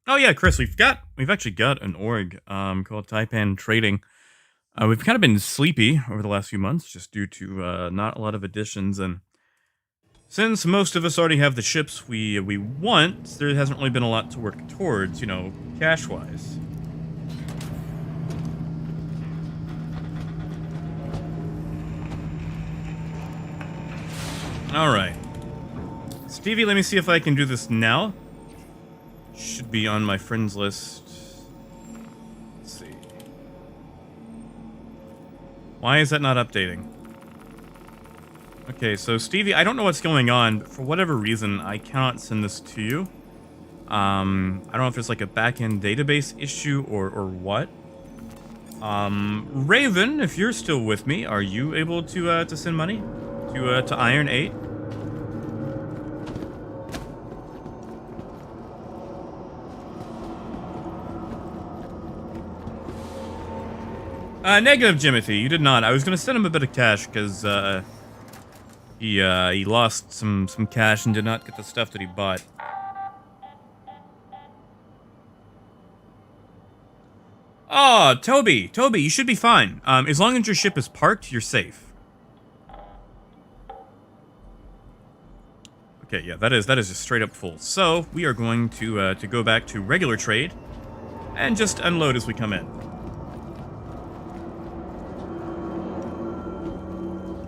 Oh yeah, Chris, we've actually got an org called Taipan Trading. We've kind of been sleepy over the last few months just due to not a lot of additions, and since most of us already have the ships we want, there hasn't really been a lot to work towards, cash-wise. Alright. Stevie, let me see if I can do this now. Should be on my friends list. Let's see. Why is that not updating? Okay, so Stevie, I don't know what's going on, but for whatever reason, I cannot send this to you. I don't know if it's like a back-end database issue or what. Raven, if you're still with me, are you able to send money to Iron 8? Negative, Jimothy. You did not. I was gonna send him a bit of cash because he lost some cash and did not get the stuff that he bought. Oh, Toby, you should be fine. As long as your ship is parked, you're safe. Okay, yeah, that is just straight up full. So we are going to go back to regular trade and just unload as we come in.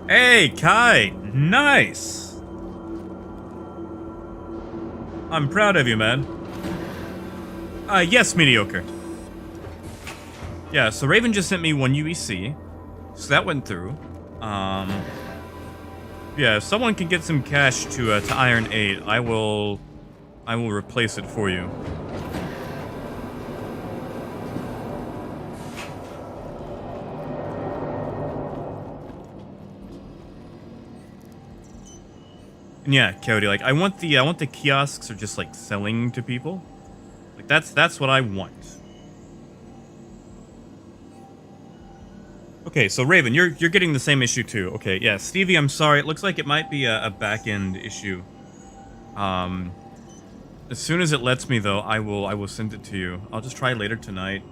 Hey, Kai! Nice! I'm proud of you, man. Yes, mediocre. Yeah, so Raven just sent me 1 UEC. So that went through. Yeah, if someone can get some cash to Iron 8, I will replace it for you. And yeah, Cody, like I want the kiosks are just like selling to people. Like that's what I want. Okay, so Raven, you're getting the same issue too. Okay, yeah, Stevie, I'm sorry. It looks like it might be a back-end issue. As soon as it lets me though, I will send it to you. I'll just try later tonight.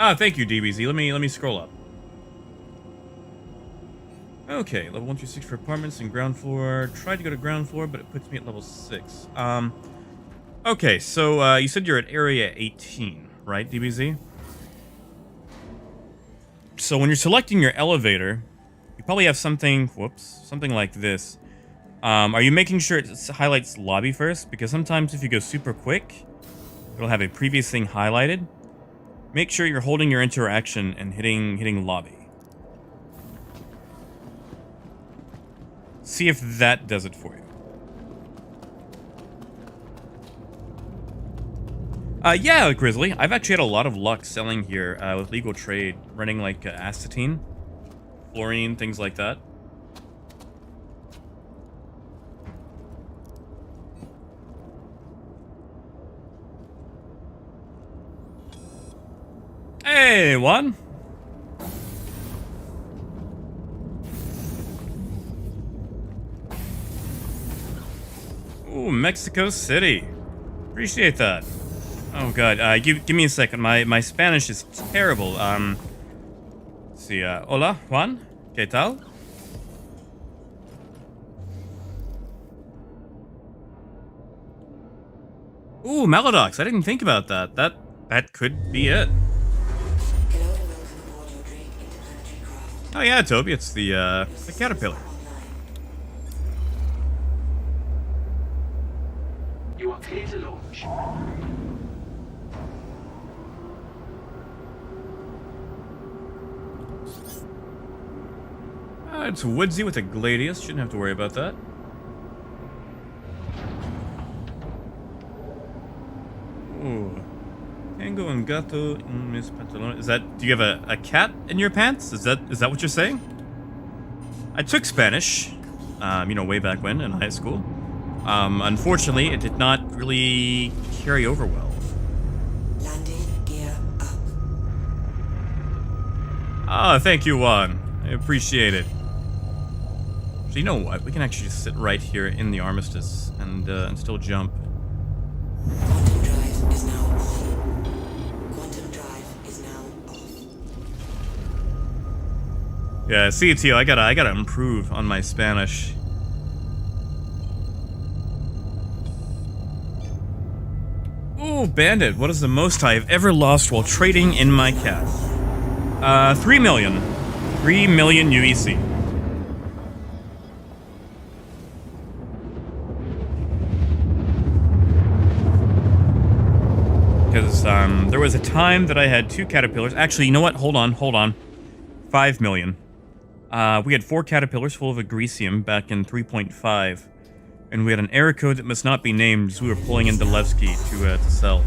Ah, thank you, DBZ. Let me scroll up. Okay, level 1 through 6 for apartments and ground floor. Tried to go to ground floor, but it puts me at level 6. Okay, so you said you're at area 18, right, DBZ? So when you're selecting your elevator, you probably have something, something like this. Are you making sure it highlights lobby first? Because sometimes if you go super quick, it'll have a previous thing highlighted. Make sure you're holding your interaction and hitting lobby. See if that does it for you. Yeah, Grizzly. I've actually had a lot of luck selling here with legal trade, running like acetine, fluorine, things like that. Hey, Juan. Ooh, Mexico City. Appreciate that. Oh god, give me a second. My Spanish is terrible. Let's see, hola, Juan. ¿Qué tal? Ooh, Maladox. I didn't think about that. That could be it. Hello and welcome aboard your Drake interplanetary craft. Oh yeah, Toby, it's the caterpillar. You are clear to launch. It's woodsy with a gladius. Shouldn't have to worry about that. Ooh. Tango and gato in mis pantalones. Is that? Do you have a cat in your pants? Is that what you're saying? I took Spanish, way back when in high school. Unfortunately, it did not really carry over well. Landing gear up. Ah, thank you, Juan. I appreciate it. So you know what? We can actually just sit right here in the armistice and still jump. Quantum drive is now on. Quantum drive is now off. Yeah, CTO, I gotta improve on my Spanish. Ooh, Bandit, what is the most I've ever lost while trading in my cat? 3 million. 3 million UEC. Because, there was a time that I had 2 caterpillars. Actually, you know what? Hold on. 5 million. We had 4 caterpillars full of agresium back in 3.5. And we had an error code that must not be named as we were pulling into Levski to sell.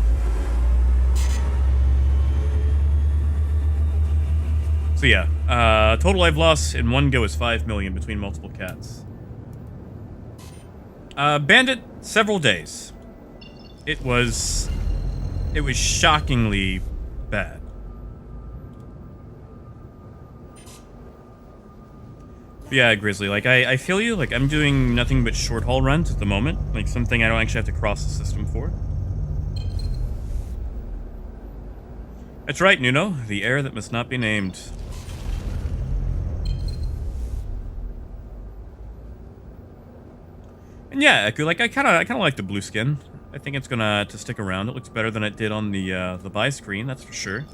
So yeah, total I've lost in one go is 5 million between multiple cats. Bandit, several days. It was shockingly bad. But yeah, Grizzly, like, I feel you. Like, I'm doing nothing but short haul runs at the moment. Like, something I don't actually have to cross the system for. That's right, Nuno. The error that must not be named. And yeah, Eku, like, I kind of like the blue skin. I think it's gonna to stick around. It looks better than it did on the buy screen, that's for sure.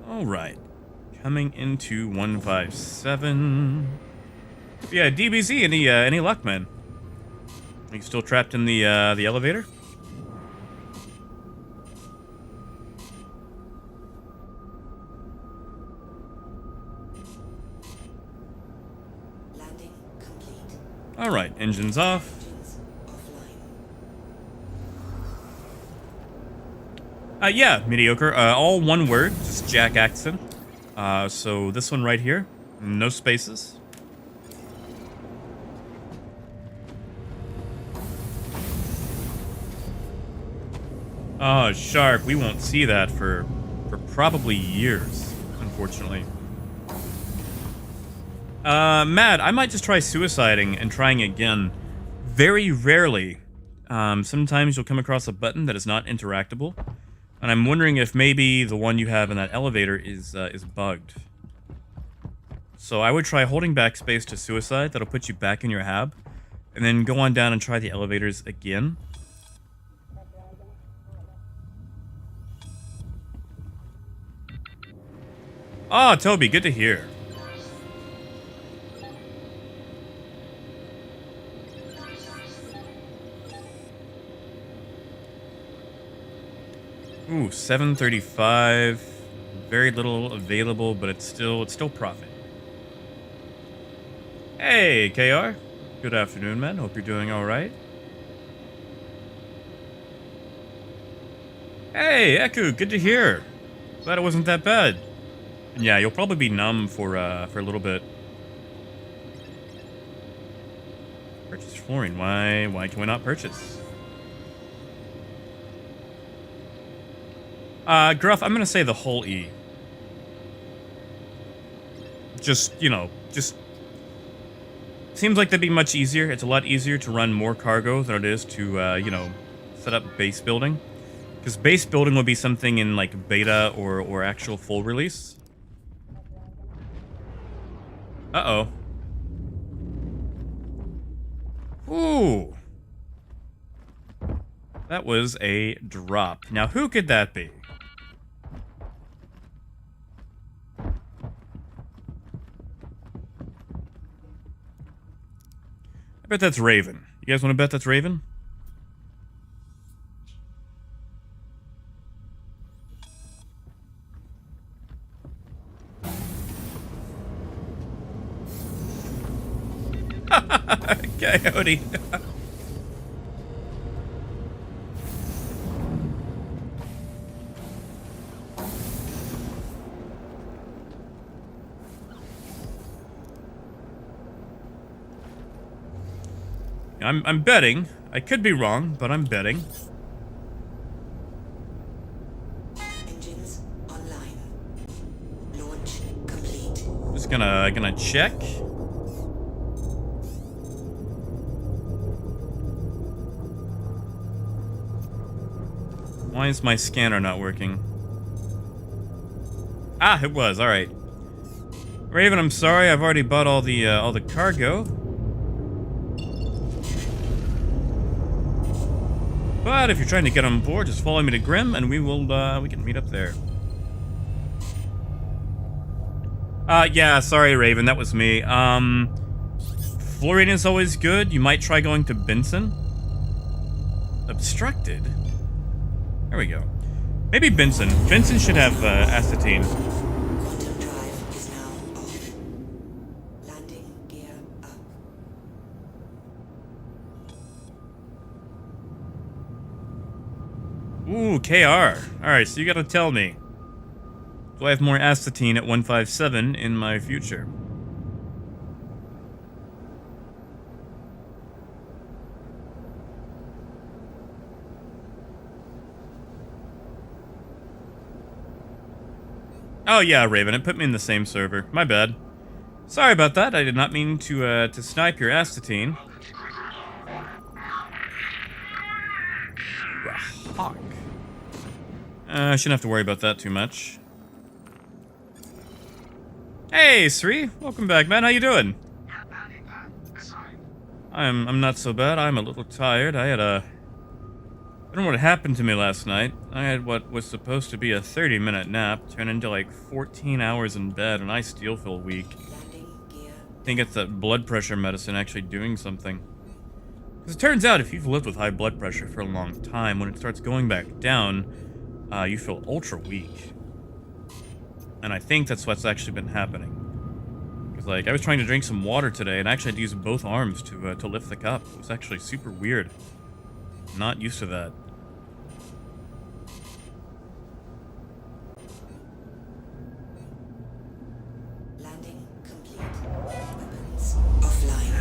All right, coming into 157. Yeah, DBZ, any luck, man? Are you still trapped in the elevator? Landing complete. All right, engines off. Engines offline. Yeah, mediocre. All one word, just Jack Axon. So this one right here, no spaces. Oh, sharp. We won't see that for probably years, unfortunately. Matt, I might just try suiciding and trying again. Very rarely. Sometimes you'll come across a button that is not interactable. And I'm wondering if maybe the one you have in that elevator is bugged. So I would try holding backspace to suicide. That'll put you back in your hab. And then go on down and try the elevators again. Ah, Toby, good to hear. Ooh, 735. Very little available, but it's still profit. Hey, KR. Good afternoon, man. Hope you're doing all right. Hey, Eku, good to hear. Glad it wasn't that bad. And yeah, you'll probably be numb for a little bit. Purchase flooring. Why can we not purchase? Gruff, I'm gonna say the whole E. Just, just... Seems like that'd be much easier. It's a lot easier to run more cargo than it is to, set up base building. Because base building would be something in, like, beta or actual full release. Uh-oh. Ooh. That was a drop. Now, who could that be? I bet that's Raven. You guys want to bet that's Raven? Coyote. I'm betting. I could be wrong, but I'm betting. Engines online. Launch complete. Just gonna check. Why is my scanner not working? Ah, it was. All right. Raven, I'm sorry. I've already bought all the cargo. But if you're trying to get on board, just follow me to Grim, and we can meet up there. Yeah, sorry, Raven, that was me. Fluorine is always good. You might try going to Benson. Obstructed? There we go. Maybe Benson. Benson should have, acetine. Quantum drive is now off. Landing gear up. Ooh, KR. Alright, so you gotta tell me. Do I have more acetine at 157 in my future? Oh yeah, Raven, it put me in the same server. My bad. Sorry about that. I did not mean to snipe your acetine. Hawk. I shouldn't have to worry about that too much. Hey, Sri. Welcome back, man. How you doing? I'm not so bad. I'm a little tired. I don't know what happened to me last night. I had what was supposed to be a 30-minute nap turn into like 14 hours in bed, and I still feel weak. Landing gear. I think it's that blood pressure medicine actually doing something. Because it turns out if you've lived with high blood pressure for a long time, when it starts going back down, you feel ultra weak. And I think that's what's actually been happening. Because, like, I was trying to drink some water today, and I actually had to use both arms to lift the cup. It was actually super weird. Not used to that. Landing complete. Weapons offline.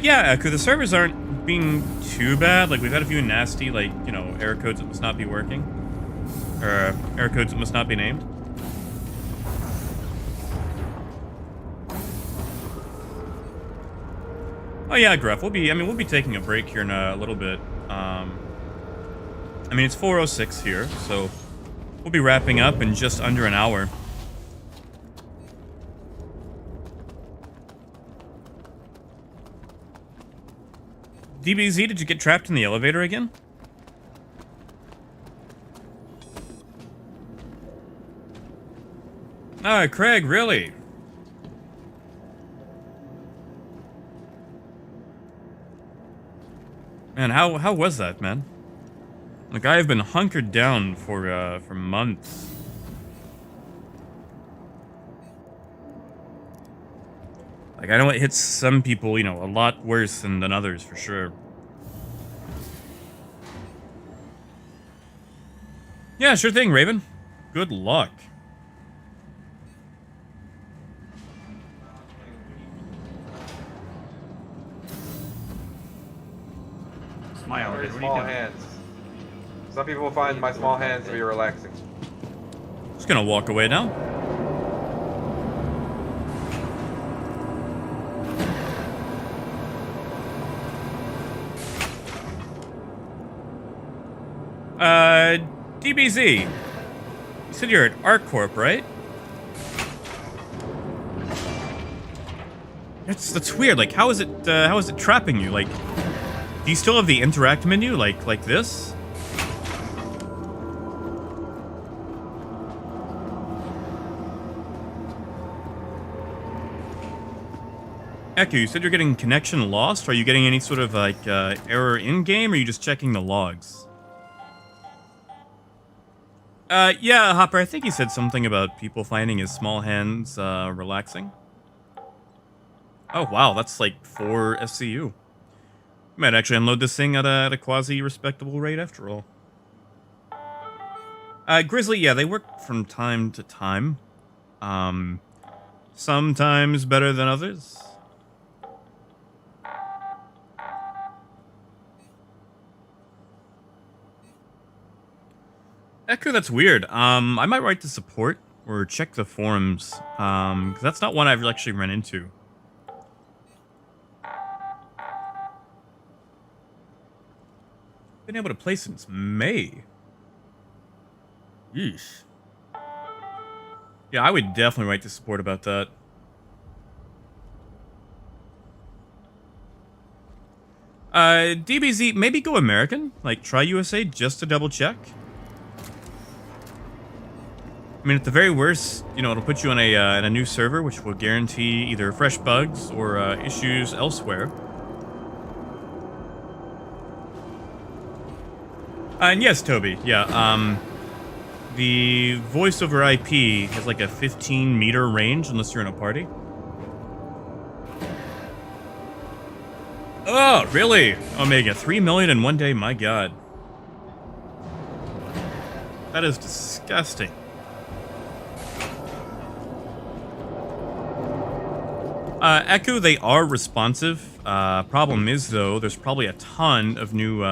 Yeah, Eku, the servers aren't being too bad. Like, we've had a few nasty, like, error codes that must not be working. Or error codes that must not be named. Oh yeah, Gruff. We'll be taking a break here in a little bit. I mean, it's 4:06 here, so we'll be wrapping up in just under an hour. DBZ, did you get trapped in the elevator again? Ah, Craig, really? Man, how was that, man? Like, I have been hunkered down for months. Like, I know it hits some people, you know, a lot worse than others, for sure. Yeah, sure thing, Raven. Good luck. Smile. Very What are you small doing? hands. Some people find my small hands to be relaxing. Just gonna walk away now. DBZ. You said you're at ArcCorp, right? That's weird. Like, how is it trapping you? Like, do you still have the interact menu, like this? Echo, you said you're getting connection lost. Are you getting any sort of like error in game, or are you just checking the logs? Yeah, Hopper. I think he said something about people finding his small hands relaxing. Oh wow, that's like 4 SCU. Might actually unload this thing at a quasi-respectable rate after all. Grizzly, yeah, they work from time to time. Sometimes better than others. Echo, that's weird. I might write to support or check the forums. 'Cause that's not one I've actually run into. Been able to play since May. Yeesh. Yeah, I would definitely write to support about that. DBZ, maybe go American? Like, try USA just to double check? I mean, at the very worst, you know, it'll put you on in a new server, which will guarantee either fresh bugs or issues elsewhere. And yes, Toby, yeah, the voice over IP has like a 15-meter range unless you're in a party. Oh, really? Omega, 3 million in one day? My god. That is disgusting. Echo, they are responsive. Problem is, though, there's probably a ton of new,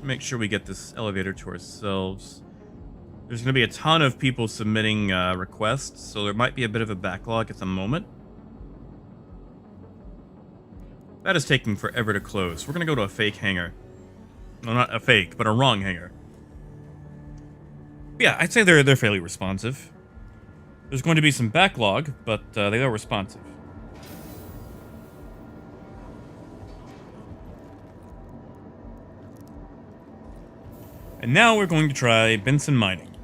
make sure we get this elevator to ourselves. There's going to be a ton of people submitting requests, so there might be a bit of a backlog at the moment. That is taking forever to close. We're going to go to a fake hangar. No, not a fake, but a wrong hangar. Yeah, I'd say they're fairly responsive. There's going to be some backlog, but they are responsive. And now we're going to try Benson Mining.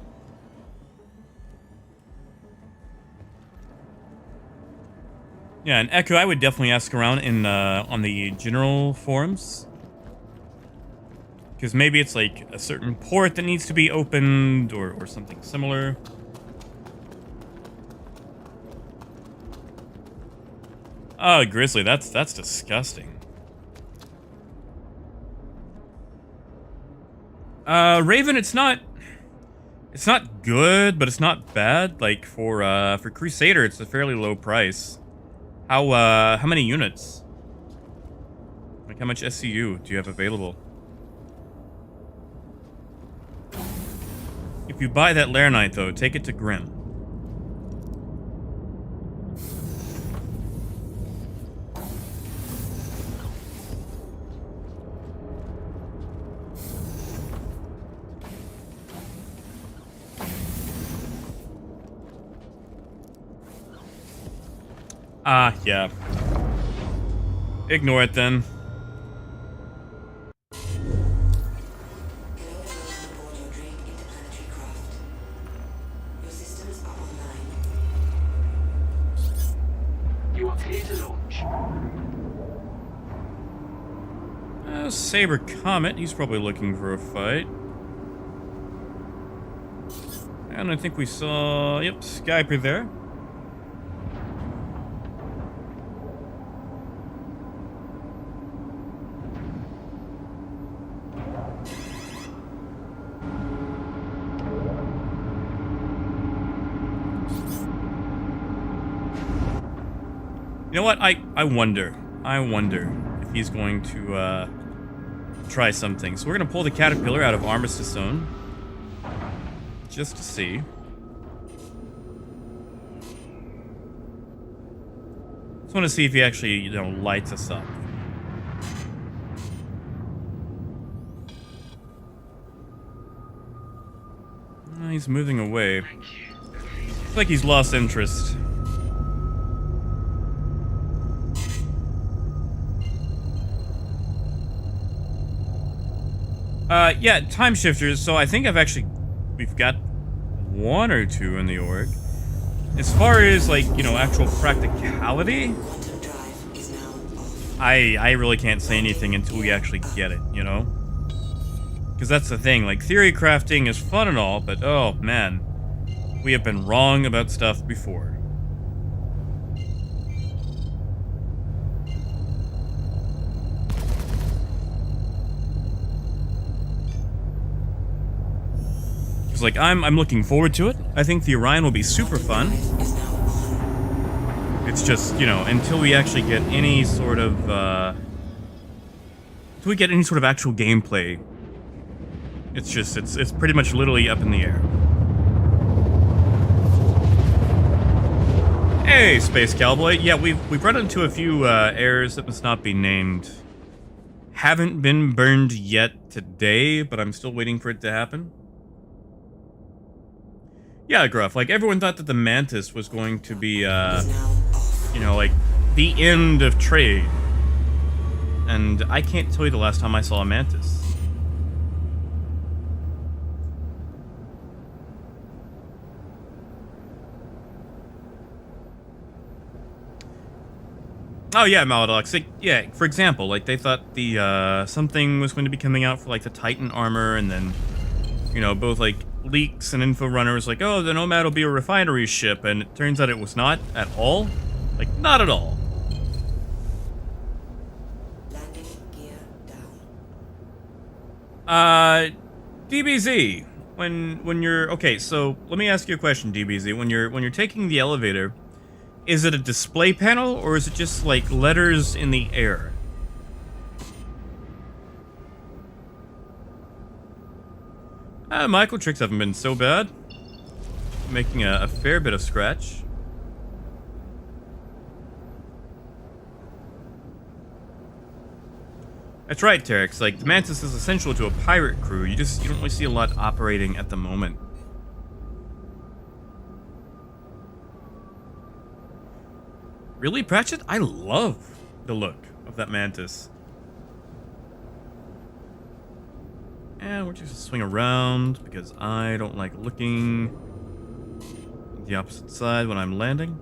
Yeah, and Echo, I would definitely ask around in on the general forums. Because maybe it's like a certain port that needs to be opened or something similar. Oh, Grizzly, that's disgusting. Raven, it's not good, but it's not bad. Like for Crusader, it's a fairly low price. How many units? Like how much SCU do you have available? If you buy that Laranite, though, take it to Grim. Ah, yeah. Ignore it then. Hello everyone aboard your Drake interplanetary craft. Your systems are online. You are clear to launch. Saber Comet, he's probably looking for a fight. And I think we saw, yep, Skyper there. You know what? I wonder if he's going to try something. So we're gonna pull the caterpillar out of Armistice Zone just to see. Just want to see if he actually, you know, lights us up. He's moving away. Looks like he's lost interest. Yeah, time shifters. So I think we've got one or two in the org. As far as, like, you know, actual practicality, Quantum drive is now off. I really can't say anything until we actually get it, you know? Because that's the thing, like, theory crafting is fun and all, but oh man, we have been wrong about stuff before. It's like, I'm looking forward to it. I think the Orion will be super fun. Is now on. It's just, you know, until we actually get any sort of, until we get any sort of actual gameplay, it's just, it's pretty much literally up in the air. Hey, Space Cowboy. Yeah, we've run into a few errors that must not be named. Haven't been burned yet today, but I'm still waiting for it to happen. Yeah, Gruff, like, everyone thought that the Mantis was going to be, Is now off. you know, like, the end of trade. And I can't tell you the last time I saw a Mantis. Oh yeah, Maladox. Like, yeah, for example, like, they thought the, something was going to be coming out for, like, the Titan armor, and then, you know, both, like, leaks and info runners like, oh, the Nomad will be a refinery ship, and it turns out it was not at all. Like, not at all. Landing gear down. DBZ, when you're, okay, so let me ask you a question, DBZ. When you're taking the elevator, is it a display panel or is it just like letters in the air? Microtricks haven't been so bad. Making a fair bit of scratch. That's right, Terex. Like, the Mantis is essential to a pirate crew. You don't really see a lot operating at the moment. Really, Pratchett? I love the look of that Mantis. And we're just gonna swing around because I don't like looking the opposite side when I'm landing.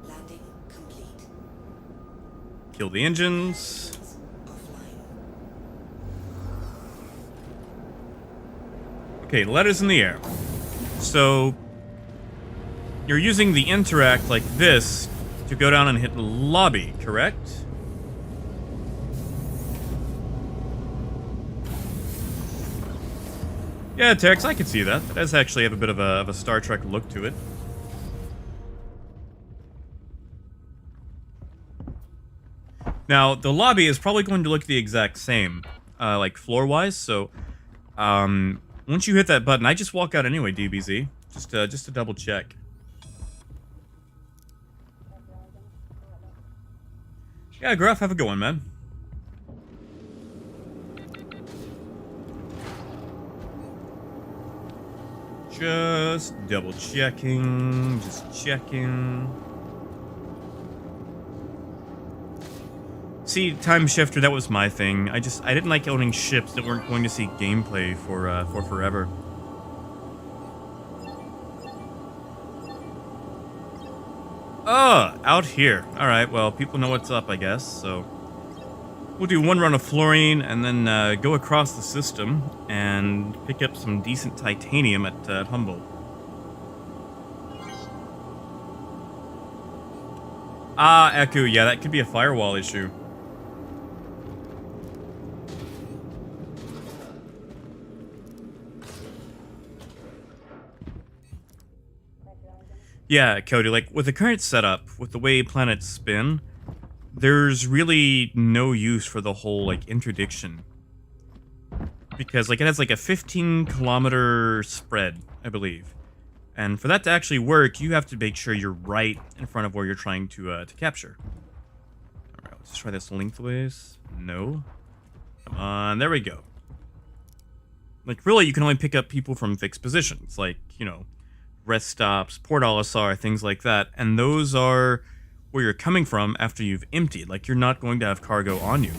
Landing complete. Kill the engines. Offline. Okay, letters in the air. So you're using the interact like this to go down and hit lobby, correct? Yeah, Terex, I can see that. It does actually have a bit of a Star Trek look to it. Now, the lobby is probably going to look the exact same, like floor-wise, so, once you hit that button, I just walk out anyway, DBZ, just to double check. Yeah, Gruff, have a good one, man. Just double checking, just checking. See, Time Shifter, that was my thing. I didn't like owning ships that weren't going to see gameplay for forever. Oh, out here. Alright, well, people know what's up, I guess, so... We'll do one run of fluorine, and then go across the system, and pick up some decent titanium at Humboldt. Ah, Eku, yeah, that could be a firewall issue. Yeah, Cody, like, with the current setup, with the way planets spin, there's really no use for the whole, like, interdiction. Because, like, it has, like, a 15-kilometer spread, I believe. And for that to actually work, you have to make sure you're right in front of where you're trying to capture. Alright, let's try this lengthways. No. Come on, there we go. Like, really, you can only pick up people from fixed positions. Like, you know, rest stops, port LSR, things like that. And those are where you're coming from after you've emptied. Like, you're not going to have cargo on you.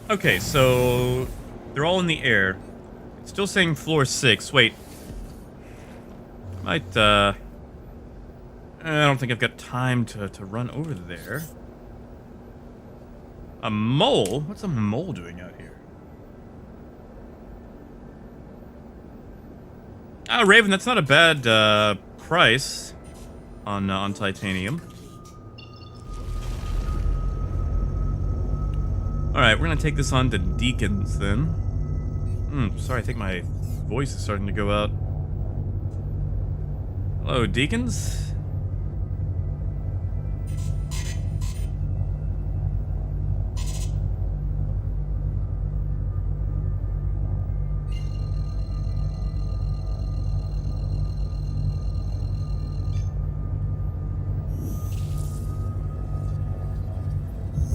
Okay, so they're all in the air. It's still saying floor 6. Wait. Might, I don't think I've got time to run over there. A mole? What's a mole doing out here? Ah, Raven, that's not a bad price on titanium. Alright, we're gonna take this on to Deacons then. Sorry, I think my voice is starting to go out. Hello, Deacons?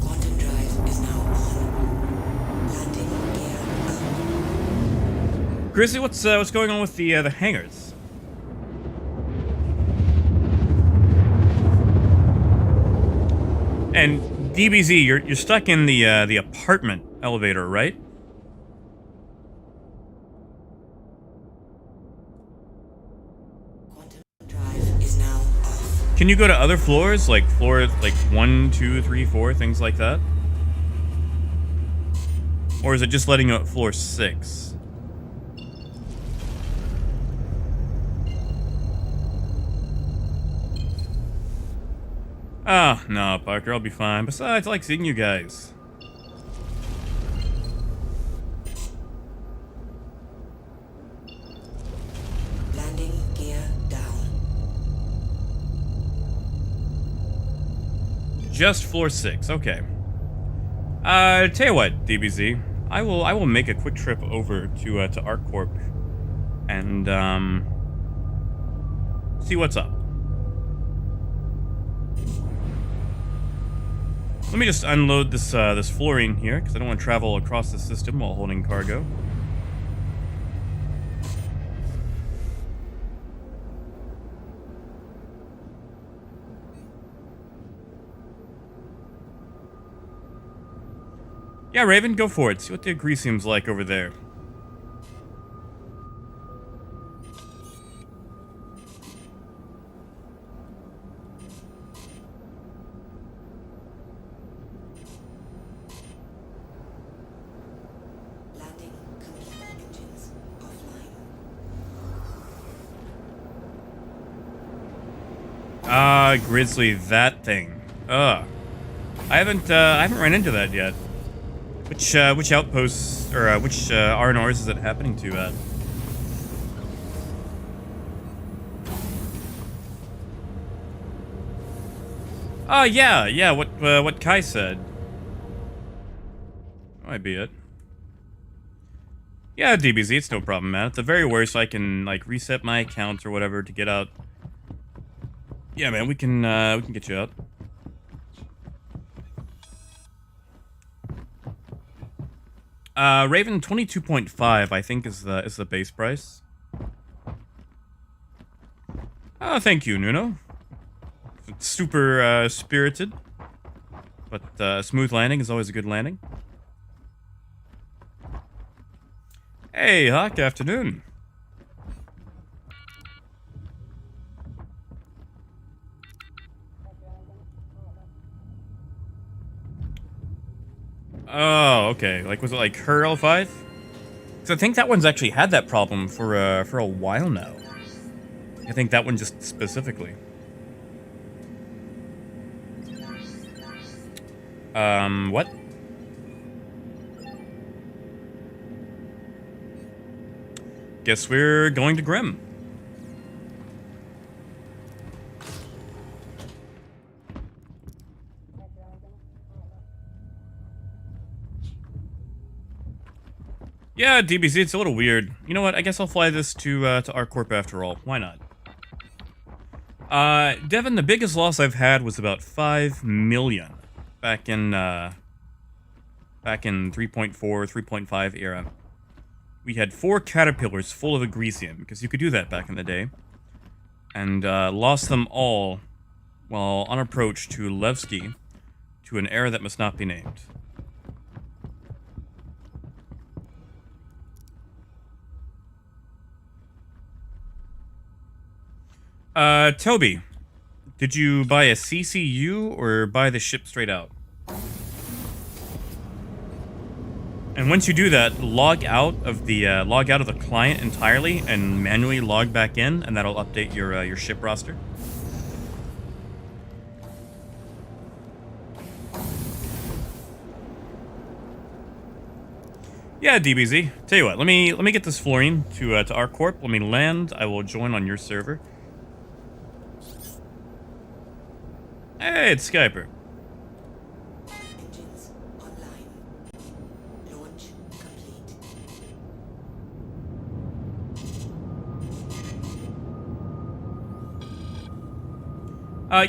Quantum drive is now on. Landing gear up. Grizzly, what's going on with the hangars? And DBZ, you're stuck in the apartment elevator, right? Quantum drive is now off. Can you go to other floors, like floor 1, 2, 3, 4, things like that? Or is it just letting you at floor 6? Ah, no, Parker, I'll be fine. Besides, I like seeing you guys. Landing gear down. Just floor 6, okay. Tell you what, DBZ. I will make a quick trip over to ArcCorp and, see what's up. Let me just unload this this fluorine here, because I don't want to travel across the system while holding cargo. Yeah, Raven, go for it. See what the Agresium's like over there. Landing complete. Engines offline. Ah, Grizzly, that thing. Ugh. I haven't run into that yet. Which outposts or which R&Rs is it happening to at? Oh yeah, what Kai said. Might be it. Yeah, DBZ, it's no problem, man. At the very worst, I can like reset my account or whatever to get out. Yeah, man, we can get you out. Raven 22.5, I think is the base price. Oh, thank you, Nuno. Super spirited, but smooth landing is always a good landing. Hey, Hawk, afternoon. Oh, okay. Like, was it like her L5? Because I think that one's actually had that problem for a while now. I think that one just specifically. What? Guess we're going to Grim. Yeah, DBZ, it's a little weird. You know what? I guess I'll fly this to R-Corp after all. Why not? Devin, the biggest loss I've had was about 5 million back in 3.4, 3.5 era. We had 4 caterpillars full of Agresium, because you could do that back in the day, and lost them all while on approach to Levski to an era that must not be named. Toby, did you buy a CCU or buy the ship straight out? And once you do that, log out of the client entirely and manually log back in, and that'll update your ship roster. Yeah, DBZ. Tell you what, let me get this fluorine to our corp. Let me land. I will join on your server. Hey, it's Skyper. Engines online. Launch complete.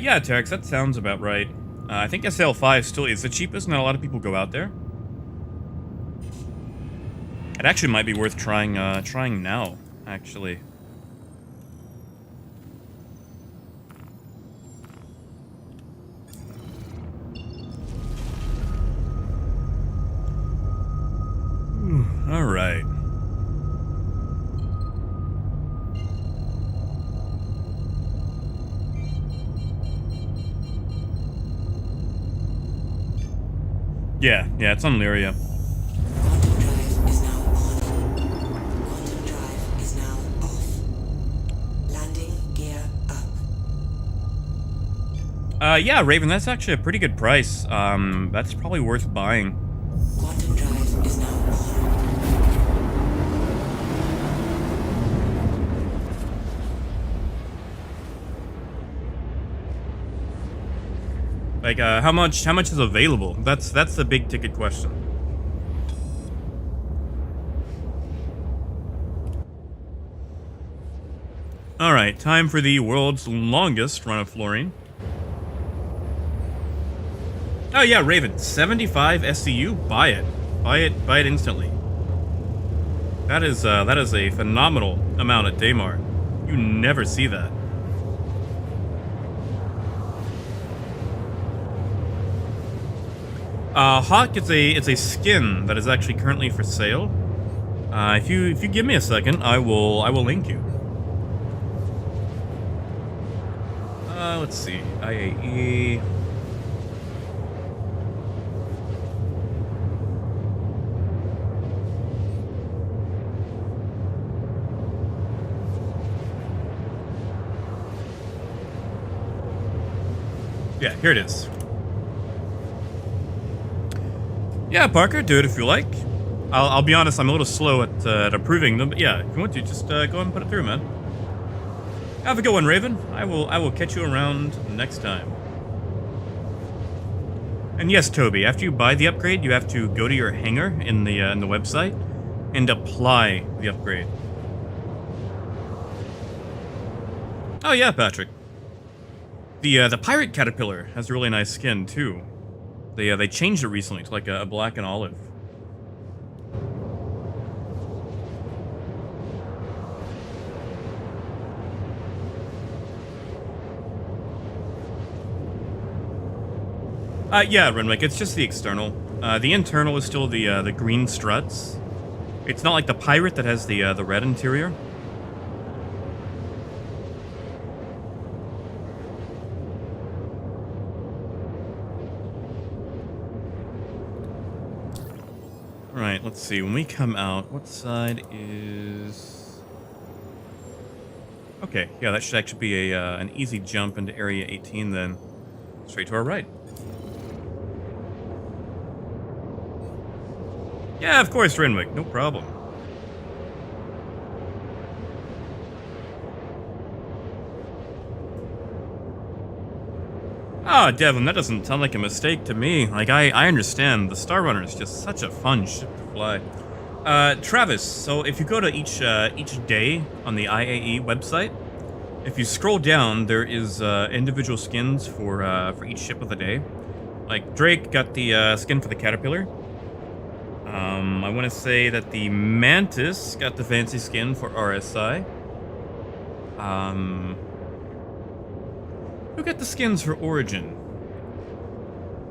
Yeah, Terex, that sounds about right. I think SL5 still is the cheapest, and a lot of people go out there. It actually might be worth trying now, actually. All right. Yeah, it's on Lyria. Quantum drive is now on. Quantum drive is now off. Landing gear up. Yeah, Raven, that's actually a pretty good price. That's probably worth buying. Quantum drive is now on. Like, how much is available? That's the big ticket question. All right, time for the world's longest run of fluorine. Oh yeah, Raven, 75 SCU, buy it instantly. That is a phenomenal amount at Daymar. You never see that. Hawk, it's a skin that is actually currently for sale. If you give me a second, I will link you. Let's see, IAE. Yeah, here it is. Yeah, Parker, do it if you like. I'll be honest, I'm a little slow at approving them, but yeah, if you want to, just go ahead and put it through, man. Have a good one, Raven. I will catch you around next time. And yes, Toby, after you buy the upgrade, you have to go to your hangar in the website and apply the upgrade. Oh yeah, Patrick. The pirate caterpillar has a really nice skin too. They changed it recently to like a black and olive. Yeah, Renwick, it's just the external. The internal is still the green struts. It's not like the pirate that has the red interior. Alright, let's see. When we come out, what side is... Okay, yeah, that should actually be an easy jump into Area 18 then. Straight to our right. Yeah, of course, Renwick. No problem. Ah, Devin, that doesn't sound like a mistake to me. Like, I understand. The Star Runner is just such a fun ship to fly. Travis, so if you go to each day on the IAE website, if you scroll down, there is individual skins for each ship of the day. Like, Drake got the skin for the Caterpillar. I want to say that the Mantis got the fancy skin for RSI. Who got the skins for Origin?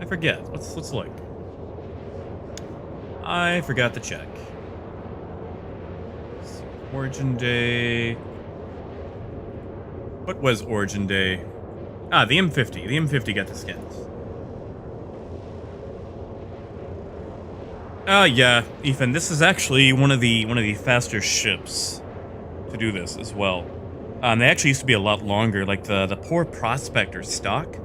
I forget. Let's look. I forgot to check. Origin Day. What was Origin Day? Ah, the M50. The M50 got the skins. Yeah, Ethan, this is actually one of the faster ships to do this as well. They actually used to be a lot longer. Like the poor Prospector stock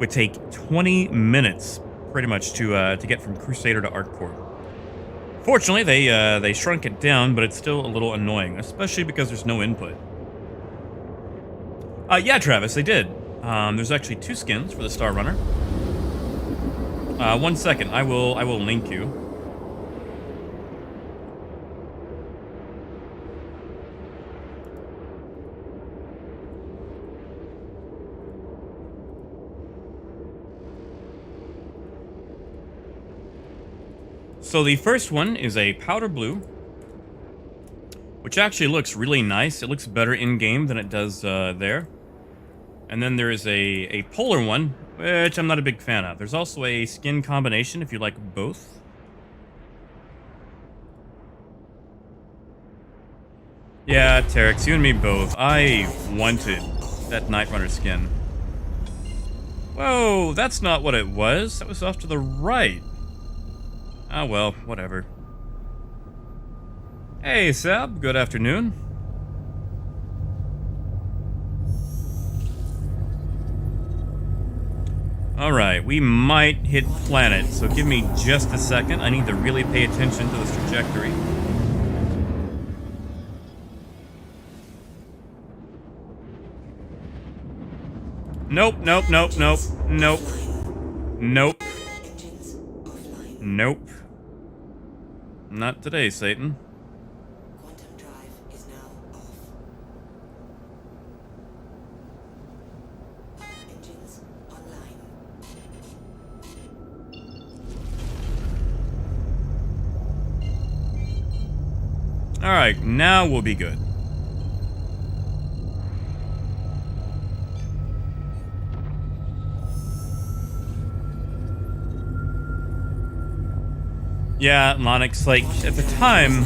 would take 20 minutes, pretty much, to get from Crusader to Arkport. Fortunately, they shrunk it down, but it's still a little annoying, especially because there's no input. Yeah, Travis, they did. There's actually 2 skins for the Star Runner. 1 second, I will link you. So the first one is a powder blue, which actually looks really nice. It looks better in-game than it does there. And then there is a polar one, which I'm not a big fan of. There's also a skin combination if you like both. Yeah, Terex, you and me both. I wanted that Night Runner skin. Whoa, that's not what it was. That was off to the right. Ah, well, whatever. Hey, Sab, good afternoon. Alright, we might hit planet, so give me just a second. I need to really pay attention to this trajectory. Nope, nope, nope, nope, nope. Nope. Nope. Not today, Satan. Quantum drive is now off. Engines online. Alright, now we'll be good. Yeah, Lonix, like, at the time,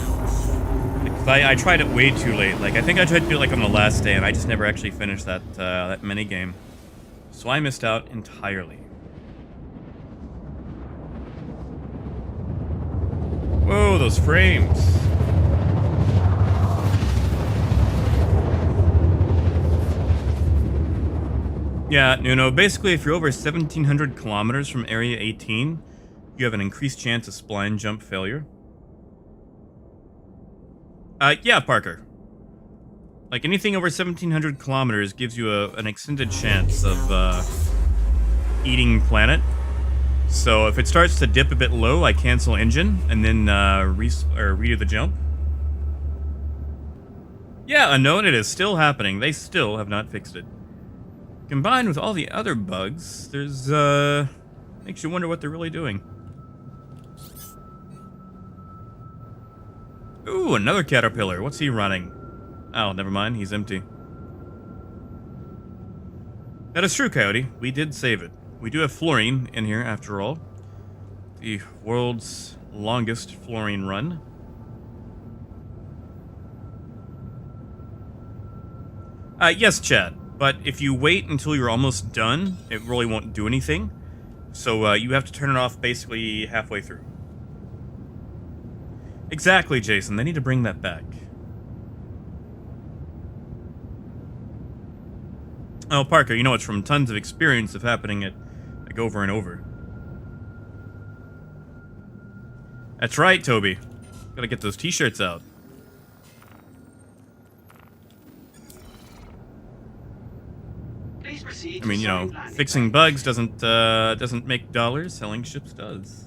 because I tried it way too late. Like, I think I tried to do it, like, on the last day, and I just never actually finished that, that minigame. So I missed out entirely. Whoa, those frames. Yeah, Nuno, basically, if you're over 1,700 kilometers from Area 18, You have an increased chance of spline jump failure. Yeah, Parker. Like, anything over 1,700 kilometers gives you an extended chance of, eating planet. So if it starts to dip a bit low, I cancel engine, and then, redo the jump. Yeah, unknown, it is still happening. They still have not fixed it. Combined with all the other bugs, there's, makes you wonder what they're really doing. Ooh, another caterpillar. What's he running? Oh, never mind. He's empty. That is true, Coyote. We did save it. We do have fluorine in here, after all. The world's longest fluorine run. Yes, chat. But if you wait until you're almost done, it really won't do anything. So, you have to turn it off basically halfway through. Exactly, Jason. They need to bring that back. Oh, Parker, you know it's from tons of experience of happening at, like, over and over. That's right, Toby. Gotta get those t-shirts out. Please proceed. I mean, you know, fixing bugs doesn't make dollars. Selling ships does.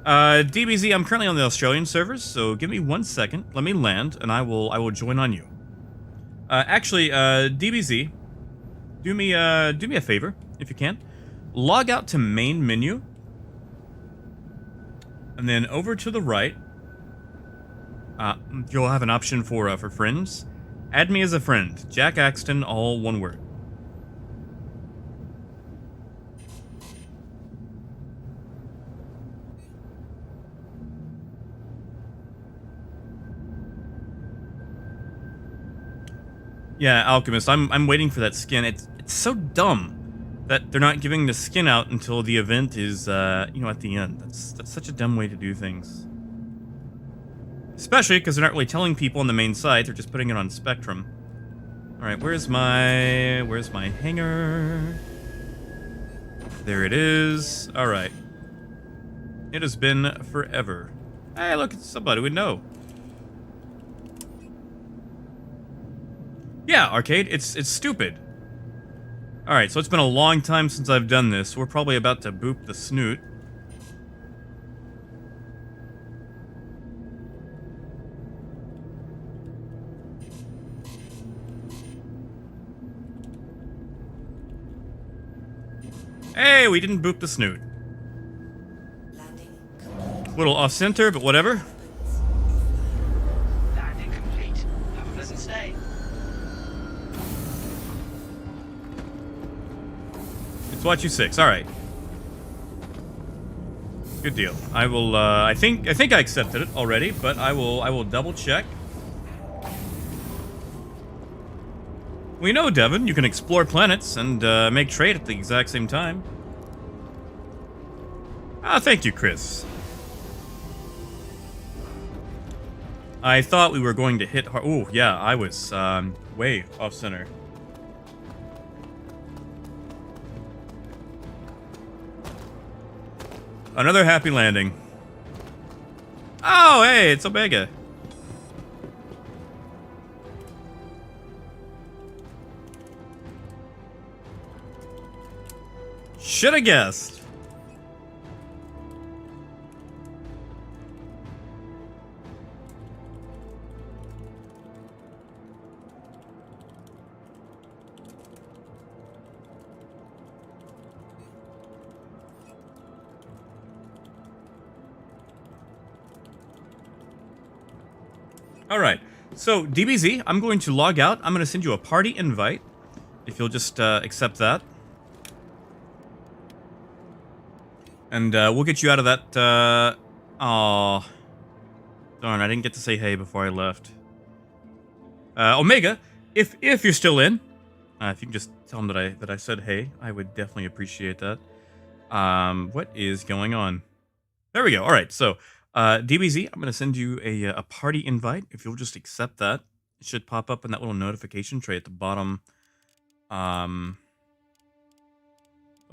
DBZ, I'm currently on the Australian servers, so give me 1 second. Let me land, and I will join on you. Actually, DBZ, do me a favor, if you can. Log out to main menu, and then over to the right, you'll have an option for friends. Add me as a friend. Jack Axton, all one word. Yeah, Alchemist, I'm waiting for that skin. It's so dumb that they're not giving the skin out until the event is, you know, at the end. That's such a dumb way to do things. Especially because they're not really telling people on the main site, they're just putting it on Spectrum. Alright, where's my hangar? There it is. Alright. It has been forever. Hey, look, it's somebody we know. Yeah, Arcade, it's stupid. Alright, so it's been a long time since I've done this. We're probably about to boop the snoot. Hey, we didn't boop the snoot. Landing. Little off-center, but whatever. Landing complete. Have a pleasant stay. It's what you six. All right. Good deal. I will. I think I accepted it already, but I will double check. We know, Devin, you can explore planets and make trade at the exact same time. Ah, thank you, Chris. I thought we were going to hit hard. Oh, yeah, I was way off center. Another happy landing. Oh, hey, it's Omega. Should have guessed. All right. So, DBZ, I'm going to log out. I'm going to send you a party invite. If you'll just accept that. And we'll get you out of that, Aw. Darn, I didn't get to say hey before I left. Omega, if you're still in, if you can just tell them that I said hey, I would definitely appreciate that. What is going on? There we go. All right, so DBZ, I'm going to send you a party invite. If you'll just accept that, it should pop up in that little notification tray at the bottom.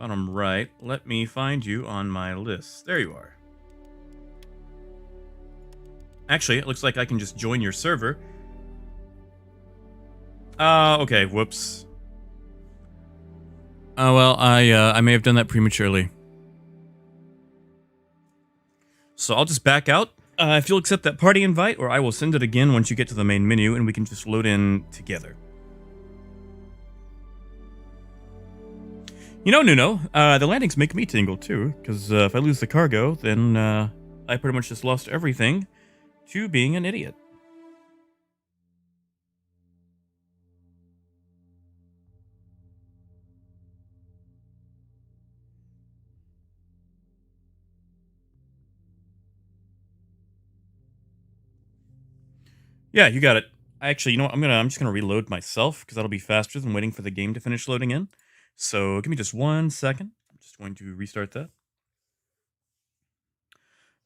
Bottom right. Let me find you on my list. There you are. Actually, it looks like I can just join your server. Okay, whoops. Oh, well, I may have done that prematurely. So I'll just back out. If you'll accept that party invite, or I will send it again once you get to the main menu, and we can just load in together. You know, Nuno, the landings make me tingle too, because if I lose the cargo, then I pretty much just lost everything to being an idiot. Yeah, you got it. Actually, you know what? I'm just gonna reload myself because that'll be faster than waiting for the game to finish loading in. So give me just 1 second. I'm just going to restart that.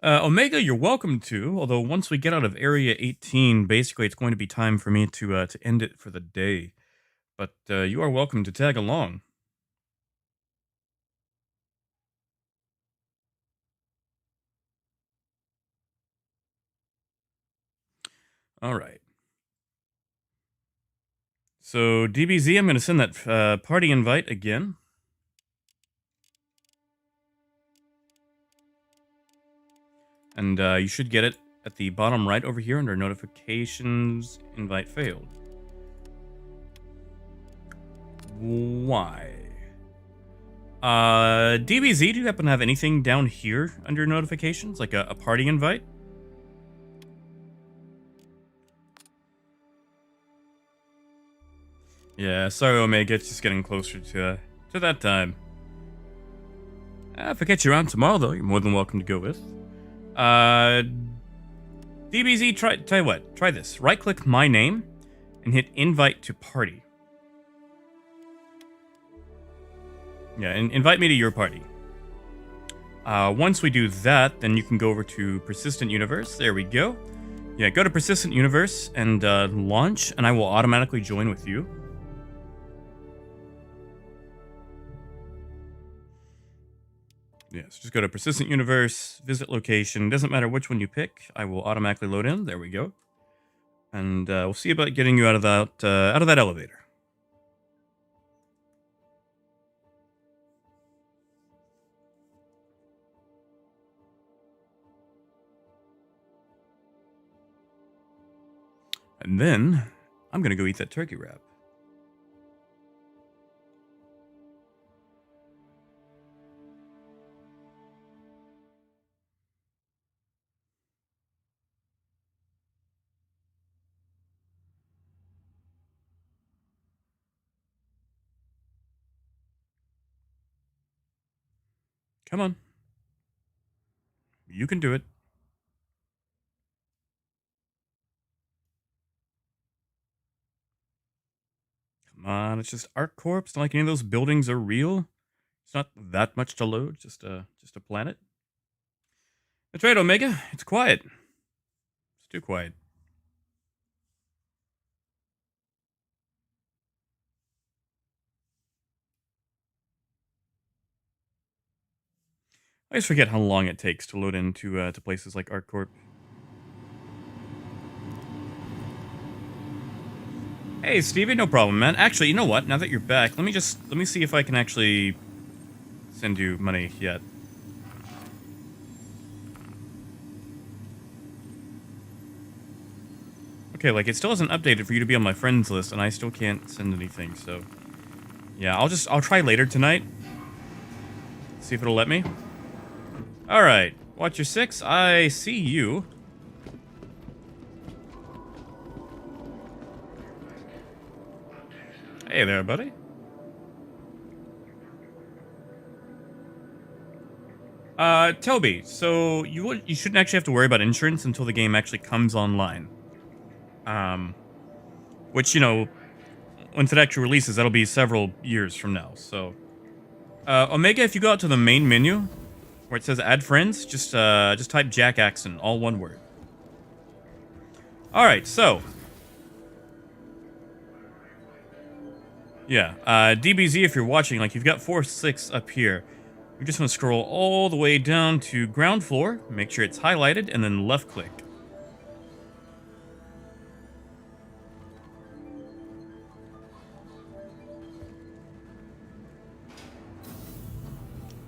Omega, you're welcome to. Although once we get out of Area 18, basically it's going to be time for me to end it for the day. But you are welcome to tag along. All right. So DBZ, I'm going to send that party invite again. And you should get it at the bottom right over here under notifications. Invite failed. Why? DBZ, do you happen to have anything down here under notifications? Like a party invite? Yeah, sorry Omega, it's just getting closer to that time. If I catch you around tomorrow, though, you're more than welcome to go with. DBZ, tell you what, try this. Right-click my name and hit invite to party. Yeah, and invite me to your party. Once we do that, then you can go over to Persistent Universe. There we go. Yeah, go to Persistent Universe and launch, and I will automatically join with you. Yeah, so just go to Persistent Universe, visit location. Doesn't matter which one you pick. I will automatically load in. There we go. And we'll see about getting you out of that elevator. And then I'm gonna go eat that turkey wrap. Come on. You can do it. Come on, it's just Arc Corp. It's not like any of those buildings are real. It's not that much to load, just a planet. That's right, Omega. It's quiet. It's too quiet. I always forget how long it takes to load into to places like Arc Corp. Hey, Stevie, no problem, man. Actually, you know what? Now that you're back, let me see if I can actually send you money yet. Okay, like it still hasn't updated for you to be on my friends list, and I still can't send anything. So, yeah, I'll try later tonight. See if it'll let me. All right, watch your 6. I see you. Hey there, buddy. Toby, so you shouldn't actually have to worry about insurance until the game actually comes online. Which, you know, once it actually releases, that'll be several years from now. So, Omega, if you go out to the main menu where it says add friends, just type Jack Axon, all one word. All right, so Yeah, DBZ, if you're watching, like, you've got 4-6 up here. You just want to scroll all the way down to ground floor, make sure it's highlighted, and then left click.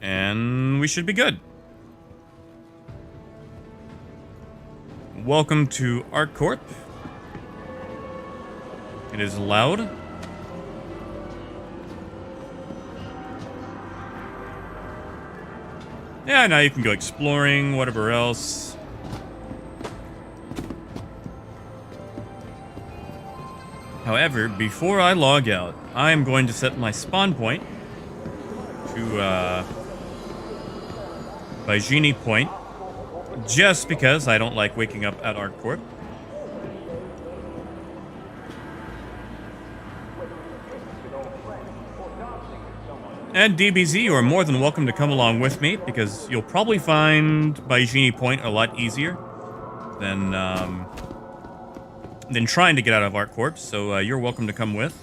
And we should be good. Welcome to ArcCorp. It is loud. Yeah, now you can go exploring, whatever else. However, before I log out, I am going to set my spawn point to Bajini Point, just because I don't like waking up at ArcCorp. And DBZ, you are more than welcome to come along with me, because you'll probably find Bajini Point a lot easier than trying to get out of ArcCorp, so you're welcome to come with.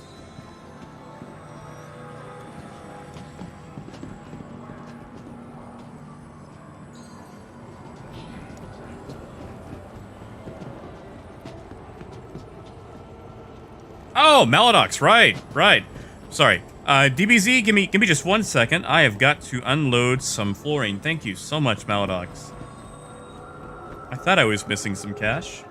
Oh, Maladox, right. Sorry. DBZ, give me just 1 second. I have got to unload some fluorine. Thank you so much, Maladox. I thought I was missing some cash.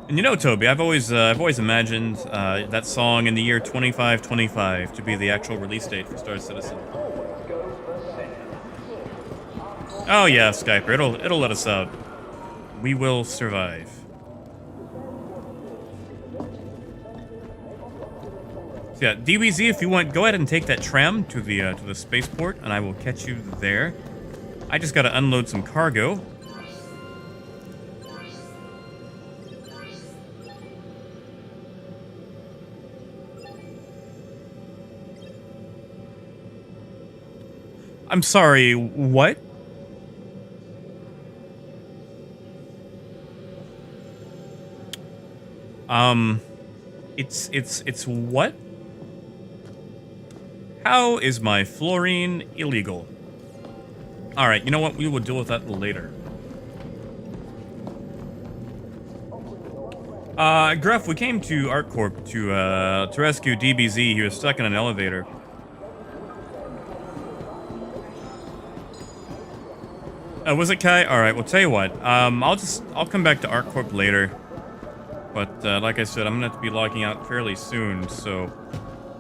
And you know, Toby, I've always imagined that song in the year 2525 to be the actual release date for Star Citizen. Oh yeah, Skyper, it'll let us out. We will survive. So yeah, DBZ, if you want, go ahead and take that tram to the spaceport, and I will catch you there. I just gotta unload some cargo. I'm sorry, what? It's what? How is my fluorine illegal? Alright, you know what? We will deal with that later. Gruff, we came to ArcCorp to rescue DBZ. He was stuck in an elevator. Was it Kai? Alright, well, tell you what. I'll come back to ArcCorp later. But, like I said, I'm gonna have to be logging out fairly soon, so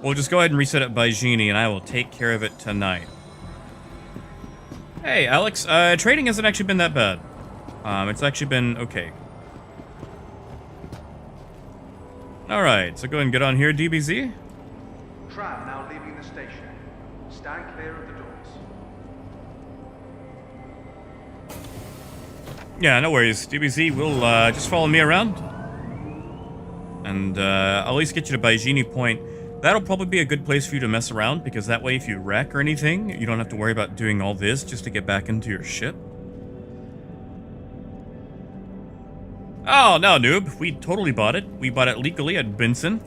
we'll just go ahead and reset it by Genie, and I will take care of it tonight. Hey, Alex, trading hasn't actually been that bad. It's actually been okay. Alright, so go ahead and get on here, DBZ. Tram now leaving the station. Stand clear of the doors. Yeah, no worries. DBZ will just follow me around. And I'll at least get you to Bajini Point. That'll probably be a good place for you to mess around, because that way if you wreck or anything, you don't have to worry about doing all this just to get back into your ship. Oh, no, noob. We totally bought it. We bought it legally at Benson.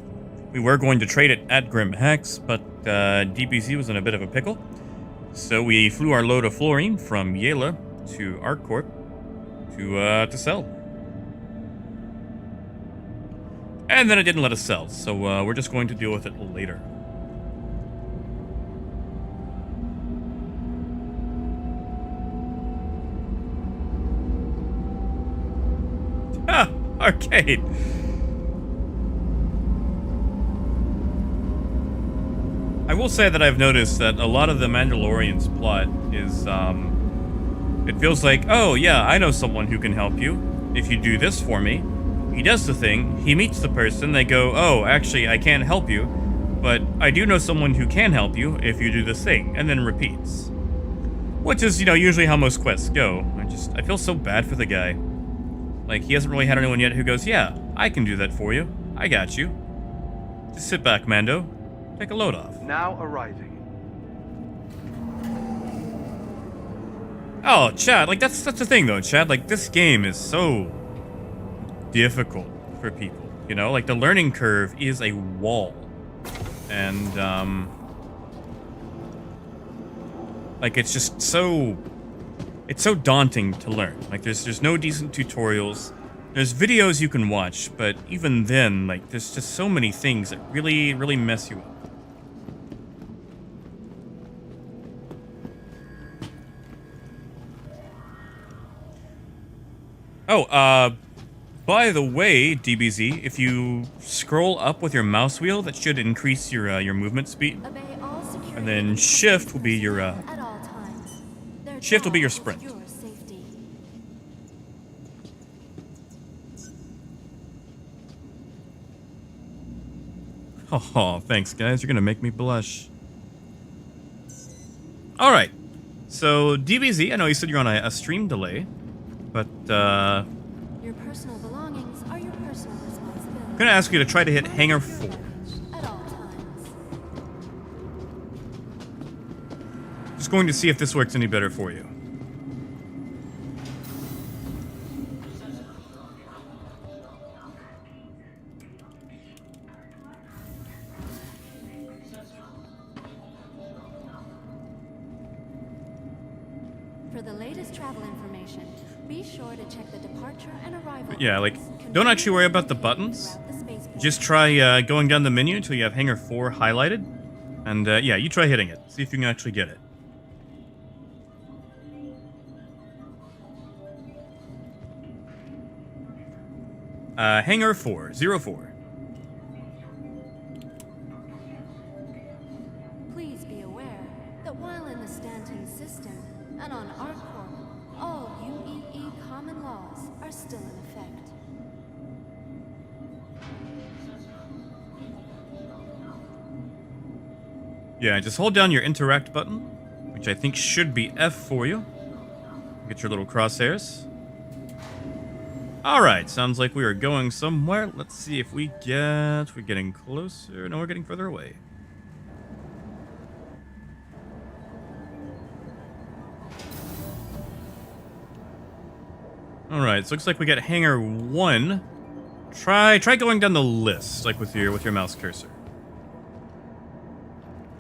We were going to trade it at Grim Hex, but DBZ was in a bit of a pickle. So we flew our load of fluorine from Yela to ArcCorp to sell. And then it didn't let us sell, so we're just going to deal with it later. Ah, arcade! I will say that I've noticed that a lot of the Mandalorian's plot is, it feels like, oh yeah, I know someone who can help you if you do this for me. He does the thing, he meets the person, they go, oh, actually, I can't help you, but I do know someone who can help you if you do this thing, and then repeats. Which is, you know, usually how most quests go. I feel so bad for the guy. Like, he hasn't really had anyone yet who goes, yeah, I can do that for you. I got you. Just sit back, Mando. Take a load off. Now arriving. Oh, Chad, like, that's the thing, though, Chad. Like, this game is so difficult for people, you know? Like, the learning curve is a wall. And, like, it's just so... It's so daunting to learn. Like, there's no decent tutorials. There's videos you can watch, but even then, like, there's just so many things that really, really mess you up. Oh, by the way, DBZ, if you scroll up with your mouse wheel, that should increase your movement speed. Obey all security And then shift will be your, at all times. Their shift will be your job is sprint. your safety. Oh, thanks, guys. You're gonna make me blush. All right. So, DBZ, I know you said you're on a stream delay, but Your personal belongings are your personal responsibility. I'm gonna ask you to try to hit Hangar 4. At all times. Just going to see if this works any better for you. For the latest travel information, be sure to check the departure and arrival. Yeah, like, points don't actually worry about the buttons. throughout the spaceport. Just try going down the menu until you have Hangar 4 highlighted. And yeah, you try hitting it. See if you can actually get it. Hangar 4, 04. Please be aware that while in the Stanton system and on ArcCorp, all UEE common laws are still in effect. Yeah, just hold down your interact button, which I think should be F for you. Get your little crosshairs. Alright, sounds like we are going somewhere. Let's see if we're getting closer. No, we're getting further away. Alright, so looks like we got Hangar 1. Try going down the list, like with your mouse cursor.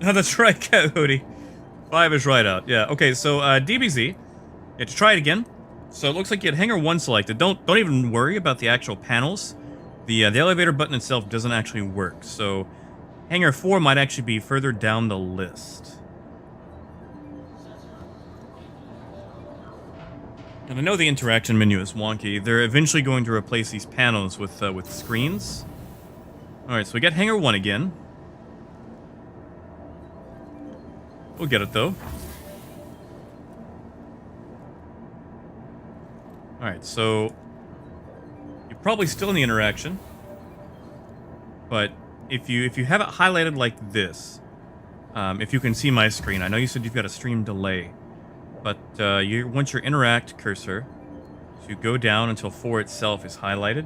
Oh, that's right, Coyote. 5 is right out. Yeah, okay, so DBZ. You have to try it again. So it looks like you had Hangar 1 selected. Don't even worry about the actual panels. The elevator button itself doesn't actually work. So Hangar 4 might actually be further down the list. And I know the interaction menu is wonky. They're eventually going to replace these panels with screens. Alright, so we got Hangar 1 again. We'll get it, though. Alright, so... You're probably still in the interaction. But if you have it highlighted like this... if you can see my screen, I know you said you've got a stream delay. But once your interact cursor, so you go down until 4 itself is highlighted.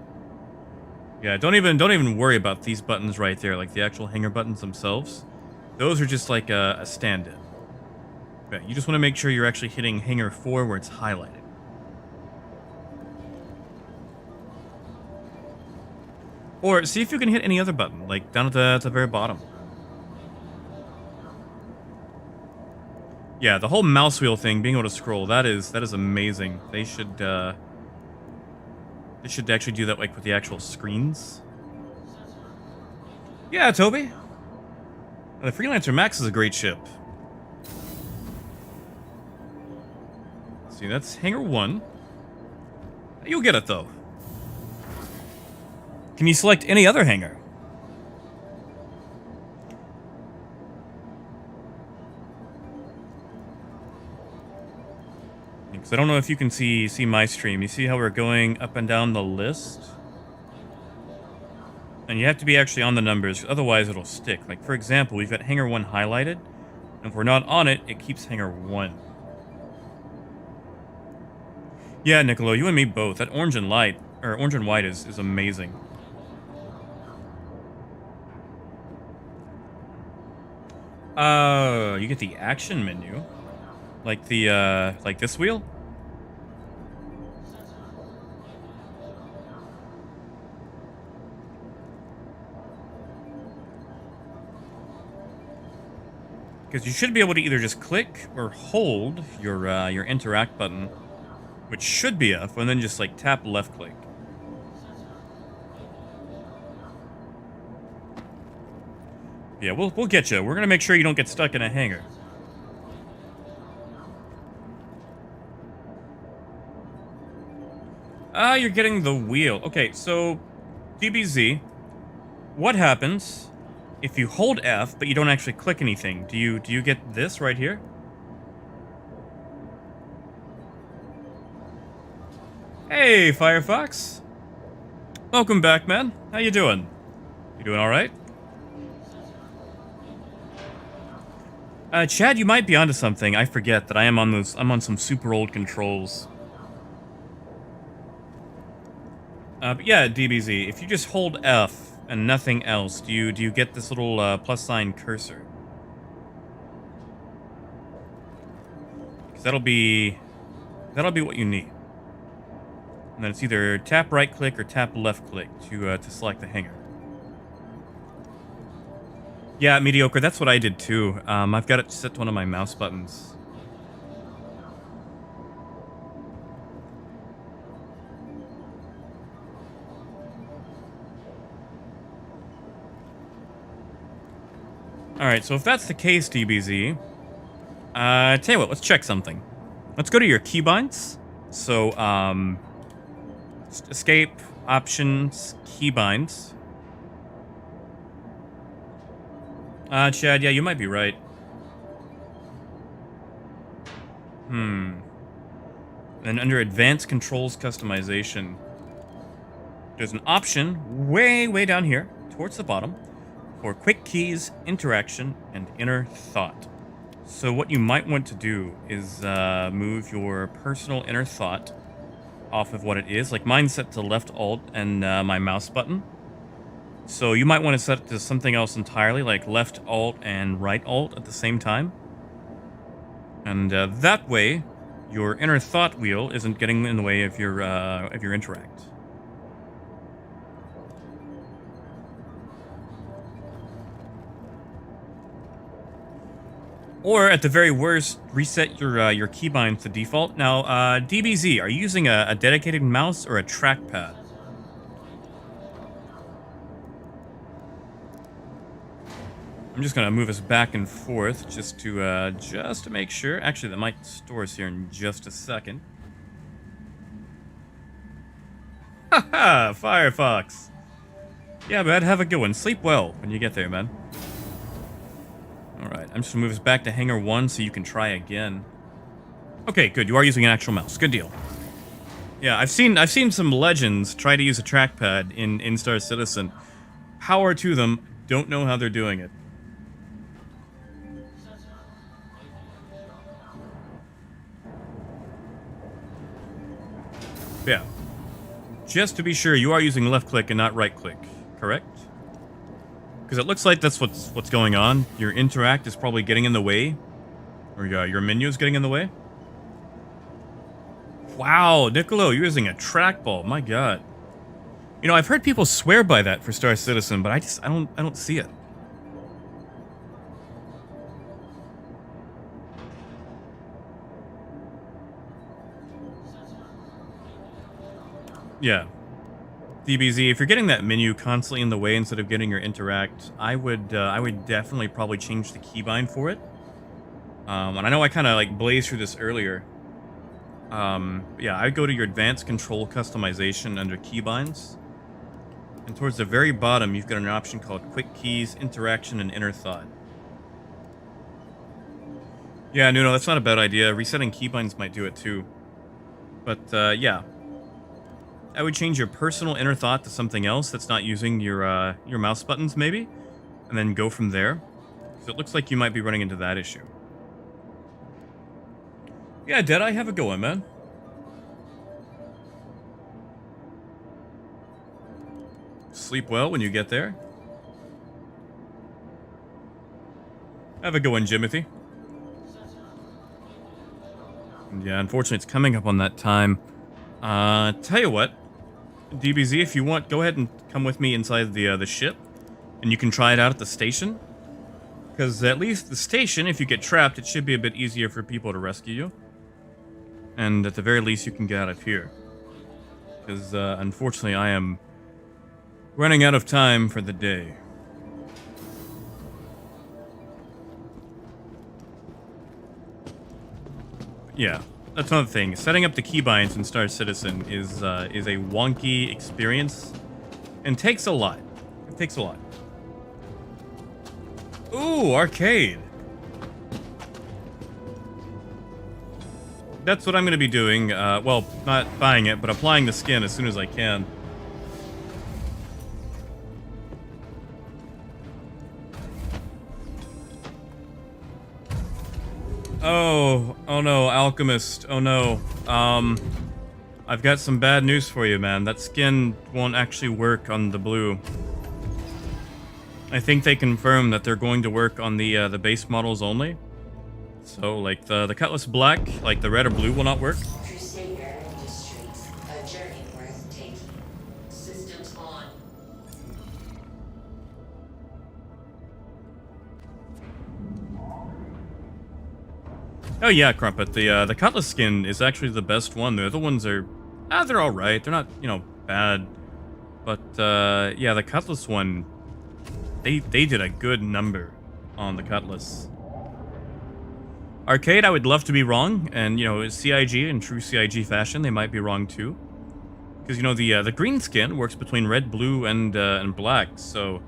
Yeah, don't even worry about these buttons right there, like the actual hangar buttons themselves. Those are just like a stand-in. Okay, you just want to make sure you're actually hitting Hangar 4 where it's highlighted. Or see if you can hit any other button, like down at the very bottom. Yeah, the whole mouse wheel thing, being able to scroll, that is amazing. They should actually do that like with the actual screens. Yeah, Toby. The Freelancer Max is a great ship. See, that's Hangar 1. You'll get it, though. Can you select any other hangar? Because I don't know if you can see my stream. You see how we're going up and down the list? And you have to be actually on the numbers, otherwise it'll stick. Like, for example, we've got Hangar 1 highlighted. And if we're not on it, it keeps Hangar 1. Yeah, Niccolo, you and me both. That orange and white is amazing. You get the action menu. Like the, like this wheel? Because you should be able to either just click or hold your interact button, which should be F, and then just like tap left click. Yeah, we'll get you. We're gonna make sure you don't get stuck in a hangar. Ah, you're getting the wheel. Okay, so DBZ, what happens if you hold F but you don't actually click anything? Do you get this right here? Hey, Firefox. Welcome back, man. How you doing? You doing all right? Chad, you might be onto something. I forget that I'm on some super old controls. But yeah, DBZ, if you just hold F and nothing else, do you get this little plus sign cursor? Because that'll be what you need. And then it's either tap right click or tap left click to select the hangar. Yeah, mediocre. That's what I did too. I've got it set to one of my mouse buttons. Alright, so if that's the case, DBZ, tell you what, let's check something. Let's go to your keybinds. So, escape, options, keybinds. Chad, yeah, you might be right. And under advanced controls customization, there's an option way down here, towards the bottom, for quick keys, interaction, and inner thought. So what you might want to do is move your personal inner thought off of what it is. Like mine's set to left alt and my mouse button. So you might want to set it to something else entirely, like left alt and right alt at the same time. And that way, your inner thought wheel isn't getting in the way of your interact. Or at the very worst, reset your keybind to default. Now, DBZ, are you using a dedicated mouse or a trackpad? I'm just gonna move us back and forth just to make sure. Actually, that might store us here in just a second. Haha, Firefox. Yeah, man, have a good one. Sleep well when you get there, man. Alright, I'm just gonna move us back to Hangar 1 so you can try again. Okay, good. You are using an actual mouse. Good deal. Yeah, I've seen some legends try to use a trackpad in Star Citizen. Power to them. Don't know how they're doing it. Yeah. Just to be sure, you are using left click and not right click, correct? Because it looks like that's what's going on. Your interact is probably getting in the way. Or your menu is getting in the way. Wow, Niccolo, you're using a trackball. My god. You know, I've heard people swear by that for Star Citizen, but I don't see it. Yeah. DBZ, if you're getting that menu constantly in the way instead of getting your interact, I would definitely probably change the keybind for it. And I know I kind of like blazed through this earlier. Yeah, I'd go to your advanced control customization under keybinds. And towards the very bottom, you've got an option called quick keys, interaction, and inner thought. Yeah, no, that's not a bad idea. Resetting keybinds might do it too. But, yeah. I would change your personal inner thought to something else that's not using your mouse buttons, maybe, and then go from there. Because it looks like you might be running into that issue. Yeah, Deadeye, have a go on, man. Sleep well when you get there. Have a go on, Jimothy. Yeah, unfortunately, it's coming up on that time. Tell you what, DBZ, if you want, go ahead and come with me inside the ship, and you can try it out at the station. Because at least the station, if you get trapped, it should be a bit easier for people to rescue you. And at the very least, you can get out of here. Because unfortunately, I am running out of time for the day. Yeah, that's another thing. Setting up the keybinds in Star Citizen is a wonky experience and takes a lot. It takes a lot. Ooh, arcade. That's what I'm going to be doing. Well, not buying it, but applying the skin as soon as I can. Oh no, Alchemist. Oh no. I've got some bad news for you, man. That skin won't actually work on the blue. I think they confirmed that they're going to work on the base models only. So, like, the Cutlass Black, like the red or blue will not work. Crusader Industries, a journey worth taking. Systems on. Oh yeah, Crumpet. The Cutlass skin is actually the best one. The other ones are, they're all right. They're not, you know, bad. But yeah, the Cutlass one, they did a good number on the Cutlass. Arcade, I would love to be wrong, and you know, CIG in true CIG fashion, they might be wrong too. Because you know the green skin works between red, blue, and black. So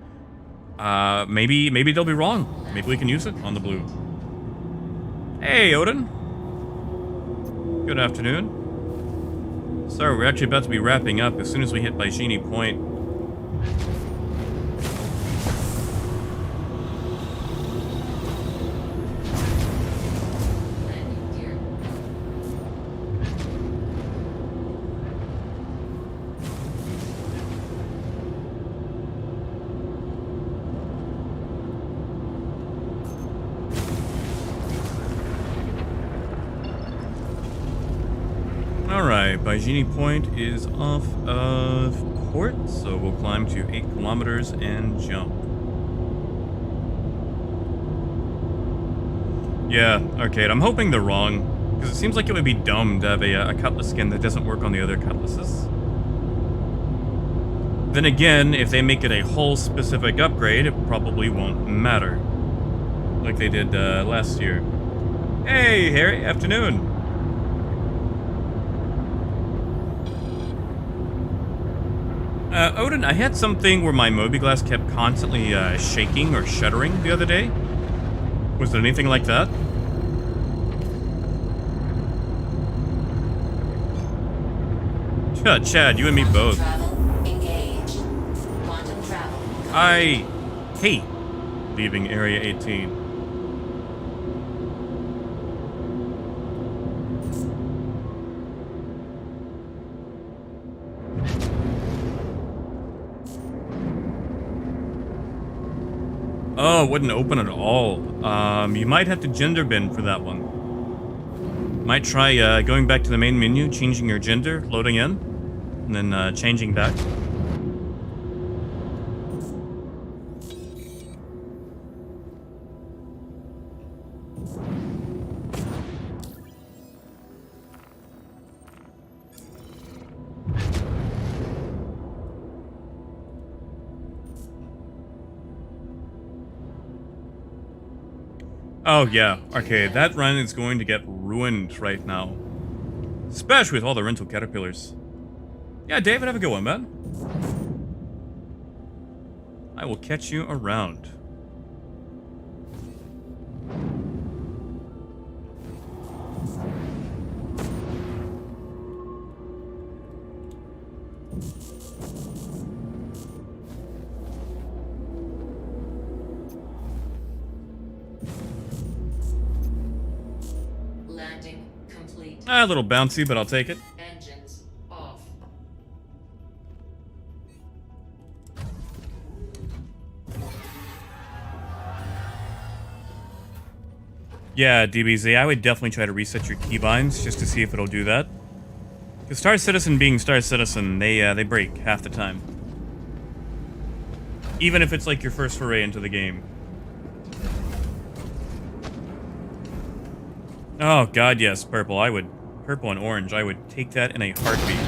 maybe they'll be wrong. Maybe we can use it on the blue. Hey, Odin. Good afternoon. Sorry, we're actually about to be wrapping up as soon as we hit Baijini Point. Alright, Baijini Point is off of port, so we'll climb to 8 kilometers and jump. Yeah, Arcade, I'm hoping they're wrong, because it seems like it would be dumb to have a Cutlass skin that doesn't work on the other Cutlasses. Then again, if they make it a hull specific upgrade, it probably won't matter. Like they did last year. Hey, Harry, afternoon. Odin, I had something where my Mobi-Glass kept constantly shaking or shuddering the other day. Was it anything like that? Chad, you and me both. Travel engaged. Quantum travel. I hate leaving Area 18. Oh, it wouldn't open at all. You might have to gender bin for that one. Might try going back to the main menu, changing your gender, loading in, and then changing back. Oh yeah, okay, that run is going to get ruined right now. Especially with all the rental caterpillars. Yeah, David, have a good one, man. I will catch you around. Landing complete. A little bouncy, but I'll take it. Engines off. Yeah, DBZ, I would definitely try to reset your keybinds just to see if it'll do that. Because Star Citizen being Star Citizen, they break half the time. Even if it's like your first foray into the game. Oh god, yes, purple. Purple and orange. I would take that in a heartbeat.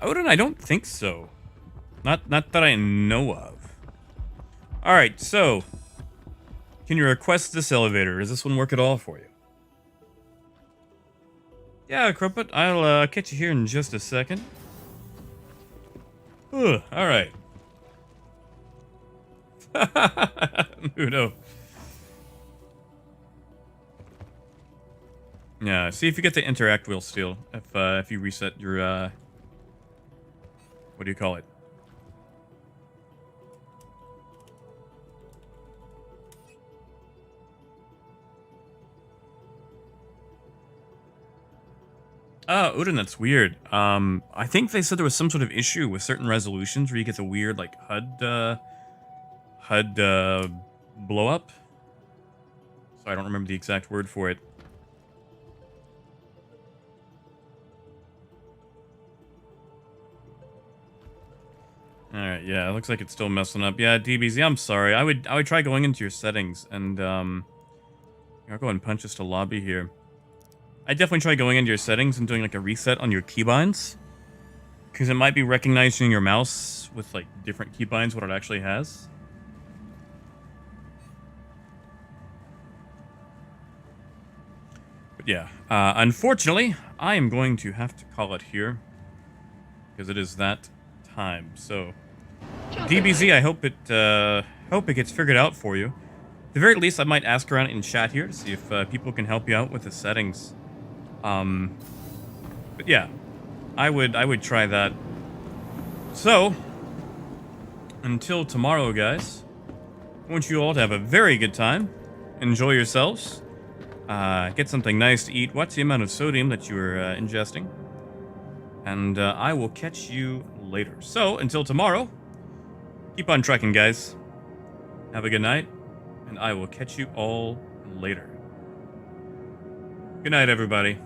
Odin, I don't think so. Not that I know of. Alright, so can you request this elevator? Does this one work at all for you? Yeah, Crumpet, I'll catch you here in just a second. Alright. No. Yeah, see if you get the interact wheel still. If you reset your what do you call it? Odin, that's weird. I think they said there was some sort of issue with certain resolutions where you get the weird, like, HUD blow up. So I don't remember the exact word for it. Alright, yeah, it looks like it's still messing up. Yeah, DBZ, I'm sorry. I would try going into your settings and, I'll go and punch us to lobby here. I'd definitely try going into your settings and doing like a reset on your keybinds. Because it might be recognizing your mouse with like different keybinds what it actually has. But yeah, unfortunately, I am going to have to call it here. Because it is that time. So, DBZ, I hope it gets figured out for you. At the very least, I might ask around in chat here to see if people can help you out with the settings. But yeah, I would try that. So, until tomorrow, guys, I want you all to have a very good time. Enjoy yourselves. Get something nice to eat. Watch the amount of sodium that you are ingesting. And I will catch you later. So, until tomorrow, keep on trekking, guys. Have a good night, and I will catch you all later. Good night, everybody.